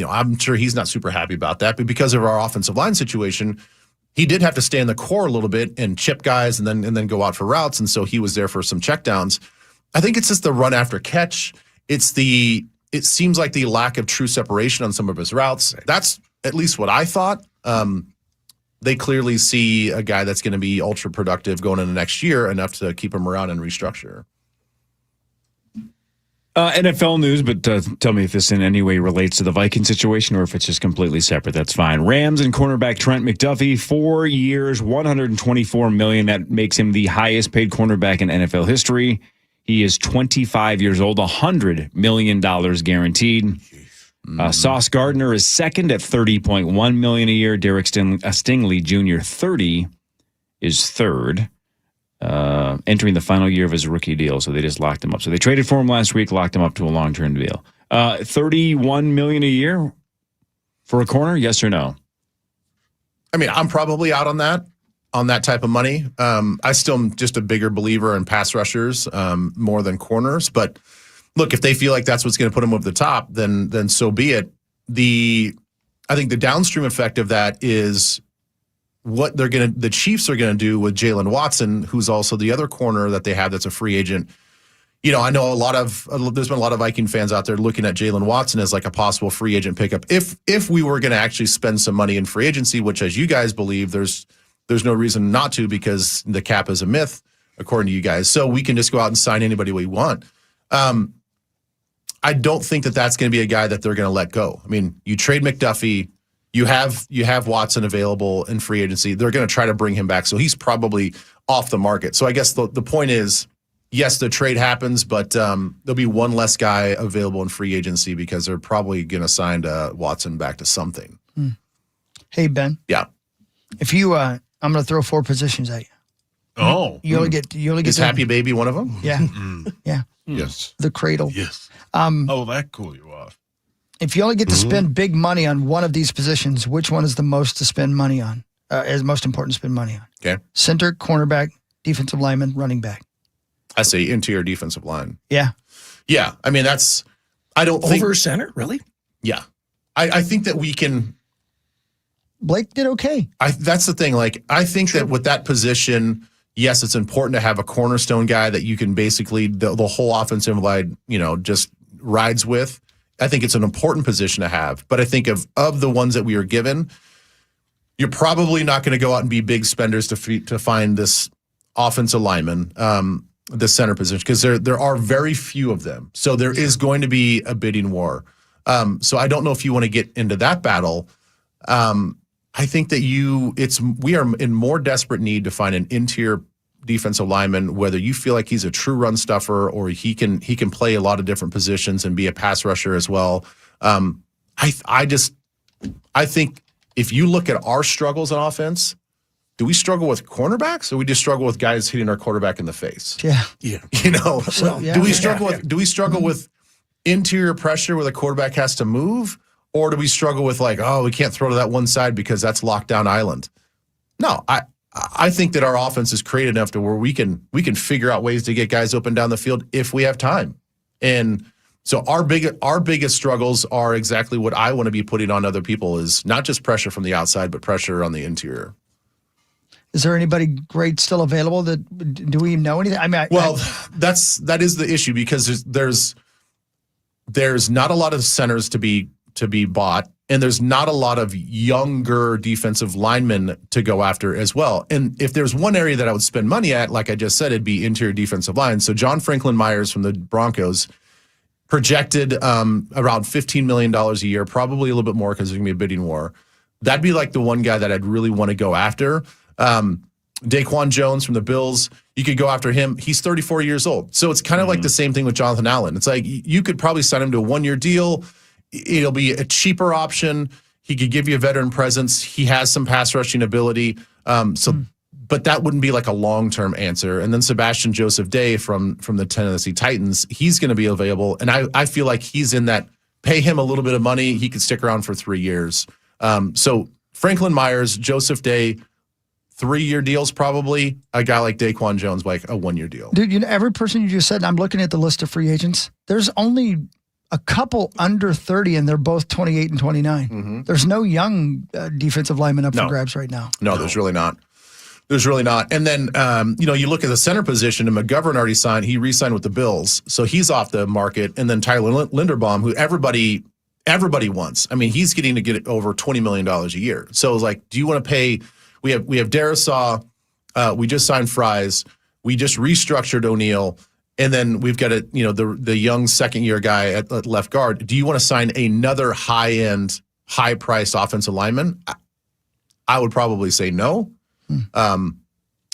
I'm sure he's not super happy about that. But because of our offensive line situation, he did have to stay in the core a little bit and chip guys and then go out for routes. And so he was there for some checkdowns. I think it's just the run after catch. It seems like the lack of true separation on some of his routes. That's at least what I thought. They clearly see a guy that's going to be ultra productive going into next year, enough to keep him around and restructure. NFL news, but tell me if this in any way relates to the Viking situation or if it's just completely separate. That's fine. Rams and cornerback Trent McDuffie, 4 years, $124 million. That makes him the highest paid cornerback in NFL history. He is 25 years old, $100 million guaranteed. Sauce Gardner is second at $30.1 million a year. Derek Stingley Jr., 30, is third, entering the final year of his rookie deal. So they just locked him up. So they traded for him last week, locked him up to a long-term deal. $31 million a year for a corner, yes or no? I mean, I'm probably out on that type of money. I still am just a bigger believer in pass rushers more than corners. But look, if they feel like that's what's going to put them over the top, then so be it. I think the downstream effect of that is what the Chiefs are going to do with Jalen Watson, who's also the other corner that they have that's a free agent. I know there's been a lot of Viking fans out there looking at Jalen Watson as like a possible free agent pickup. If we were going to actually spend some money in free agency, which as you guys believe, there's no reason not to, because the cap is a myth, according to you guys. So we can just go out and sign anybody we want. I don't think that that's going to be a guy that they're going to let go. I mean, you trade McDuffie, you have Watson available in free agency. They're going to try to bring him back, so he's probably off the market. So I guess the point is, yes, the trade happens, but there'll be one less guy available in free agency because they're probably going to sign Watson back to something. Hey, Ben. Yeah. If you, I'm going to throw 4 positions at you. Oh. You only get. Is Happy Baby one of them? Yeah. Yeah. Yes. The cradle. Yes. That cool you off. If you only get to spend big money on one of these positions, which one is the most to spend money on? Is most important to spend money on? Okay. Center, cornerback, defensive lineman, running back. I say interior defensive line. Yeah. Yeah. I mean, I don't think. Over center? Really? Yeah. I think that we can. Blake did okay. That's the thing. Like, I think that with that position, yes, it's important to have a cornerstone guy that you can basically, the whole offensive line, just rides with. I think it's an important position to have. But I think of the ones that we are given, you're probably not going to go out and be big spenders to find this offensive lineman, the center position, because there are very few of them. So there is going to be a bidding war. So I don't know if you want to get into that battle. I think that we are in more desperate need to find an interior defensive lineman, whether you feel like he's a true run stuffer or he can play a lot of different positions and be a pass rusher as well. I think if you look at our struggles on offense, do we struggle with cornerbacks or we just struggle with guys hitting our quarterback in the face? Yeah. Do we struggle with interior pressure where the quarterback has to move? Or do we struggle with we can't throw to that one side because that's lockdown island? No, I think that our offense is creative enough to where we can figure out ways to get guys open down the field if we have time. And so our biggest struggles are exactly what I want to be putting on other people, is not just pressure from the outside, but pressure on the interior. Is there anybody great still available? Do we know anything? I mean, that is the issue, because there's not a lot of centers to be bought, and there's not a lot of younger defensive linemen to go after as well. And if there's one area that I would spend money at, like I just said, it'd be interior defensive line. So John Franklin Myers from the Broncos projected around $15 million a year, probably a little bit more because there's going to be a bidding war. That'd be like the one guy that I'd really want to go after. Daquan Jones from the Bills, you could go after him. He's 34 years old. So it's kind of like the same thing with Jonathan Allen. It's like you could probably sign him to a 1-year deal. It'll be a cheaper option. He could give you a veteran presence. He has some pass rushing ability. But that wouldn't be like a long-term answer. And then Sebastian Joseph Day from the Tennessee Titans, he's going to be available. And I feel like he's in that, pay him a little bit of money. He could stick around for 3 years. So Franklin Myers, Joseph Day, 3-year deals probably. A guy like Daquan Jones, like a 1-year deal. Dude, every person you just said, I'm looking at the list of free agents. There's only a couple under 30, and they're both 28 and 29. Mm-hmm. There's no young defensive lineman up for grabs right now. No, there's really not. There's really not. And then, you look at the center position, and McGovern already signed. He re-signed with the Bills, so he's off the market. And then Tyler Linderbaum, who everybody wants. I mean, he's getting to get over $20 million a year. So it's like, do you want to pay? We have Darisaw. We just signed Fries. We just restructured O'Neal. And then we've got the young second-year guy at left guard. Do you want to sign another high-end, high-priced offensive lineman? I would probably say no.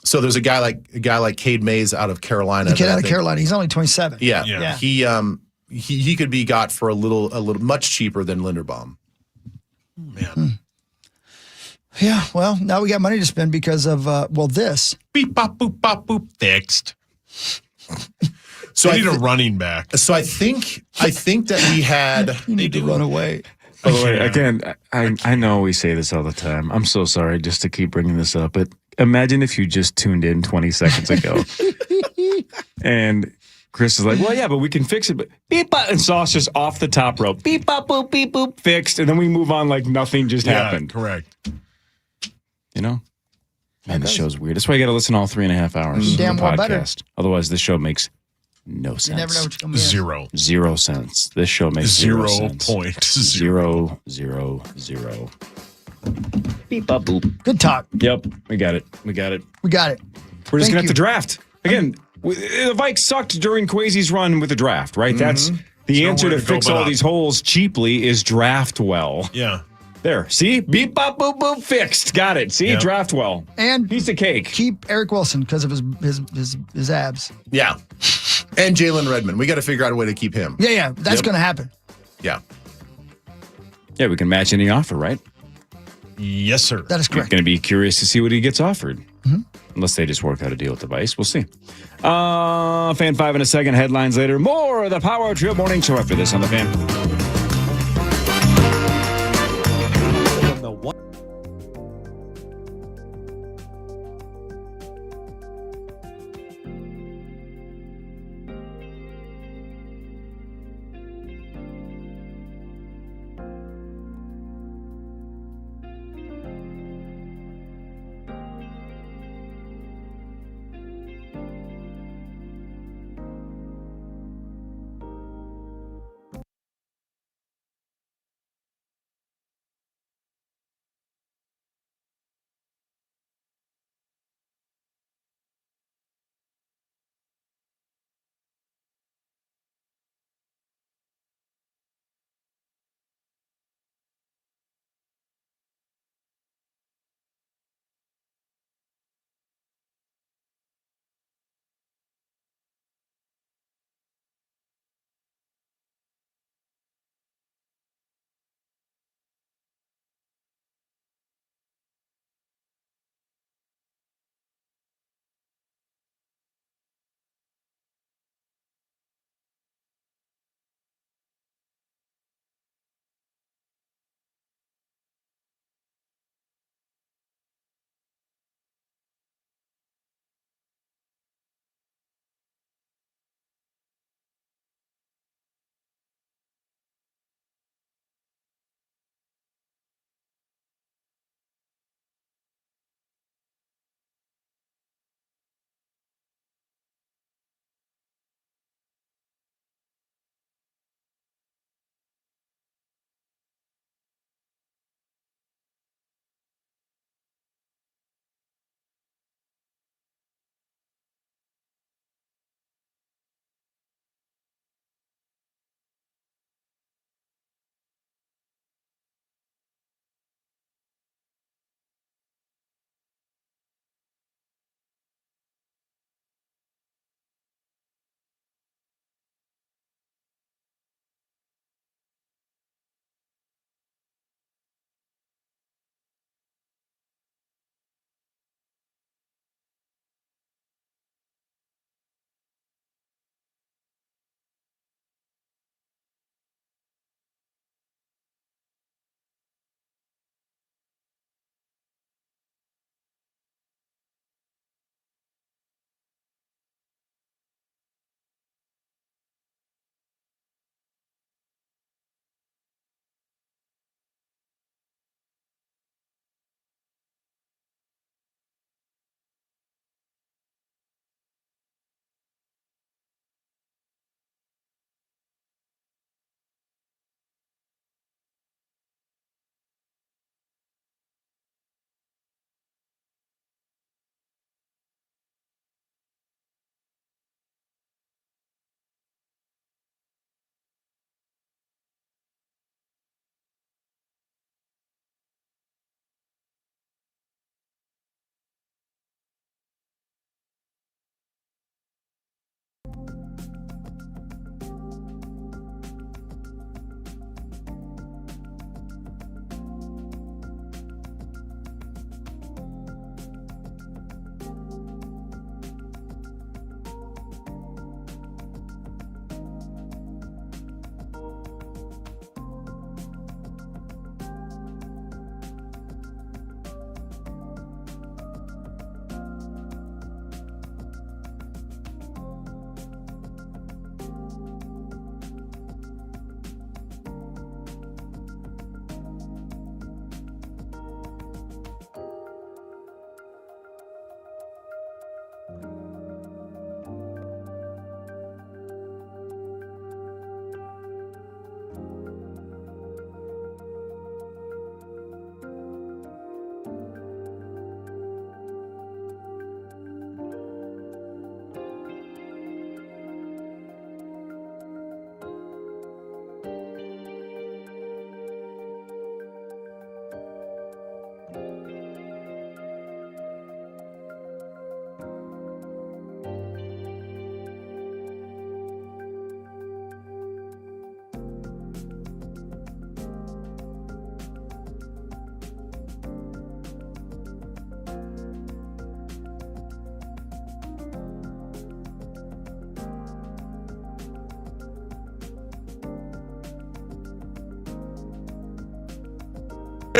So there's a guy like Cade Mays out of Carolina. The kid out of Carolina. He's only 27. Yeah. He could be got for a little much cheaper than Linderbaum. Man. Yeah. Well, now we got money to spend because of this. Beep bop boop bop boop fixed. So I need a running back. So I think that we had. You need to run away. By the way, again, I know we say this all the time. I'm so sorry just to keep bringing this up, but imagine if you just tuned in 20 seconds ago and Chris is like, well, yeah, but we can fix it. But beep, bop, and Sauce just off the top rope. Beep, bop, boop, beep, boop, fixed. And then we move on like nothing just happened. Correct. You know? Man, this show's weird. That's why you got to listen all 3.5 hours Damn of the well podcast. better. Otherwise, this show makes no sense. You never know what you're going to Zero. 0 cents. This show makes 0 cents. 0.0. 0. Beep, bop, boop. Good talk. Yep, we got it. We got it. We're just Thank going to have you. to draft. Again, the Vikes sucked during Kwesi's run with the draft, right? That's the answer to fix all these holes cheaply is draft well. Yeah. There. See? Beep, bop, boop, boop, fixed. Got it. See? Yep. Draft well. And piece of cake. Keep Eric Wilson because of his abs. Yeah. And Jalen Redmond. We got to figure out a way to keep him. Yeah. That's going to happen. Yeah. Yeah, we can match any offer, right? Yes, sir. That is correct. Going to be curious to see what he gets offered. Unless they just work out a deal with the Vice. We'll see. Fan 5 in a second. Headlines later. More of the Power Trip Morning Show after this on the Fan.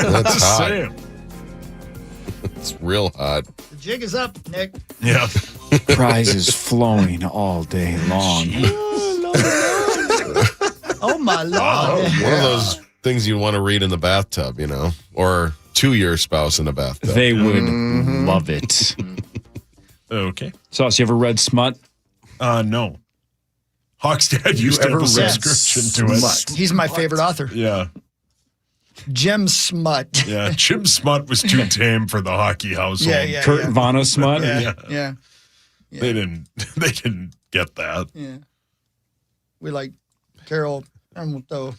That's hot. Saying. It's real hot. The jig is up, Nick. Yeah. Prizes flowing all day long. Oh, my Lord. One of those things you want to read in the bathtub, or to your spouse in the bathtub. They would love it. Okay. Sauce, you ever read Smut? No. Hawk's dad used to have a subscription to it. He's my favorite author. Yeah. Jim Smut. Yeah. Jim Smut was too tame for the hockey household. Yeah. Kurt Vonnegut Smut? Yeah. They didn't get that. Yeah. We like Carol. Oh my God.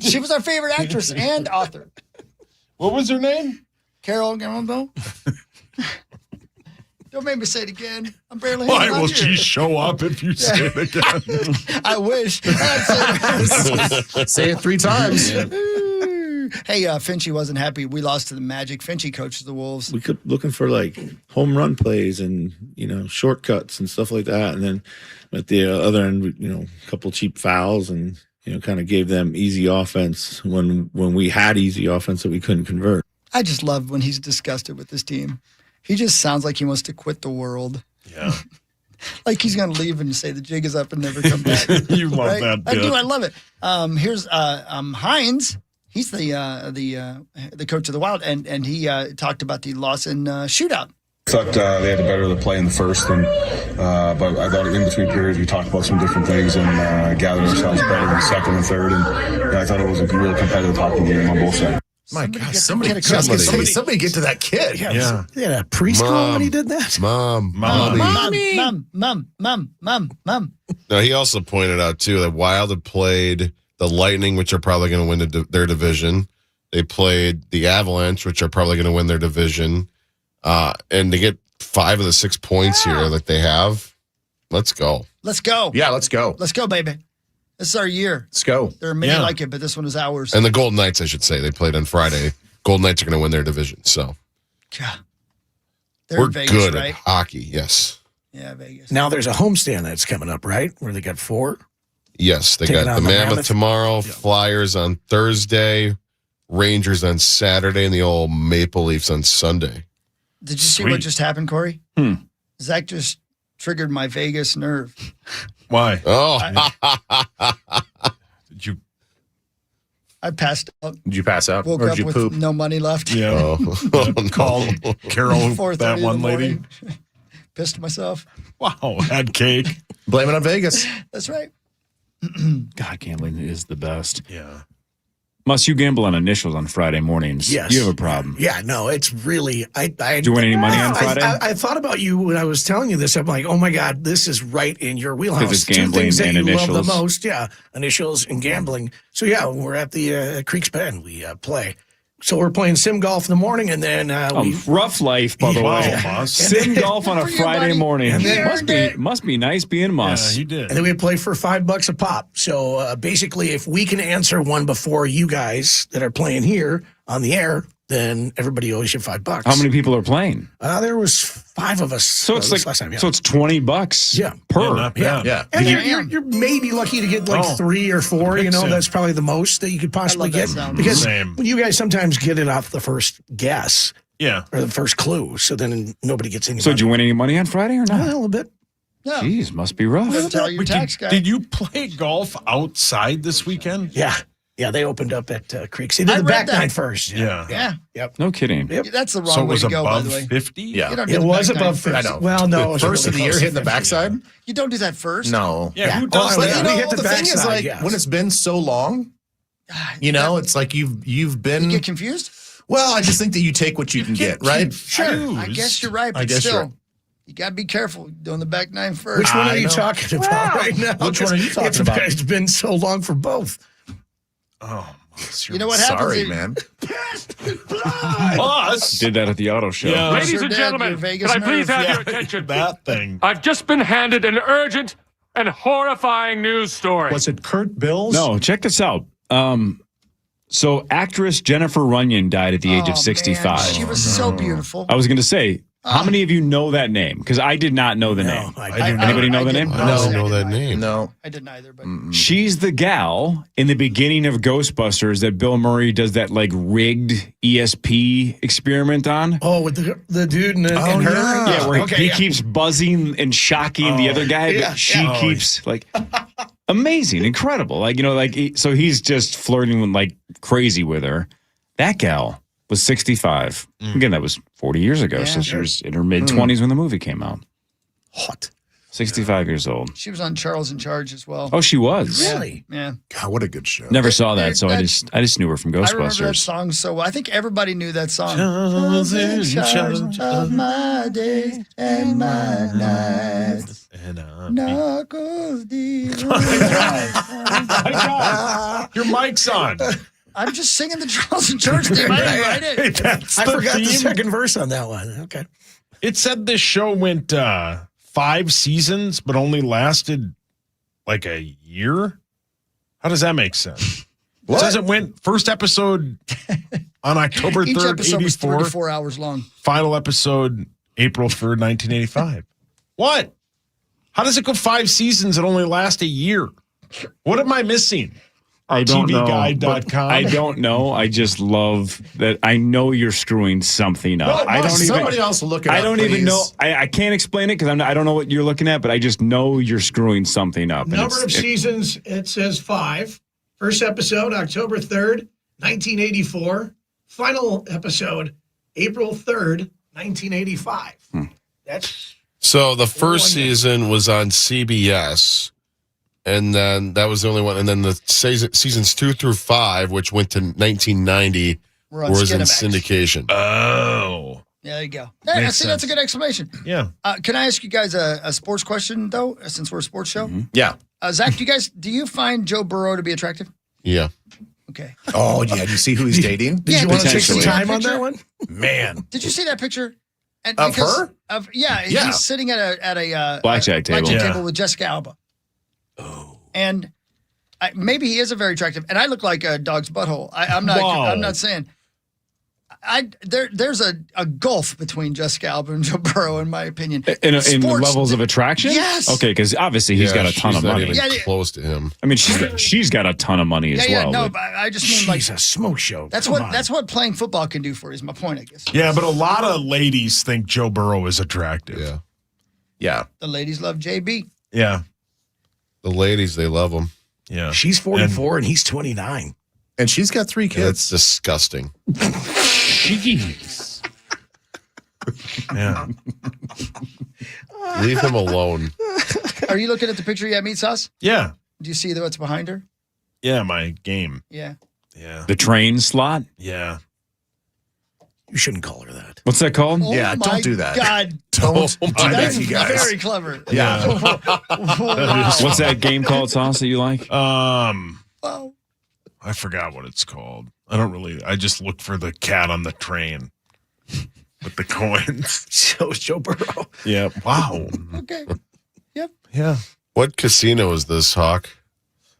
She was our favorite actress and author. What was her name? Carol Gamble. Don't make me say it again. I'm barely Why hanging on will here. she show up if you say it again? I wish. Say it 3 times. Hey, Finchie wasn't happy. We lost to the Magic. Finchie coaches the Wolves. We kept looking for like home run plays and shortcuts and stuff like that, and then at the other end, a couple cheap fouls and kind of gave them easy offense when we had easy offense that we couldn't convert. I just love when he's disgusted with this team. He just sounds like he wants to quit the world. Yeah. Like he's going to leave and say the jig is up and never come back. You love that I bit. do. I love it. Here's Hines. He's the coach of the Wild, and he talked about the loss in shootout. I thought they had the better of the play in the first, but I thought in between periods we talked about some different things and gathered ourselves better in the second and third, and I thought it was a real competitive hockey game on both sides. My God, somebody get to that kid. Yeah. He had a preschool when he did that. Mom. Now, he also pointed out, too, that Wild had played the Lightning, which are probably going to win their division. They played the Avalanche, which are probably going to win their division. And to get 5 of the 6 points here that they have, let's go. Let's go. Yeah, let's go. Let's go, baby. This is our year. Let's go. There are many like it, but this one is ours. And the Golden Knights, I should say, they played on Friday. Golden Knights are going to win their division. So God. They're we're in Vegas, good right? at hockey, yes. Yeah, Vegas. Now there's a homestand that's coming up, right? Where they got 4. Yes, they Taking got on the the Mammoth Mammoth. tomorrow, Flyers on Thursday, Rangers on Saturday, and the old Maple Leafs on Sunday. Did you see what just happened, Corey? Zach just triggered my Vegas nerve. Why? Oh. Did you? I passed out. Did you pass out? Woke or up did you with poop? no money left. Yeah. Called Carol, 4:30 that in one the lady. morning. Pissed myself. Wow, had cake. Blame it on Vegas. That's right. God, gambling is the best. Yeah. Must you gamble on initials on Friday mornings? Yes. You have a problem. Yeah, no, it's really. Do you win any money on Friday? I thought about you when I was telling you this. I'm like, oh my God, this is right in your wheelhouse. 'Cause it's gambling 2 things that and you love initials. the most. Yeah, initials and gambling. So yeah, when we're at the Creeks Bend, we play. So we're playing sim golf in the morning, and then rough life, by the way. Boss. Sim golf on a For you, Friday buddy. morning. And then- Must be nice being Muss. Yeah, he did. And then we play for $5 a pop. So basically, if we can answer one before you guys that are playing here on the air, then everybody owes you $5. How many people are playing? There was 5 of us. So it's this like last time, yeah. so it's $20 Yeah. per. Yeah, not bad. Yeah. And you're maybe lucky to get like 3 or 4. You know, so. that's probably the most that you could possibly I love get. that sound. Because Same. you guys sometimes get it off the first guess Yeah. or the first clue, so then nobody gets any. So did you win any money on Friday or A not? little bit. No. Jeez, must be rough. Doesn't tell your Wait, tax guy. did you play golf outside this weekend? Yeah. Yeah, they opened up at Creeks. They did I the read back that. nine first. Yeah. Yeah. Yep. No kidding. Yep. That's the wrong So it way was to go, by above the way. 50? Yeah. You don't do It the was back nine above 50. first. I know. Well, no. it was First of the really year close hitting to the 50. backside? You don't do that first. No. Yeah, who Oh, does I that? mean, we hit the the thing is, backside, like, yes. when it's been so long, it's like you've You been. get confused? Well, I just think that you take what you can get, right? I guess you're right, I but guess still, you're right. you got to be careful doing the back nine first. Which one I are you know. talking about right now? Which one are you talking about? It's been so long for both. Oh, You know what happens? Sorry, if- man. Boss. Did that at the auto show. Yeah. Ladies Sure and did, gentlemen, your Vegas can I please nerve. have Yeah, your attention? that thing. I've just been handed an urgent and horrifying news story. Was it Kurt Bills? No, check this out. So actress Jennifer Runyon died at the age Oh, of 65. man, she was so beautiful. I was going to say, How many of you know that name? Because I did not know the name. Anybody know the name? I don't know that name. No. I didn't either, but She's the gal in the beginning of Ghostbusters that Bill Murray does that like rigged ESP experiment on. Oh, with the dude and her? Yeah, where he keeps buzzing and shocking the other guy, but she keeps like amazing, incredible. Like, so he's just flirting with like crazy with her. That gal was 65. Again, that was 40 years ago. So she was in her mid-20s when the movie came out. Hot. 65 years old. she was on Charles in Charge as well. Oh, she was? Really? Yeah. God, what a good show. Never saw that, so I just knew her from I remember that Ghostbusters. song so well. I think everybody knew that song. Charles in Charge of my days and my nights. And Knuckles deep. your mic's on. I'm just singing the Charles in Charge theme. I didn't write it. That's I the forgot the theme. second verse on that one. Okay. It said this show went 5 seasons, but only lasted like a year. How does that make sense? It says it went first episode on October Each 3rd, episode was 84. 34 hours long. Final episode April 3rd, 1985. What? How does it go 5 seasons and only last a year? What am I missing? I don't know. TVguide.com. I don't know. I just love that. I know you're screwing something up. I don't Somebody else look it up, I don't even please. know. I can't explain it because I don't know what you're looking at, but I just know you're screwing something up. And Number of seasons, it says 5. First episode, October 3rd, 1984. Final episode, April 3rd, 1985. That's So the first season was on CBS, and then that was the only one. And then the seasons 2 through 5, which went to 1990, was in syndication. Oh. Yeah, there you go. Makes See, that's a good explanation. Yeah. Can I ask you guys a sports question, though, since we're a sports show? Yeah. Zach, do you find Joe Burrow to be attractive? Yeah. Okay. Oh, yeah. Do you see who he's dating? Did you want to take some Potentially. time on that one? Man. Did you see that picture? And Of her? Yeah, Yeah. he's sitting at a Blackjack table. Yeah. table with Jessica Alba. Oh. And maybe he is a very attractive, and I look like a dog's butthole. I'm not saying. There's a gulf between Jessica Alba and Joe Burrow, in my opinion. in Sports- levels of attraction? Yes. Okay, because obviously he's got a ton she's of not money. even Yeah, close to him. I mean, she's got a ton of money as well. No, but- but I just mean like She's a smoke show. that's Come on. that's what playing football can do for you. Is my point, I guess. Yeah, but a lot of ladies think Joe Burrow is attractive. Yeah. Yeah. The ladies love JB. Yeah. The ladies, they love him. Yeah. She's 44 and he's 29. And she's got 3 kids. That's disgusting. Jeez. Yeah. Leave him alone. Are you looking at the picture yet, Meat Sauce? Yeah. Do you see what's behind her? Yeah, my game. Yeah. Yeah. The train slot? Yeah. You shouldn't call her that. What's that called? Oh Yeah, my don't do that. God. Don't do that, That's you guys. very clever. Yeah. Wow. What's that game called, Sauce, that you like? Wow. I forgot what it's called. I just looked for the cat on the train with the coins. So is Joe Burrow. Yeah. Wow. Okay. Yep. Yeah. What casino is this, Hawk?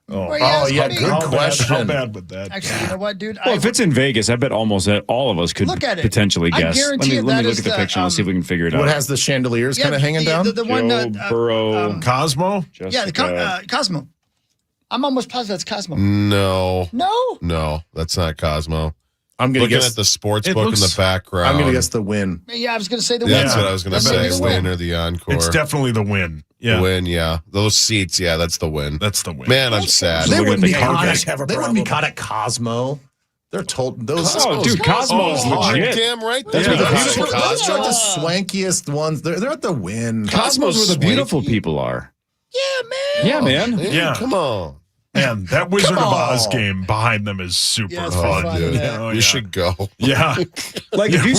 Oh, Well, yeah, yeah, it's good funny. question. How bad would that? Actually, you know what, dude? Well, if it's in Vegas, I bet almost all of us could Look at it. potentially I guess. guarantee you let me that look is at the the, picture and see if we can figure it out. What has the chandeliers kind of hanging down? The one Joe that Burrow. Cosmo? yeah, the Cosmo. I'm almost positive that's Cosmo. No. No. That's not Cosmo. I'm going to Looking guess at the sports It book in looks- the background. I'm going to guess the win. Yeah, I was going to say the That's win. what I was going to That may be say. the Win or the encore. It's definitely the win. Yeah. The win, yeah. Those seats, yeah, that's the win. That's the win. Man, I'm sad. They Look at wouldn't the be carpet. caught. Have a They wouldn't be problem. caught at Cosmo. They're told those. Oh, dude, Cosmo's legit. Damn right. That's they what the are. beautiful- Those are the Cosmo. swankiest ones. They're at the win. Cosmos where the beautiful people are. Yeah, man. Yeah, man. Hey, Yeah. Come on. Man, that Wizard of Oz on. game behind them is super Yeah, it's fun. fun, Dude, yeah. Oh, you yeah. should go. Yeah. Like Yeah, if we you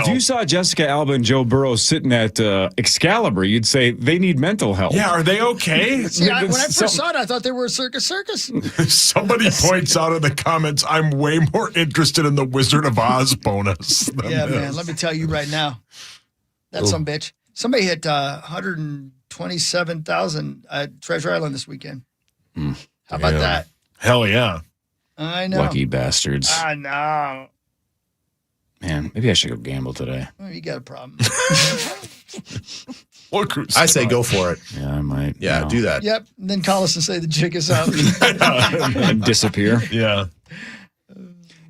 need saw help. Jessica Alba and Joe Burrow sitting at Excalibur, you'd say they need mental help. Yeah, are they okay? See, when I It's first saw it, I thought they were a circus. Somebody points out in the comments, I'm way more interested in the Wizard of Oz bonus. Than Yeah, this. man. Let me tell you right now. That's some bitch. Somebody hit 127,000 at Treasure Island this weekend. How about Damn. that? Hell yeah. I know. Lucky bastards. I know. Man, maybe I should go gamble today. Well, you got a problem. I say go for it. Yeah, I might. Yeah, do that. Yep. And then call us and say the jig is up. And disappear. Yeah.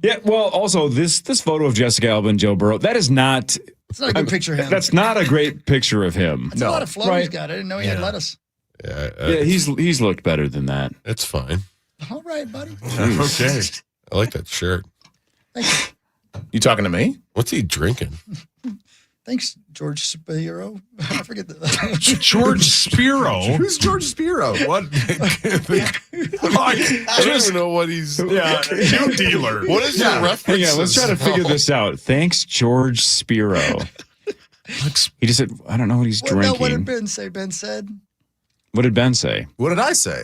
Yeah, well, also, this photo of Jessica Alba and Joe Burrow, that is not... It's not a good picture of him. That's not a great picture of him. That's a lot of flow he's got. I didn't know he had lettuce. Yeah, he's looked better than that. It's fine. All right, buddy. Okay. I like that shirt. Thanks. You talking to me? What's he drinking? Thanks, George Spiro. I forget that. George Spiro? Who's George Spiro? What? I don't even know what he's. Yeah, new dealer. What is your reference? Yeah, let's try to figure this out. Thanks, George Spiro. He just said, I don't know what he's Well, drinking. no, what did Ben say? Ben said, What did Ben say? What did I say?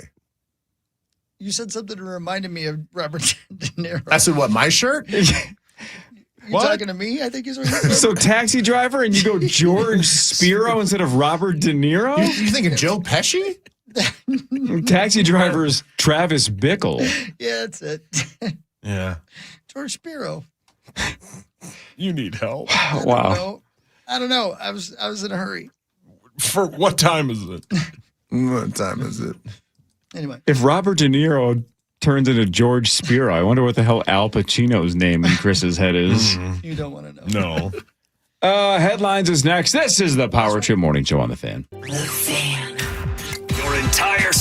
you said something that reminded me of Robert De Niro. I said, what, my shirt? You talking to me? I think is what you said. So Taxi Driver and you go George Spiro instead of Robert De Niro? You thinking Joe Pesci? Taxi Driver's Travis Bickle. Yeah, that's it. Yeah. George Spiro. You need help. Wow. I don't know. I was in a hurry. For what time is it? What time is it? Anyway. If Robert De Niro turns into George Spiro, I wonder what the hell Al Pacino's name in Chris's head is. You don't want to know. No. Headlines is next. This is the Power Trip Morning Show on the Fan. The Fan. Your entire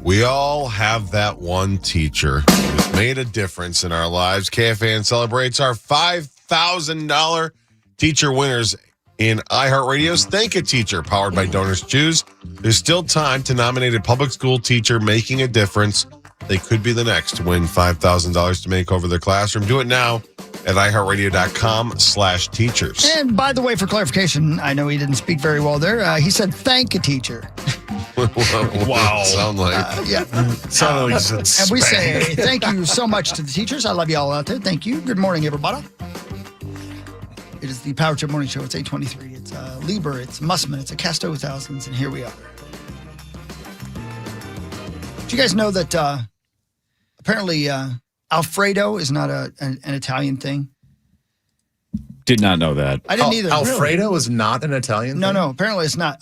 We all have that one teacher who's made a difference in our lives. KFAN celebrates our $5,000 teacher winners in iHeartRadio's Thank a Teacher, powered by Donors Choose. There's still time to nominate a public school teacher making a difference. They could be the next to win $5,000 to make over their classroom. Do it now at iHeartRadio.com/teachers. And by the way, for clarification, I know he didn't speak very well there. He said thank a teacher. Wow. Sound like. Yeah. Sound like And we say thank you so much to the teachers. I love you all out there. Thank you. Good morning, everybody. It is the Power Trip Morning Show. It's 8:23. It's Lieber. It's Mussman. It's a Casto Thousands. And here we are. Did you guys know that apparently Alfredo is not an Italian thing? Did not know that. I didn't either. Alfredo is not an Italian thing? No. Apparently it's not.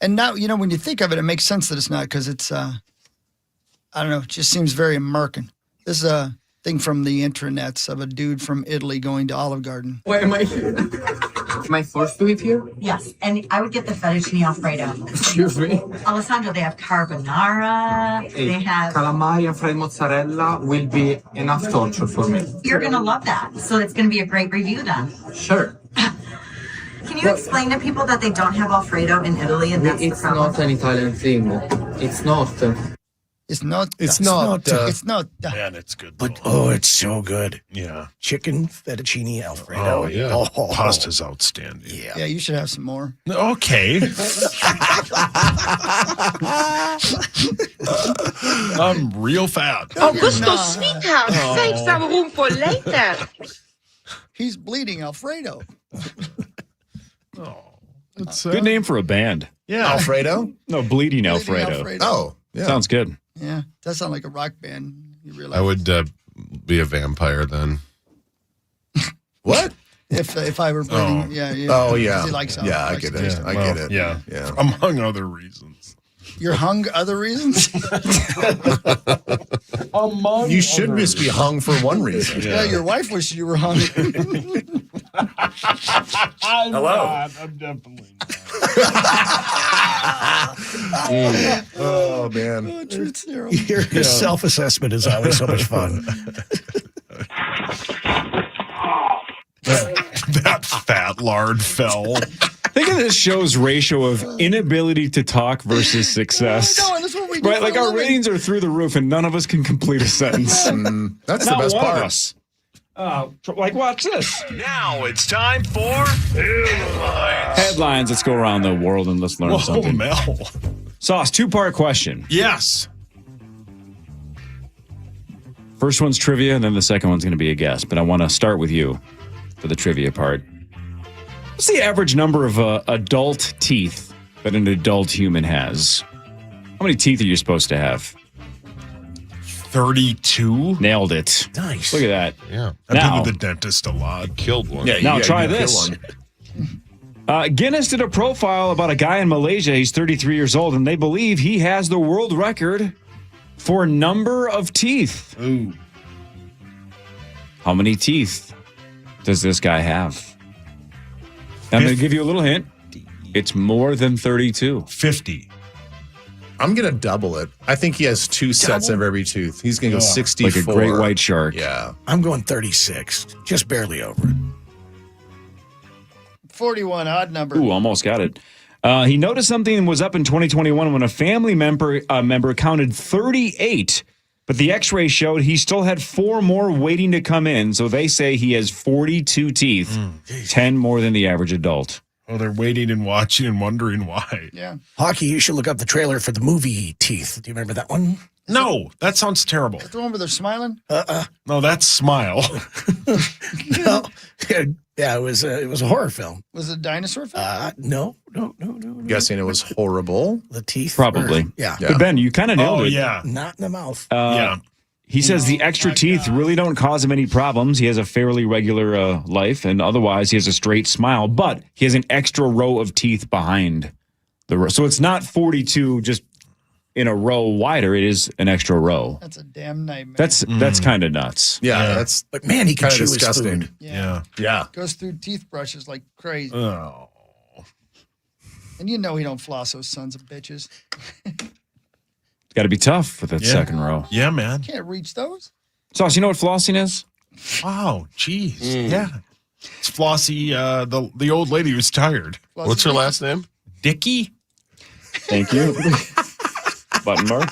And now, when you think of it, it makes sense that it's not because it's, I don't know, it just seems very American. This is a thing from the intranets of a dude from Italy going to Olive Garden. Where am I here? Am I forced to eat here? Yes, and I would get the fettuccine Alfredo. Excuse me? Alessandro, they have carbonara, they have... Calamari and fried mozzarella will be enough torture for me. You're going to love that. So it's going to be a great review then. Sure. Can you explain to people that they don't have Alfredo in Italy and that's the problem? It's not an Italian thing. It's not. It's not. It's not. It's not. Man, it's good. But it's so good. Yeah. Chicken fettuccine Alfredo. Oh, yeah. Pasta's outstanding. Yeah, you should have some more. Okay. I'm real fat. Augusto, sweetheart, save some room for later. He's bleeding Alfredo. It's, Good name for a band. Yeah. Alfredo? No, Bleeding Alfredo. Oh, yeah. Sounds good. Yeah, does sound like a rock band. You realize? I would be a vampire then. What? If I were bleeding, yeah. Oh, yeah. He likes Yeah, I get it. I get it. Yeah. Yeah. Among other reasons. You're hung other reasons? You should just be hung for one reason. Yeah, your wife wished you were hung. Hello. I'm definitely not. Oh, man. Oh, truth serum. Your self-assessment is always so much fun. That fat lard fell. Think of this show's ratio of inability to talk versus success. No, that's what we do. Right, like our ratings are through the roof, and none of us can complete a sentence. That's Not the best one part. of us. Like, watch this. Now it's time for Headlines. Headlines. Let's go around the world and let's learn Whoa, something. Mel. Sauce, two-part question. Yes. First one's trivia, and then the second one's going to be a guess. But I want to start with you for the trivia part. What's the average number of adult teeth that an adult human has? How many teeth are you supposed to have? 32. Nailed it. Nice. Look at that. Yeah. I've Now- been to the dentist a lot. Killed one. Yeah, Now you try gotta this. kill one. Guinness did a profile about a guy in Malaysia. He's 33 years old, and they believe he has the world record for number of teeth. Ooh. How many teeth does this guy have? I'm going to give you a little hint. It's more than 32. 50. I'm going to double it. I think he has two sets of every tooth. He's going to go 64. Like a great white shark. Yeah. I'm going 36. Just barely over it. 41, odd number. Ooh, almost got it. He noticed something was up in 2021 when a family member counted 38, but the x-ray showed he still had 4 more waiting to come in. So they say he has 42 teeth, 10 more than the average adult. Oh, they're waiting and watching and wondering why. Yeah. Hockey, you should look up the trailer for the movie Teeth. Do you remember that one? No, that sounds terrible. The one where they're smiling? No, that's Smile. No. Yeah, it was a horror film. Was it a dinosaur film? No. I'm guessing it was horrible. The teeth. Probably. Yeah. But Ben, you kind of nailed Oh, it. yeah. Not in the mouth. Yeah. He says the extra teeth really don't cause him any problems. He has a fairly regular life, and otherwise he has a straight smile, but he has an extra row of teeth behind the row. So it's not 42 just in a row wider. It is an extra row. That's a damn nightmare. That's kind of nuts. Yeah, that's But man, he can kind of chew his disgusting. food. Yeah. Yeah. Goes through teeth brushes like crazy. Oh. And you know he don't floss those sons of bitches. Got to be tough with that second row. Yeah, man. Can't reach those. Sauce, you know what flossing is? Wow, jeez. Yeah. It's Flossie, the old lady who's tired. Flossie. What's her last name? Dickie? Thank you. Button bar.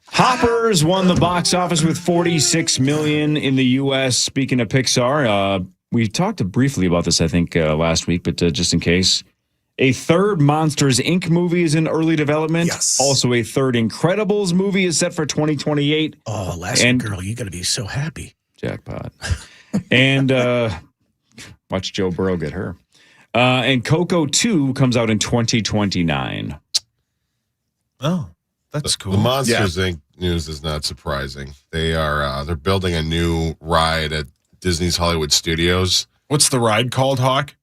Hoppers won the box office with $46 million in the U.S. Speaking of Pixar, we talked briefly about this, I think, last week, but just in case. A third Monsters, Inc. movie is in early development. Yes. Also, a third Incredibles movie is set for 2028. Oh, Elastic Girl, you got to be so happy. Jackpot. And watch Joe Burrow get her. And Coco 2 comes out in 2029. Oh, that's cool. The Monsters Inc. news is not surprising. They're building a new ride at Disney's Hollywood Studios. What's the ride called, Hawk?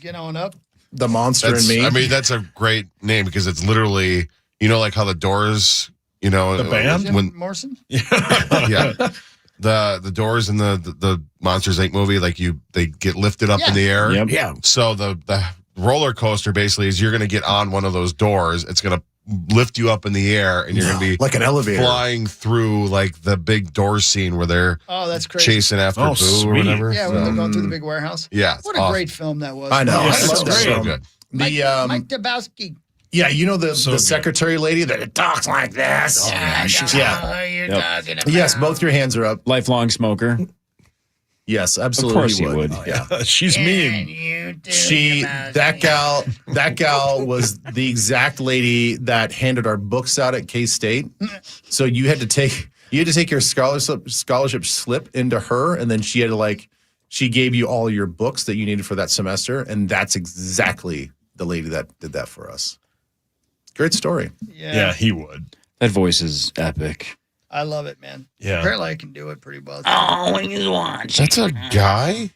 Get on up. The Monster and Me. I mean, that's a great name because it's literally, like how the Doors, the band? Jim Morrison? Yeah. The Doors in the Monsters Inc. movie, they get lifted up in the air. Yep. Yeah. So the roller coaster basically is you're going to get on one of those doors. It's going to lift you up in the air, and you're going to be like an elevator flying through the big door scene where they're that's crazy. chasing after Boo sweet. or whatever. Yeah, when they're going through the big warehouse. Yeah, What a great film that was. I know. Yeah, I love that great. film. good. Mike Dabowski. Yeah, you know the So good. secretary lady that talks like this. Yeah, she's you're Yep. talking about. Yes, both your hands are up. Lifelong smoker. Yes, absolutely. Of course you would. Yeah. She's mean. That gal was the exact lady that handed our books out at K-State. So you had to take your scholarship slip into her, and then she gave you all your books that you needed for that semester, and that's exactly the lady that did that for us. Great story. Yeah, he would. That voice is epic. I love it, man. Yeah. Apparently I can do it pretty well. Oh, when you watch. That's a guy?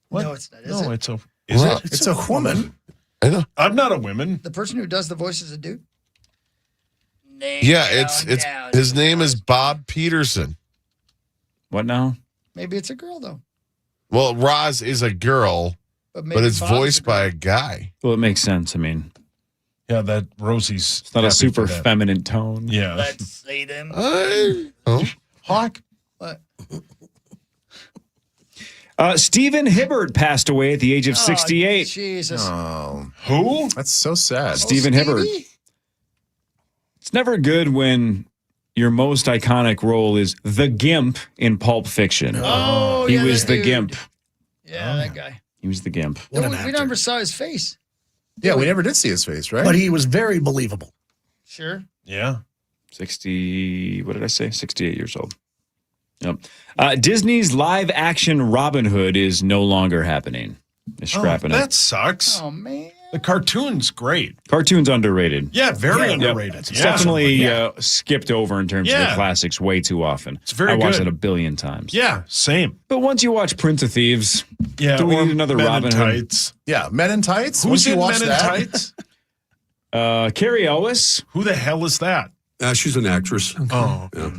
What? No, it's not. Is No, it? it's a. Is it? It's a woman. I know. I'm not a woman. The person who does the voice is a dude? Yeah, it's his name is Bob Peterson. What now? Maybe it's a girl, though. Well, Roz is a girl, But, maybe but it's Bob's a voiced girl. by a guy. Well, it makes sense. I mean, Yeah, that Rosie's. it's not a happy super for that. feminine tone. Yeah. Let's see them. Hawk. What? Stephen Hibbert passed away at the age of 68. Jesus. Oh, Who? that's so sad. Stephen Hibbert. It's never good when your most iconic role is the Gimp in Pulp Fiction. Oh, He yeah, was that the dude. Gimp. Yeah, that guy. He was the Gimp. What an we actor. never saw his face. Yeah, we never did see his face, right? But he was very believable. Sure. Yeah. 60, what did I say? 68 years old. Yep. Disney's live action Robin Hood is no longer happening. They're scrapping it. That sucks. Oh, man. The cartoon's great. Cartoon's underrated. Yeah, very Yep. underrated. It's Yeah. definitely skipped over in terms of the Yeah. classics way too often. It's very I watched good. it a billion times. Yeah, same. But once you watch Prince of Thieves, Yeah, do we or need another Men Robin in Hood? Tights. Yeah, Men in Tights. Who's Once you in watch Men that, in Tights? Carrie Ellis. Who the hell is that? She's an actress. Oh, Yeah.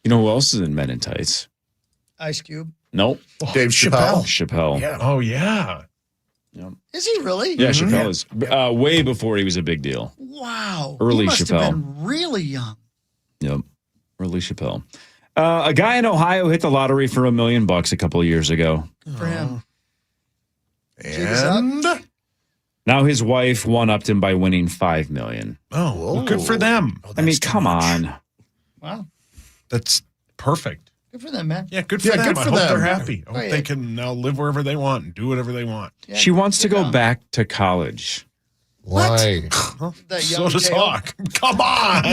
You know who else is in Men in Tights? Ice Cube. Nope. Dave Chappelle. Chappelle. Yeah. Oh, yeah. Is he really? Yeah, Chappelle is way before he was a big deal. Wow. Early he must Chappelle. have been really young. Yep. Early Chappelle. A guy in Ohio hit the lottery for $1 million a couple of years ago. For him. And Now his wife one-upped him by winning $5 million. Oh, well, good for them. I mean, come on. Wow. That's perfect. Good for them, man. Yeah, good for Yeah, them. good for I hope them. they're happy. I hope Right. they can now live wherever they want and do whatever they want. Yeah, She wants to good go on. back to college. Why? That So young does tail. Hawk. Come on.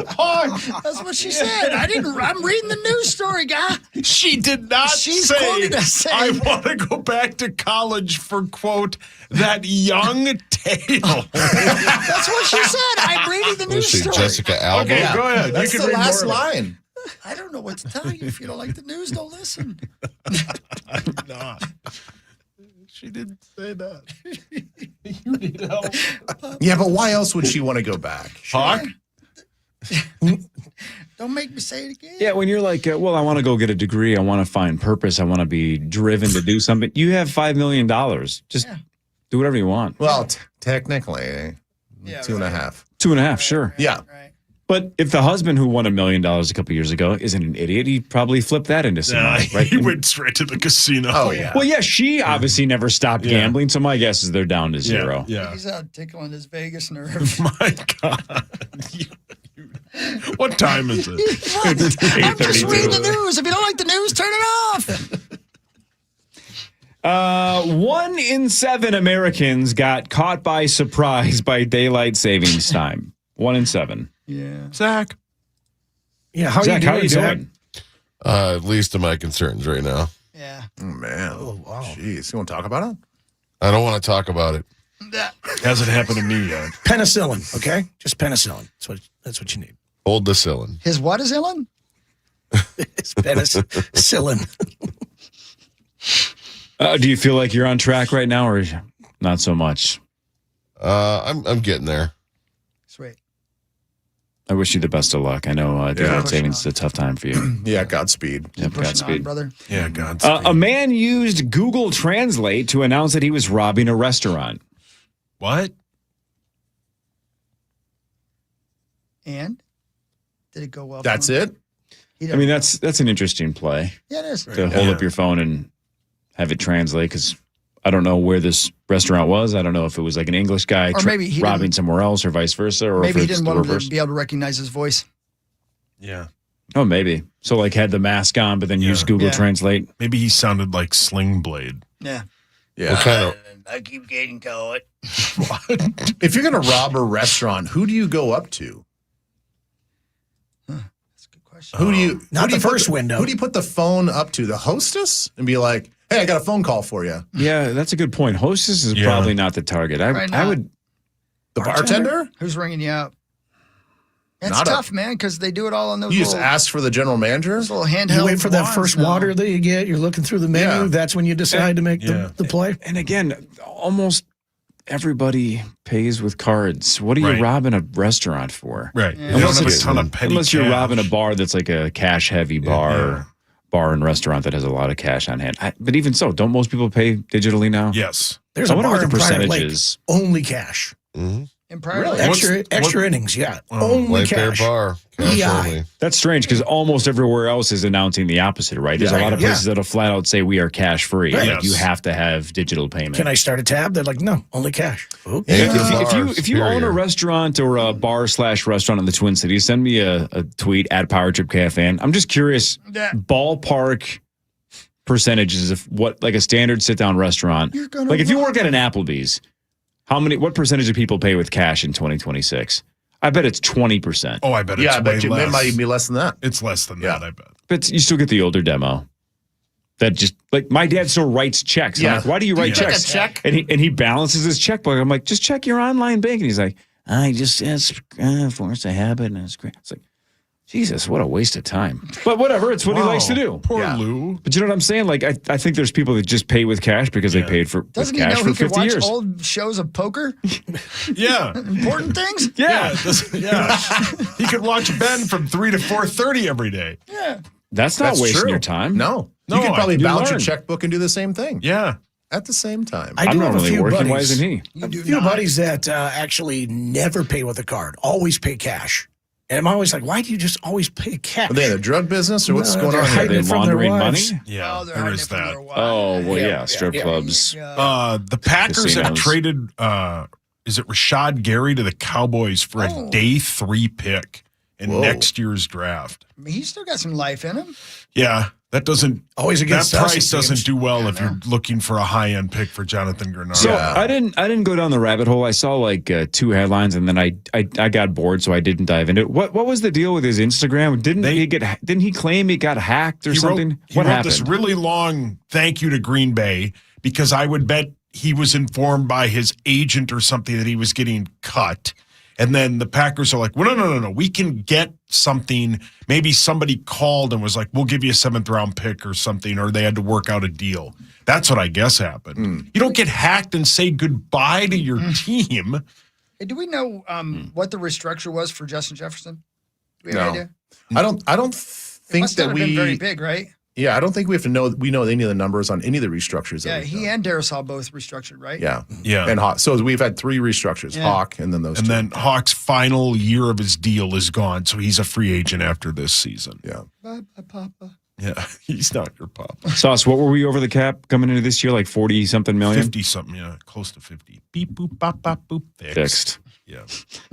Hawk. That's what she said. I'm reading the news story, guy. She did not She's say, quoted as saying- I want to go back to college for, quote, that young tail. That's what she said. I'm reading the Let's news see, story. Jessica Alba. Okay, go ahead. that's you the can read last more of it. line. I don't know what to tell you. If you don't like the news, don't listen. I'm not. She didn't say that. You need help. Yeah, but why else would she want to go back? Hawk? Don't make me say it again. Yeah, when you're like, well, I want to go get a degree. I want to find purpose. I want to be driven to do something. You have $5 million. Just do whatever you want. Well, technically, Yeah, 2.5. 2.5, sure. Yeah. But if the husband who won $1 million a couple years ago isn't an idiot, he'd probably flip that into some money, right? He went straight to the casino. Oh, yeah. Well, yeah, she obviously never stopped gambling, so my guess is they're down to zero. Yeah. He's out tickling his Vegas nerve. My God. What time is it? I'm just reading the news. If you don't like the news, turn it off. 1 in 7 Americans got caught by surprise by daylight savings time. 1 in 7. Yeah. Zach. Yeah, how Zach, are you doing? Least of my concerns right now. Yeah. Oh, man. Oh, wow. Jeez. You want to talk about it? I don't want to talk about it. Hasn't happened to me yet. Penicillin, okay? Just penicillin. That's what you need. Hold the cillin. His what is Ellen? It's penicillin. Do you feel like you're on track right now, or not so much? I'm getting there. Sweet. I wish you the best of luck. I know daylight savings is a tough time for you. Yeah, Godspeed. Yep, Pushing Godspeed. on, brother. Yeah, Godspeed. A man used Google Translate to announce that he was robbing a restaurant. What? And did it go well? That's for him? it? I mean, that's an interesting play Yeah, it is. to hold up your phone and have it translate, because I don't know where this restaurant was. I don't know if it was like an English guy Or maybe he robbing didn't- somewhere else or vice versa. Or Maybe he if it's didn't the want him reverse. to be able to recognize his voice. Yeah. Oh, maybe. So like had the mask on, but then used Google Yeah. Translate. Maybe he sounded like Sling Blade. Yeah. Yeah. What kind of? I keep getting caught. If you're going to rob a restaurant, who do you go up to? That's a good question. Who do you? Not who do the you put first window. Who do you put the phone up to? The hostess, and be like, "Hey, I got a phone call for you." Yeah, that's a good point. Hostess is Yeah. probably not the target. I not. would. The bartender? Who's ringing you up? It's Not tough, man, because they do it all on those You just little, ask for the general manager. those little handheld. You wait for that wands first now. water that you get. You're looking through the menu. Yeah. That's when you decide to make Yeah. the play. And again, almost everybody pays with cards. What are you Right. robbing a restaurant for? Right. Yeah. They don't have a it's- ton of petty Unless you're cash. robbing a bar that's like a cash-heavy bar and restaurant that has a lot of cash on hand. But even so, don't most people pay digitally now? Yes. There's I a wonder bar what in the Prior percentage Lake, is. only cash. Mm-hmm. In Prior Really? Lake. Extra innings, yeah. only White Bear cash. Bar. Cash Yeah. only. That's strange because almost everywhere else is announcing the opposite, right? There's a lot of places that'll flat out say we are cash free. Right. Like you have to have digital payment. Can I start a tab? They're like, no, only cash. Okay. Yeah. If you own a restaurant or a bar/restaurant in the Twin Cities, send me a tweet at PowerTripKFAN. I'm just curious, ballpark percentages of what, like a standard sit-down restaurant. Like if you work at an Applebee's, what percentage of people pay with cash in 2026? I bet it's 20%. Oh, I bet it's Yeah, I way bet you less. it might even be less than that. It's less than that, I bet. But you still get the older demo. That just like my dad still writes checks. I'm Yeah. like, why do you write Take a checks? check? And he balances his checkbook. I'm like, just check your online banking. He's like, it's forced a habit and it's great. It's like, Jesus, what a waste of time. But whatever, it's what he likes to do. Poor Lou. But you know what I'm saying? Like, I think there's people that just pay with cash because they paid with Doesn't he cash know for he could 50 watch years. old shows of poker? Yeah. Important things? Yeah. Yeah. He could watch Ben from 3 to 4:30 every day. Yeah. That's not wasting true. your time. No. No, You could probably you balance your learn. checkbook and do the same thing. Yeah. At the same time. I I'm do not have a really few working. buddies. Why isn't he? A few buddies that actually never pay with a card, always pay cash. And I'm always like, why do you just always pay cash? Are they in the drug business or what's No, going they're on here? hiding it from their laundering wives. money? Yeah, Oh, they're there hiding is it from that. their wives. Oh, well, Yeah, yeah, strip yeah. clubs. The Packers have Casinos. traded, is it Rashad Gary to the Cowboys for a day 3 pick in next year's draft? I mean, he's still got some life in him. Yeah, that doesn't Always against that us, price it doesn't seems. do well if you're looking for a high end pick for Jonathan Grenard. So I didn't go down the rabbit hole. I saw like 2 headlines and then I got bored, so I didn't dive into it. What was the deal with his Instagram? Didn't he claim he got hacked or something? He What wrote happened? this really long thank you to Green Bay because I would bet he was informed by his agent or something that he was getting cut. And then the Packers are like, well, no. We can get something. Maybe somebody called and was like, we'll give you a 7th round pick or something, or they had to work out a deal. That's what I guess happened. You don't get hacked and say goodbye to your team. Hey, do we know what the restructure was for Justin Jefferson? Do we have No. any idea? I don't It think must not that have been very we big, right? Yeah, I don't think we have to know. We know any of the numbers on any of the restructures. Yeah, he and Darisaw both restructured, right? Yeah. Yeah. And Hawk. So we've had 3 restructures. Yeah. Hawk, and then those. And two. then Hawk's final year of his deal is gone, so he's a free agent after this season. Yeah. Bye-bye, Papa. Yeah, he's not your papa. Sauce, what were we over the cap coming into this year? Like 40-something million? 50-something, yeah, close to 50. Beep, boop, bop, bop, boop. Fixed. Yeah.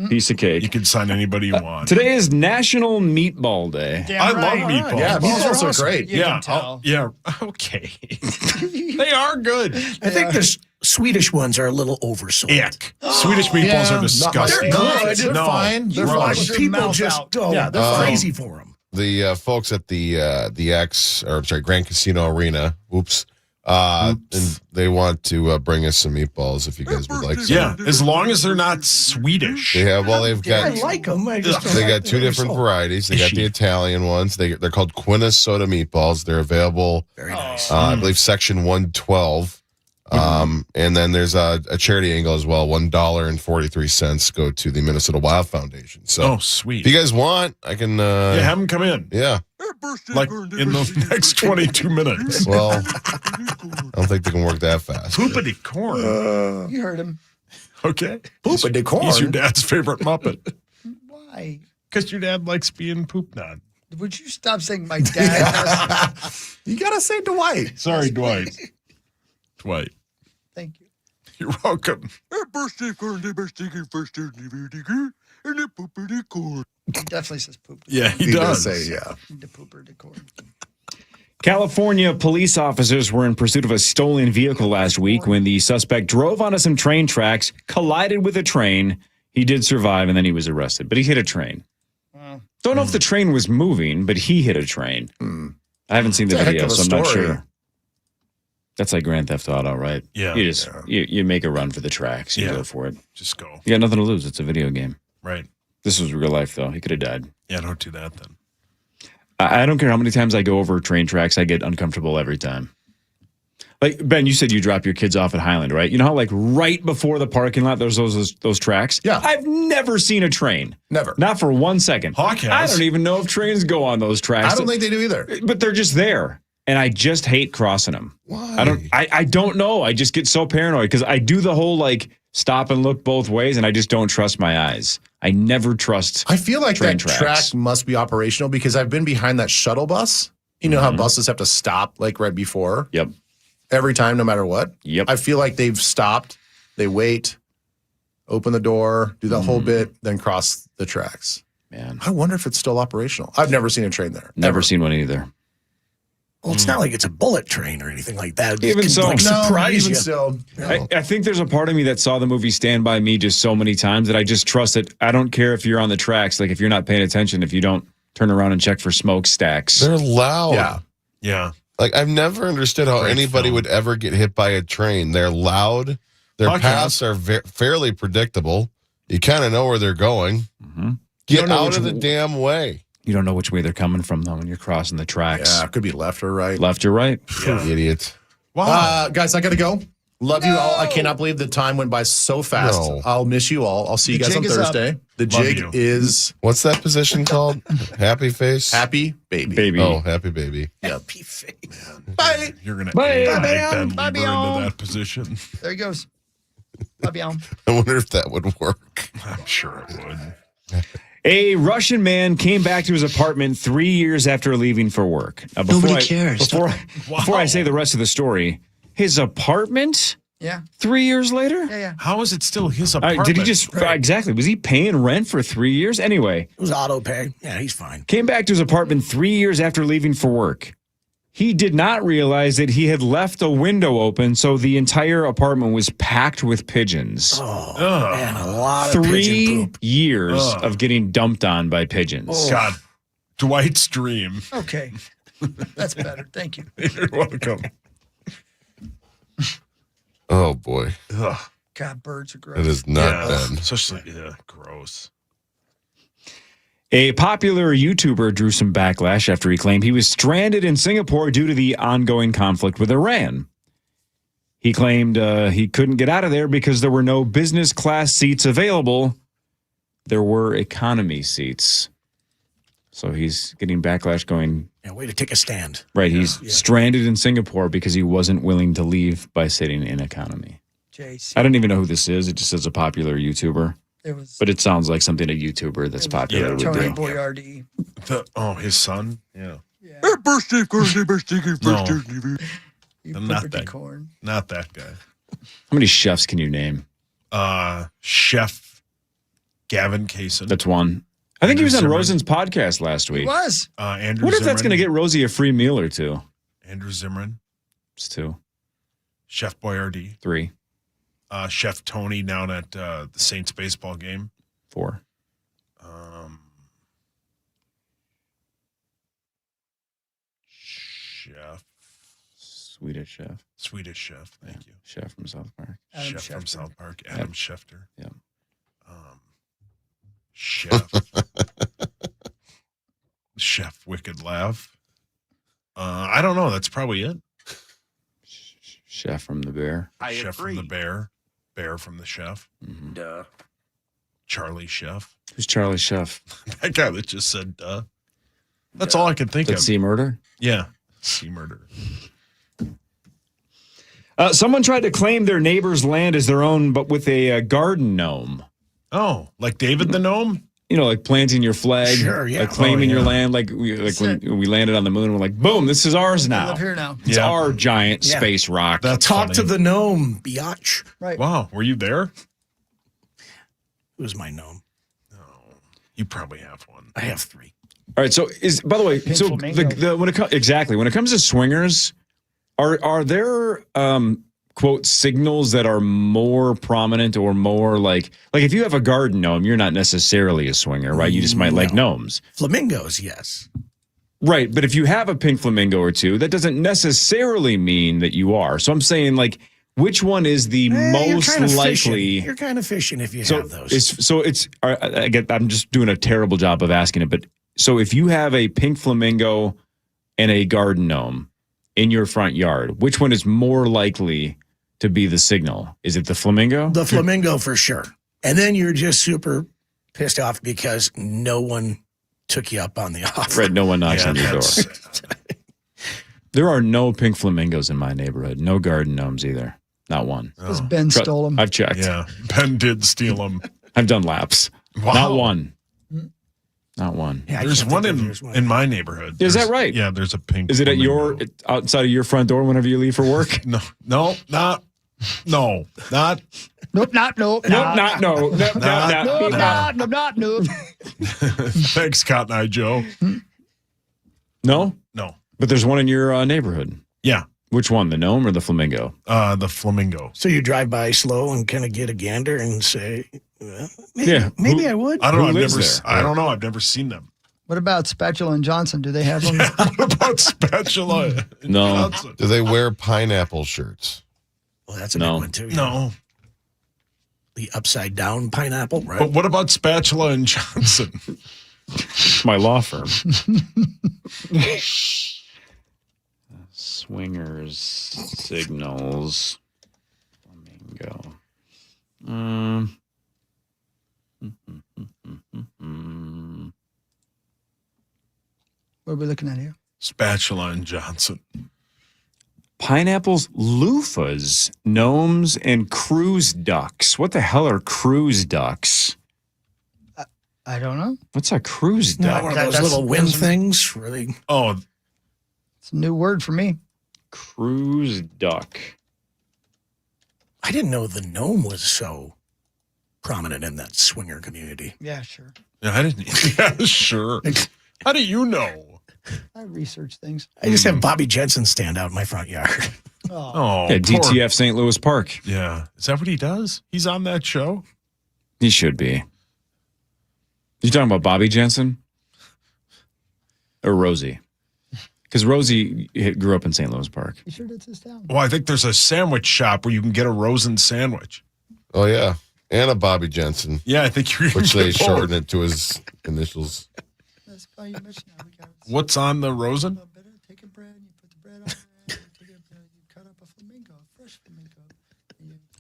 Piece of cake. You can sign anybody you want. Today is National Meatball Day. I love meatballs. Yeah, meatballs are great. Yeah, okay. They are good. I think the Swedish ones are a little oversold. Ick. Swedish meatballs are disgusting. They're good. They're fine. They're fine. gross. People just go crazy for them. The folks at the Grand Casino Arena, and they want to bring us some meatballs if you guys would like some. Yeah, as long as they're not Swedish. They've I got like them. I just don't they like got 2 different varieties. They got the Italian ones. They're called Quinnesota meatballs. They're available. Very nice. I believe section 112. And then there's a charity angle as well. $1.43 go to the Minnesota Wild Foundation. So, sweet. If you guys want, I can. Have them come in. Yeah. Like in the next 22 minutes. Well, I don't think they can work that fast. Poopity corn. You heard him. Okay. Poopity corn. He's your dad's favorite Muppet. Why? Because your dad likes being pooped on. Would you stop saying my dad? You gotta say Dwight. Sorry, Dwight. Dwight. Thank you. You're welcome. He definitely says poop. Yeah, he does. Say, yeah. The pooper decor. California police officers were in pursuit of a stolen vehicle last week when the suspect drove onto some train tracks, collided with a train. He did survive, and then he was arrested. But he hit a train. Don't know if the train was moving, but he hit a train. I haven't seen the It's a heck video, of a so I'm not story. sure. That's like Grand Theft Auto, right? Yeah. You just you make a run for the tracks. You go for it. Just go. You got nothing to lose. It's a video game. Right. This was real life, though. He could have died. Yeah, don't do that then. I don't care how many times I go over train tracks. I get uncomfortable every time. Like, Ben, you said you drop your kids off at Highland, right? You know how, like, right before the parking lot, there's those tracks? Yeah. I've never seen a train. Never. Not for 1 second. Hawk has. I don't even know if trains go on those tracks. I don't think they do either. But they're just there. And I just hate crossing them. Why? I don't know. I just get so paranoid because I do the whole, like, stop and look both ways, and I just don't trust my eyes. I never trust I feel like train that tracks. track must be operational because I've been behind that shuttle bus. You know how buses have to stop like right before? Yep. Every time, no matter what? Yep. I feel like they've stopped, they wait, open the door, do that whole bit, then cross the tracks. Man. I wonder if it's still operational. I've never seen a train there. Never seen one either. Well, it's not like it's a bullet train or anything like that. Even so. like, No, surprise even you. so. I think there's a part of me that saw the movie Stand By Me just so many times that I just trust it. I don't care if you're on the tracks. Like, if you're not paying attention, if you don't turn around and check for smokestacks. They're loud. Yeah. Yeah. Like, I've never understood how Great anybody film. would ever get hit by a train. They're loud. Their Hawk paths are fairly predictable. You kind of know where they're going. Get out of the damn way. You don't know which way they're coming from, though, when you're crossing the tracks. Yeah, it could be left or right. Left or right. Idiot. Wow. Guys, I got to go. Love you all. I cannot believe the time went by so fast. No. I'll miss you all. I'll see you The guys on jig is up. Thursday. The Love jig you. is What's that position called? Happy face? happy baby. Baby. Oh, happy baby. Happy face. Bye. You're going to Bye. alienate Ben Bye, Lieber y'all. into that position. There he goes. Love y'all. I wonder if that would work. I'm sure it would. A Russian man came back to his apartment 3 years after leaving for work. Now, before Nobody cares. Before I say the rest of the story, his apartment Yeah. 3 years later? Yeah. How is it still his apartment? Did he just, exactly, was he paying rent for 3 years? Anyway, It was auto pay. Yeah, he's fine. came back to his apartment 3 years after leaving for work. He did not realize that he had left a window open, so the entire apartment was packed with pigeons. Oh, man, a lot of pigeon 3 poop. years of getting dumped on by pigeons. God. Dwight's dream. Okay. That's better. Thank you. You're welcome. Oh, boy. Ugh. God, birds are gross. It is not Ben. Especially, gross. A popular YouTuber drew some backlash after he claimed he was stranded in Singapore due to the ongoing conflict with Iran. He claimed he couldn't get out of there because there were no business class seats available. There were economy seats. So he's getting backlash going. Yeah, way to take a stand. Right. He's stranded in Singapore because he wasn't willing to leave by sitting in economy. JC. I don't even know who this is. It just says a popular YouTuber. But it sounds like something a YouTuber that's popular would Tony do. Boyardee. His son? Yeah. Birthday. Not that corn. Not that guy. How many chefs can you name? Chef Gavin Kaysen. That's one. I think he was on Zimmerman. Rosen's podcast last week. He was. Andrew What if that's Zimmerman. going to get Rosie a free meal or two? Andrew Zimmerman. It's 2. Chef Boyardee. 3. Chef Tony down at the Saints baseball game. 4. Chef. Swedish chef. Thank you. Chef from South Park. Chef from South Park. Adam Schefter. Yeah. Chef. Chef Wicked Laugh. I don't know. That's probably it. Chef from the Bear. Chef from the Bear. Bear from the Chef. Mm-hmm. Duh. Charlie Chef. Who's Charlie Chef? That guy that just said duh. That's all I can think That of. Sea Murder? Yeah. Sea Murder. Someone tried to claim their neighbor's land as their own, but with a garden gnome. Oh, like David the Gnome? You know, like planting your flag, Sure, yeah. like claiming your land, like when we landed on the moon, we're like, boom, this is ours I now. live here now. It's our giant space rock. That's Talk funny. to the gnome, biatch. Right. Wow, were you there? It was my gnome. You probably have one. I have 3. All right. So by the way, so flamingo. when it comes to swingers, are there quote signals that are more prominent or more like if you have a garden gnome, you're not necessarily a swinger, right? You just might like gnomes. Flamingos, yes. Right, but if you have a pink flamingo or two, that doesn't necessarily mean that you are. So I'm saying which one is the most likely? You're kind of fishing if you have those. I'm just doing a terrible job of asking it, but so if you have a pink flamingo and a garden gnome in your front yard, which one is more likely to be the signal? Is it the flamingo? The flamingo for sure. And then you're just super pissed off because no one took you up on the offer. Right, no one knocks on your door. There are no pink flamingos in my neighborhood. No garden gnomes either. Not one. Because Ben stole them. I've checked. Yeah, Ben did steal them. I've done laps. Wow. Not one. Not one. Yeah, There's one in my neighborhood. Is that right? Yeah, there's a pink. Is it at flamingo. outside of your front door whenever you leave for work? No, not. Nope, not nope. Nope, not no. Nope, Nope. Thanks, Cotton Eye Joe. No? No. But there's one in your neighborhood. Yeah. Which one, the gnome or the flamingo? The flamingo. So you drive by slow and kind of get a gander and say, well, Yeah. maybe I would. I don't know. Who I've lives never. there? I don't know. I've never seen them. What about Spatula and Johnson? Do they have them? What about spatula? No. Johnson? Do they wear pineapple shirts? Well, that's a big one too. No. The upside down pineapple, right? But what about Spatula and Johnson? My law firm. Swingers signals. Flamingo. What are we looking at here? Spatula and Johnson. Pineapples, loofahs, gnomes, and cruise ducks. What the hell are cruise ducks? I don't know. What's a cruise duck? One of those little wind things, really. Oh, it's a new word for me. Cruise duck. I didn't know the gnome was so prominent in that swinger community. Yeah, sure. yeah, I didn't. Yeah, sure. How do you know? I research things. I just have Bobby Jensen stand out in my front yard. Oh, Yeah, DTF St. Louis Park. Yeah, is that what he does? He's on that show. He should be. You talking about Bobby Jensen? Or Rosie? Because Rosie grew up in St. Louis Park. You sure that's his town? Well, I think there's a sandwich shop where you can get a Rosen sandwich. Oh yeah, and a Bobby Jensen. Yeah, I think you. Which they shortened it to his initials. That's funny you mentioned that. We got What's on the Rosen? take a bread, you put the bread on there, you cut up a flamingo, a fresh flamingo.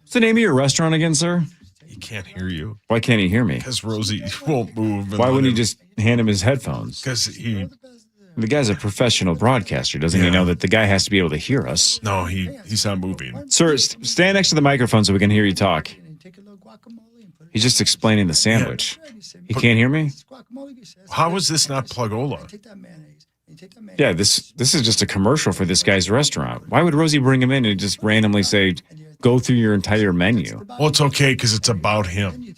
What's the name of your restaurant again, sir? You can't hear you. Why can't he hear me? Because Rosie won't move. Why wouldn't you just hand him his headphones? Because the guy's a professional broadcaster. Doesn't he know that the guy has to be able to hear us? No, he's not moving. Sir, stand next to the microphone so we can hear you talk. He's just explaining the sandwich. He can't hear me? How is this not Plugola? Yeah, this is just a commercial for this guy's restaurant. Why would Rosie bring him in and just randomly say, go through your entire menu? Well, it's okay because it's about him.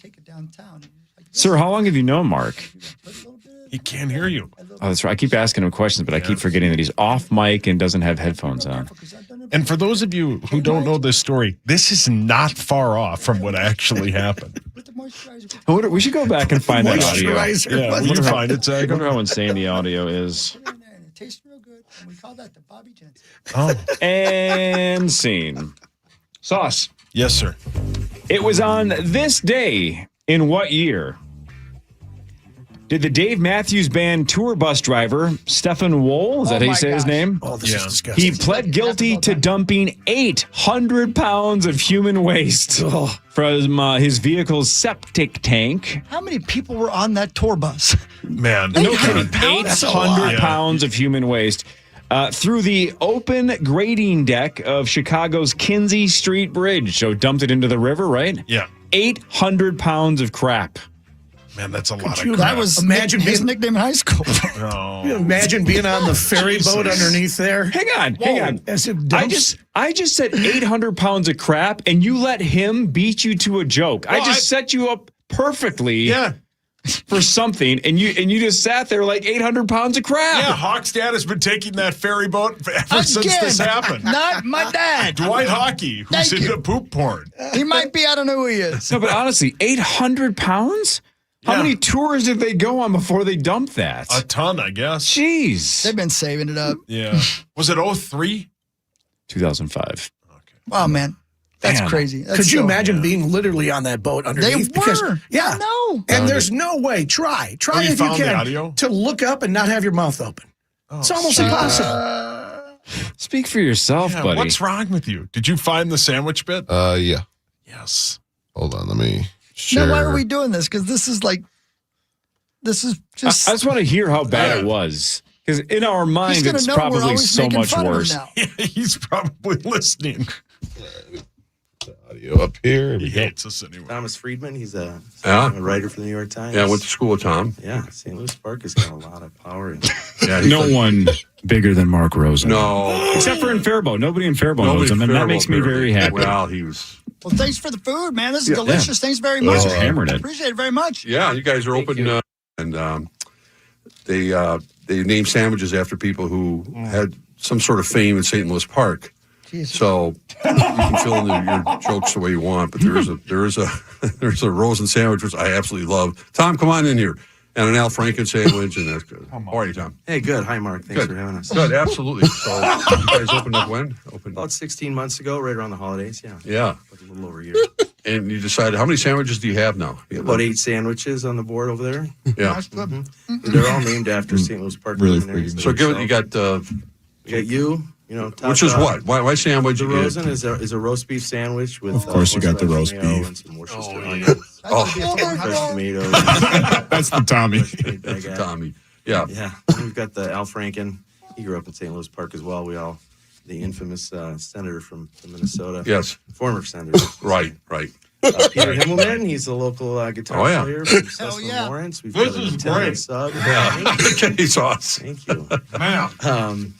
Sir, how long have you known Mark? He can't hear you. Oh, that's right. I keep asking him questions, but I keep forgetting that he's off mic and doesn't have headphones on. And for those of you who don't know this story, this is not far off from what actually happened. We should go back and find that audio. Yeah, we can find it, Zach. I wonder how insane the audio is. It tastes real good. And we call that the Bobby Jensen. Oh. And scene. Sauce. Yes, sir. It was on this day in what year did the Dave Matthews Band tour bus driver, Stephen Wool, is that how you say his name? Oh, this is disgusting. He pled guilty to dumping 800 pounds of human waste from his vehicle's septic tank. How many people were on that tour bus? Man. No kidding. Pounds? 800 pounds of human waste through the open grading deck of Chicago's Kinsey Street Bridge. So dumped it into the river, right? Yeah. 800 pounds of crap. Man, that's a lot of crap. That was his nickname in high school. No. Imagine being on the ferry boat underneath there. Hang on. As it I just said 800 pounds of crap, and you let him beat you to a joke. Well, I just set you up perfectly for something, and you just sat there like 800 pounds of crap. Yeah, Hawk's dad has been taking that ferry boat ever since this happened. Not my dad. Dwight Hockey, who's into poop porn. He might be. I don't know who he is. No, but honestly, 800 pounds? How Yeah. many tours did they go on before they dumped that? A ton, I guess. Jeez. They've been saving it up. Yeah. Was it 03? 2005. Wow, man. That's Man. crazy. That's Could you so- imagine being literally on that boat underneath? They were. Yeah. I know. And there's no way. Try Oh, you if you found the can audio? to look up and not have your mouth open. It's almost impossible. Speak for yourself, Yeah, buddy. what's wrong with you? Did you find the sandwich bit? Yeah. Yes. Hold on, let me share. Now, why are we doing this? Because this is just. I just want to hear how bad it was. Because in our mind, He's gonna it's know we're probably always so making much fun of him worse. now. Yeah, he's probably listening. Audio up here. He hates us anyway. Thomas Friedman, he's a Yeah. writer for the New York Times. Yeah, I went to school with Tom. Yeah, St. Louis Park has got a lot of power. Yeah, No one bigger than Mark Rosen. No. Except for in Faribault. Nobody in Faribault Nobody knows him, and that Faribault makes me barely. very happy. Well, he was. Well, thanks for the food, man. This is Yeah. delicious. Thanks very much. hammered it. Appreciate it very much. Yeah, you guys are open, and they named sandwiches after people who had some sort of fame in St. Louis Park. So you can fill in your jokes the way you want, but there is a Rosen sandwich which I absolutely love. Tom, come on in here, and an Al Franken sandwich, and that's good. How are you, Tom? Hey, good. Hi, Mark. Thanks Good. for having us. Good, absolutely. So you guys opened up when? About 16 months ago, right around the holidays. Yeah, Yeah, a little over a year. and you decided how many sandwiches do you have now? We have about 8 sandwiches on the board over there. Yeah. They're all named after St. Louis Park. Really luminaries. So give it. You got We got you. You know, top which is dog. what? Why sandwich? The you get? Rosen is a roast beef sandwich with. Of course you got the roast mayo beef. and some Worcester onions. Fresh tomatoes. That's the Tommy. That's the Tommy. Yeah. Yeah. And we've got the Al Franken. He grew up in St. Louis Park as well. The infamous senator from Minnesota. Yes. Former senator. Right. Peter Himmelman, he's a local guitar player from Cecil Lawrence. We've This got a is Lieutenant great. Sub. Yeah. Okay, sauce. Thank you. Man.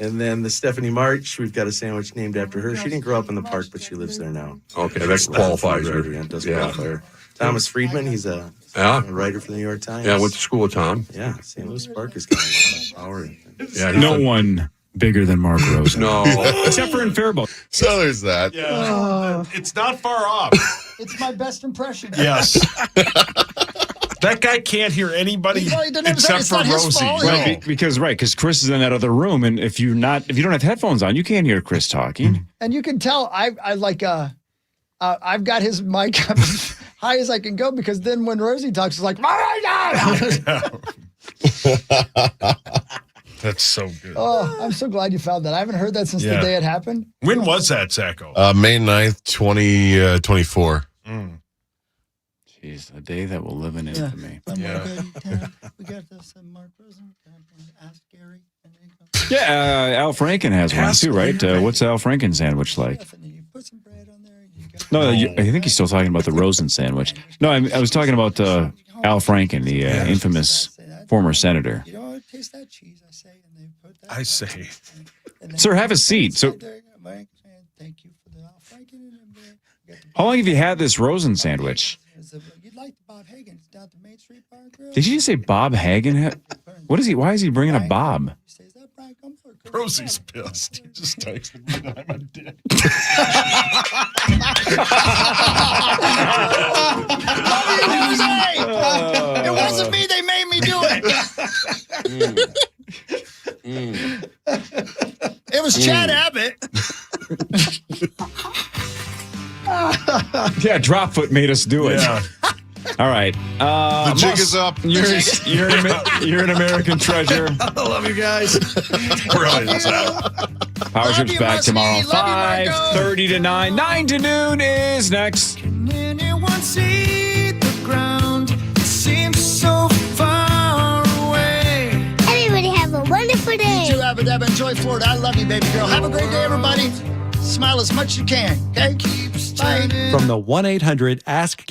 And then the Stephanie March, we've got a sandwich named after her. She didn't grow up in the park, but she lives there now. Okay, that qualifies her. Yeah, does qualify her. Thomas Friedman, he's a writer for the New York Times. Yeah, I went to school with Tom. Yeah, St. Louis Park has got a lot of power. Yeah, No one bigger than Mark Rosen. No. Except for in Faribault. So there's that. Yeah. It's not far off. It's my best impression. Yes. That guy can't hear anybody except for Rosie. Right, because Chris is in that other room, and if you don't have headphones on, you can't hear Chris talking. And you can tell I've got his mic up as high as I can go, because then when Rosie talks, it's like, That's so good. oh, I'm so glad you found that. I haven't heard that since the day it happened. When was that, Zacho? May 9th, 2024. day that will live in infamy. We got this Mark Rosen. Ask Gary. Yeah, Al Franken has one too, right? What's Al Franken sandwich like? No, I think he's still talking about the Rosen sandwich. No, I was talking about Al Franken, the infamous former senator. You don't taste that cheese, I say, and they put that. I say, sir, have a seat. So, thank you for the Al Franken. how long have you had this Rosen sandwich? You'd like the Bob Hagen's down at the Main Street Bar and Grill. Did you just say Bob Hagen? What is he? Why is he bringing up Bob? Rosie's pissed. He just texted me that I'm a dick. It wasn't me. They made me do it. It was Chad Abbott. Yeah, Dropfoot made us do it. Yeah. All right. The jig is up. You're an American treasure. I love you guys. Brilliant. Power Trip's back tomorrow, 5:30 to 9. 9 to noon is next. Can anyone see the ground? It seems so far away. Everybody have a wonderful day. You too, Abba Dabba. Enjoy Florida. I love you, baby girl. Have a great day, everybody. Smile as much as you can, okay? Bye. From the 1-800-ASK-GARY